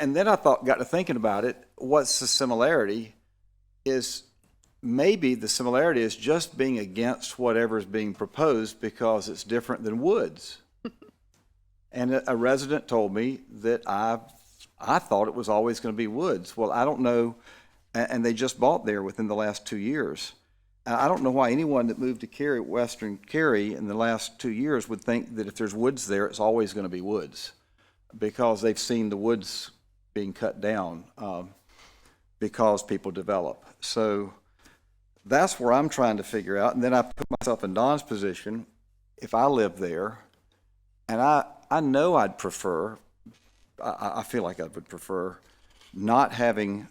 and then I got to thinking about it, what's the similarity is maybe the similarity is just being against whatever is being proposed because it's different than woods. And a resident told me that I thought it was always going to be woods. Well, I don't know, and they just bought there within the last 2 years. I don't know why anyone that moved to Cary, Western Cary, in the last 2 years would think that if there's woods there, it's always going to be woods, because they've seen the woods being cut down because people develop. So that's where I'm trying to figure out. And then I put myself in Don's position. If I lived there, and I know I'd prefer, I feel like I would prefer not having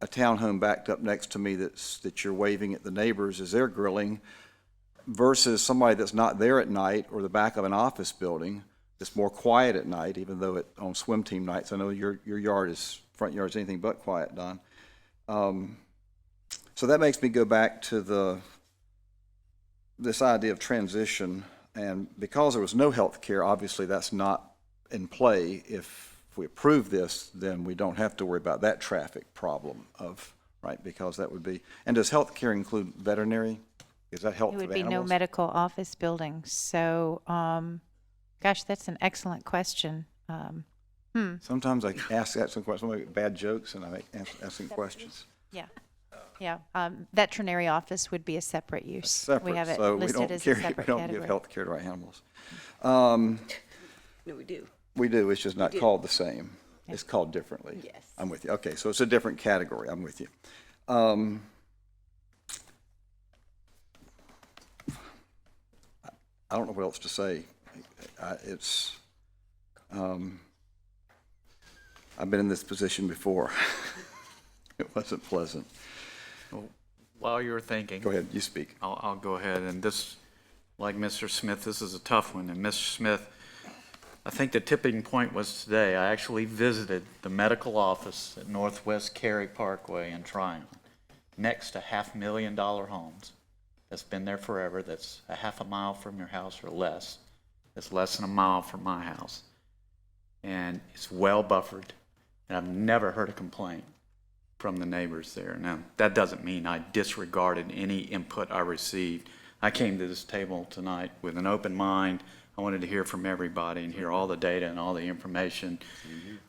a townhome backed up next to me that you're waving at the neighbors as they're grilling, versus somebody that's not there at night, or the back of an office building that's more quiet at night, even though on swim team nights, I know your front yard is anything but quiet, Don. So that makes me go back to this idea of transition, and because there was no health care, obviously that's not in play. If we approve this, then we don't have to worry about that traffic problem right, because that would be, and does health care include veterinary? Is that health of animals? It would be no medical office buildings. So, gosh, that's an excellent question. Sometimes I ask some questions, I make bad jokes, and I make asking questions. Yeah. Veterinary office would be a separate use. Separate, We have it so listed as a separate we don't category. give health care to our animals. No, we do. We do, it's just not called the same. It's called differently. Yes. I'm with you. Okay, so it's a different category. I'm with you. I don't know what else to say. I've been in this position before. It wasn't pleasant. while you were thinking. Go ahead, you speak. I'll go ahead, and this, like Mr. Smith, this is a tough one, and Mr. Smith, I think the tipping point was today. I actually visited the medical office at Northwest Cary Parkway in Tryon, next to $500,000 homes. That's been there forever, that's a half a mile from your house or less. It's less than a mile from my house. And it's well buffered, and I've never heard a complaint from the neighbors there. Now, that doesn't mean I disregarded any input I received. I came to this table tonight with an open mind. I wanted to hear from everybody and hear all the data and all the information.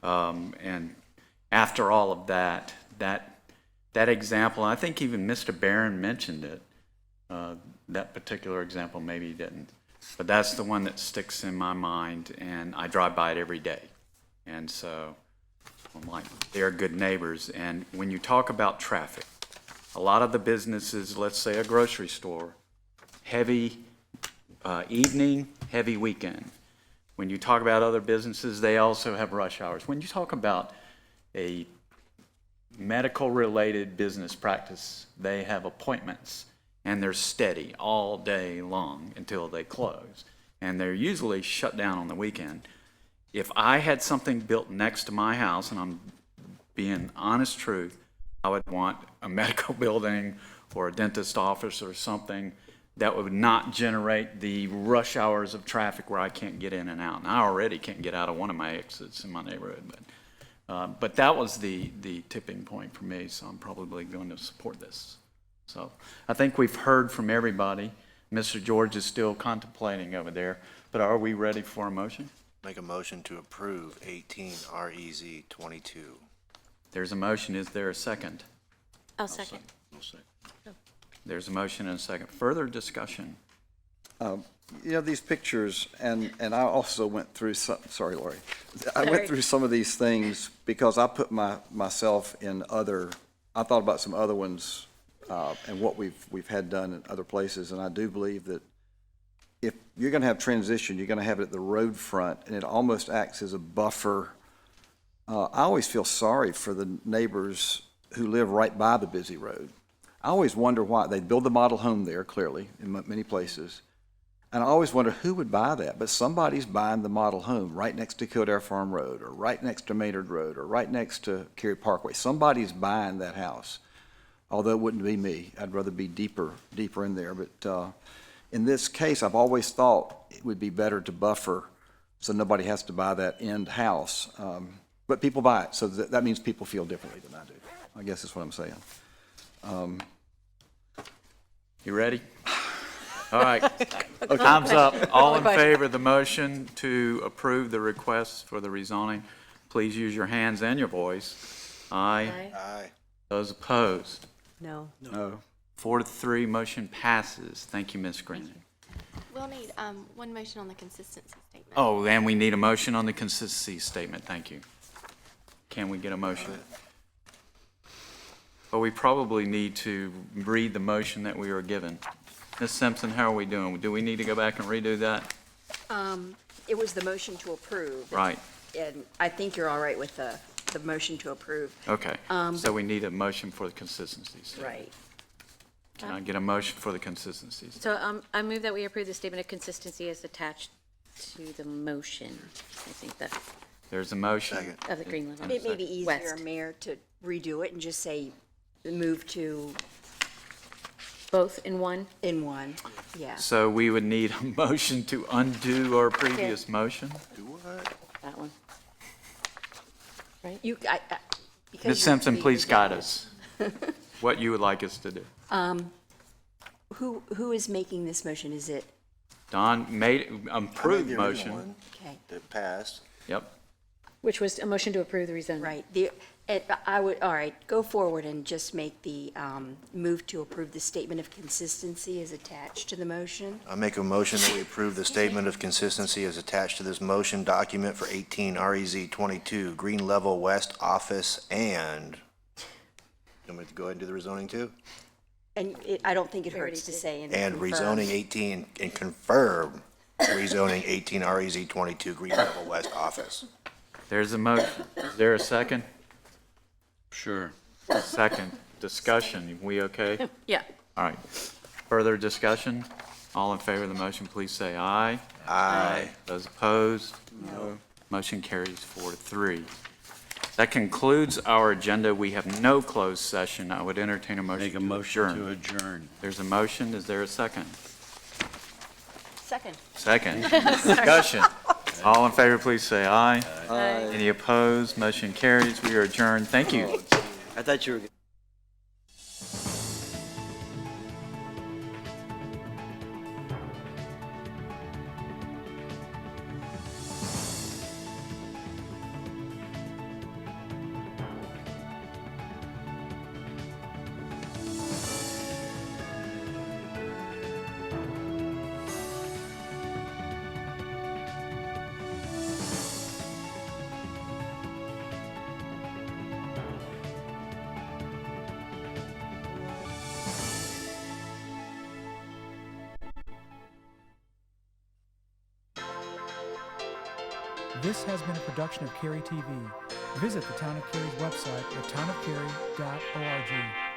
And after all of that example, I think even Mr. Barron mentioned it, that particular example, maybe he didn't. But that's the one that sticks in my mind, and I drive by it every day. And so I'm like, they're good neighbors. And when you talk about traffic, a lot of the businesses, let's say a grocery store, heavy evening, heavy weekend. When you talk about other businesses, they also have rush hours. When you talk about a medical-related business practice, they have appointments, and they're steady all day long until they close. And they're usually shut down on the weekend. If I had something built next to my house, and I'm being honest truth, I would want a medical building or a dentist office or something that would not generate the rush hours of traffic where I can't get in and out. And I already can't get out of one of my exits in my neighborhood. But that was the tipping point for me, so I'm probably going to support this. So I think we've heard from everybody. Mr. George is still contemplating over there, but are we ready for a motion? Make a motion to approve 18 REZ 22. There's a motion. Is there a second? I'll second. There's a motion and a second. Further discussion? You know, these pictures, and I also went through some, sorry, Lori. I went through some of these things because I put myself in I thought about some other ones and what we've had done in other places, and I do believe that if you're going to have transition, you're going to have it at the road front, and it almost acts as a buffer. I always feel sorry for the neighbors who live right by the busy road. I always wonder why. They build the model home there, clearly, in many places. And I always wonder who would buy that. But somebody's buying the model home right next to Kildare Farm Road, or right next to Maynard Road, or right next to Cary Parkway. Somebody's buying that house, although it wouldn't be me. I'd rather be deeper in there. But in this case, I've always thought it would be better to buffer so nobody has to buy that end house. But people buy it, so that means people feel differently than I do. I guess that's what I'm saying. You ready? All right. Time's up. All in favor of the motion to approve the request for the rezoning, please use your hands and your voice. Aye. Aye. Those opposed? No. No. 4-3, motion passes. Thank you, Ms. Green. We'll need one motion on the consistency statement. Oh, and we need a motion on the consistency statement. Thank you. Can we get a motion? Well, we probably need to read the motion that we were given. Ms. Simpson, how are we doing? Do we need to go back and redo that? It was the motion to approve. Right. And I think you're all right with the motion to approve. Okay. So we need a motion for the consistency statement. Right. Can I get a motion for the consistency statement? So I move that we approve the statement of consistency as attached to the motion. I think that There's a motion. of the Green Level. It may be easier, West. Mayor, to redo it and just say, move to Both in one? in one. Yeah. So we would need a motion to undo our previous motion? Do what? That one. Right? You, because Ms. you- Simpson, the- please guide us. What you would like us to do. Who is making this motion? Is it? Don made, I approved made the original motion. one Okay. that passed. Yep. Which was a motion to approve the rezoning. Right. I would, all right, go forward and just make the move to approve the statement of consistency as attached to the motion. I make a motion that we approve the statement of consistency as attached to this motion document for 18 REZ 22, Green Level West Office, and, you want me to go ahead and do the rezoning too? And I don't think it hurts to say And confirm. rezoning 18, and confirm rezoning 18 REZ 22, Green Level West Office. There's a motion. Is there a second? Sure. Second. discussion. We okay? Yeah. All right. Further discussion? All in favor of the motion, please say aye. Aye. Those opposed? No. Motion carries 4-3. That concludes our agenda. We have no closed session. I would entertain a motion Make a to motion adjourn. to adjourn. There's a motion. Is there a second? Second. Second. Discussion. All in favor, please say aye. Aye. Any opposed? Motion carries. We are adjourned. Thank you. I thought you were. This has been a production of Cary TV. Visit the Town of Cary's website at townofcary.org.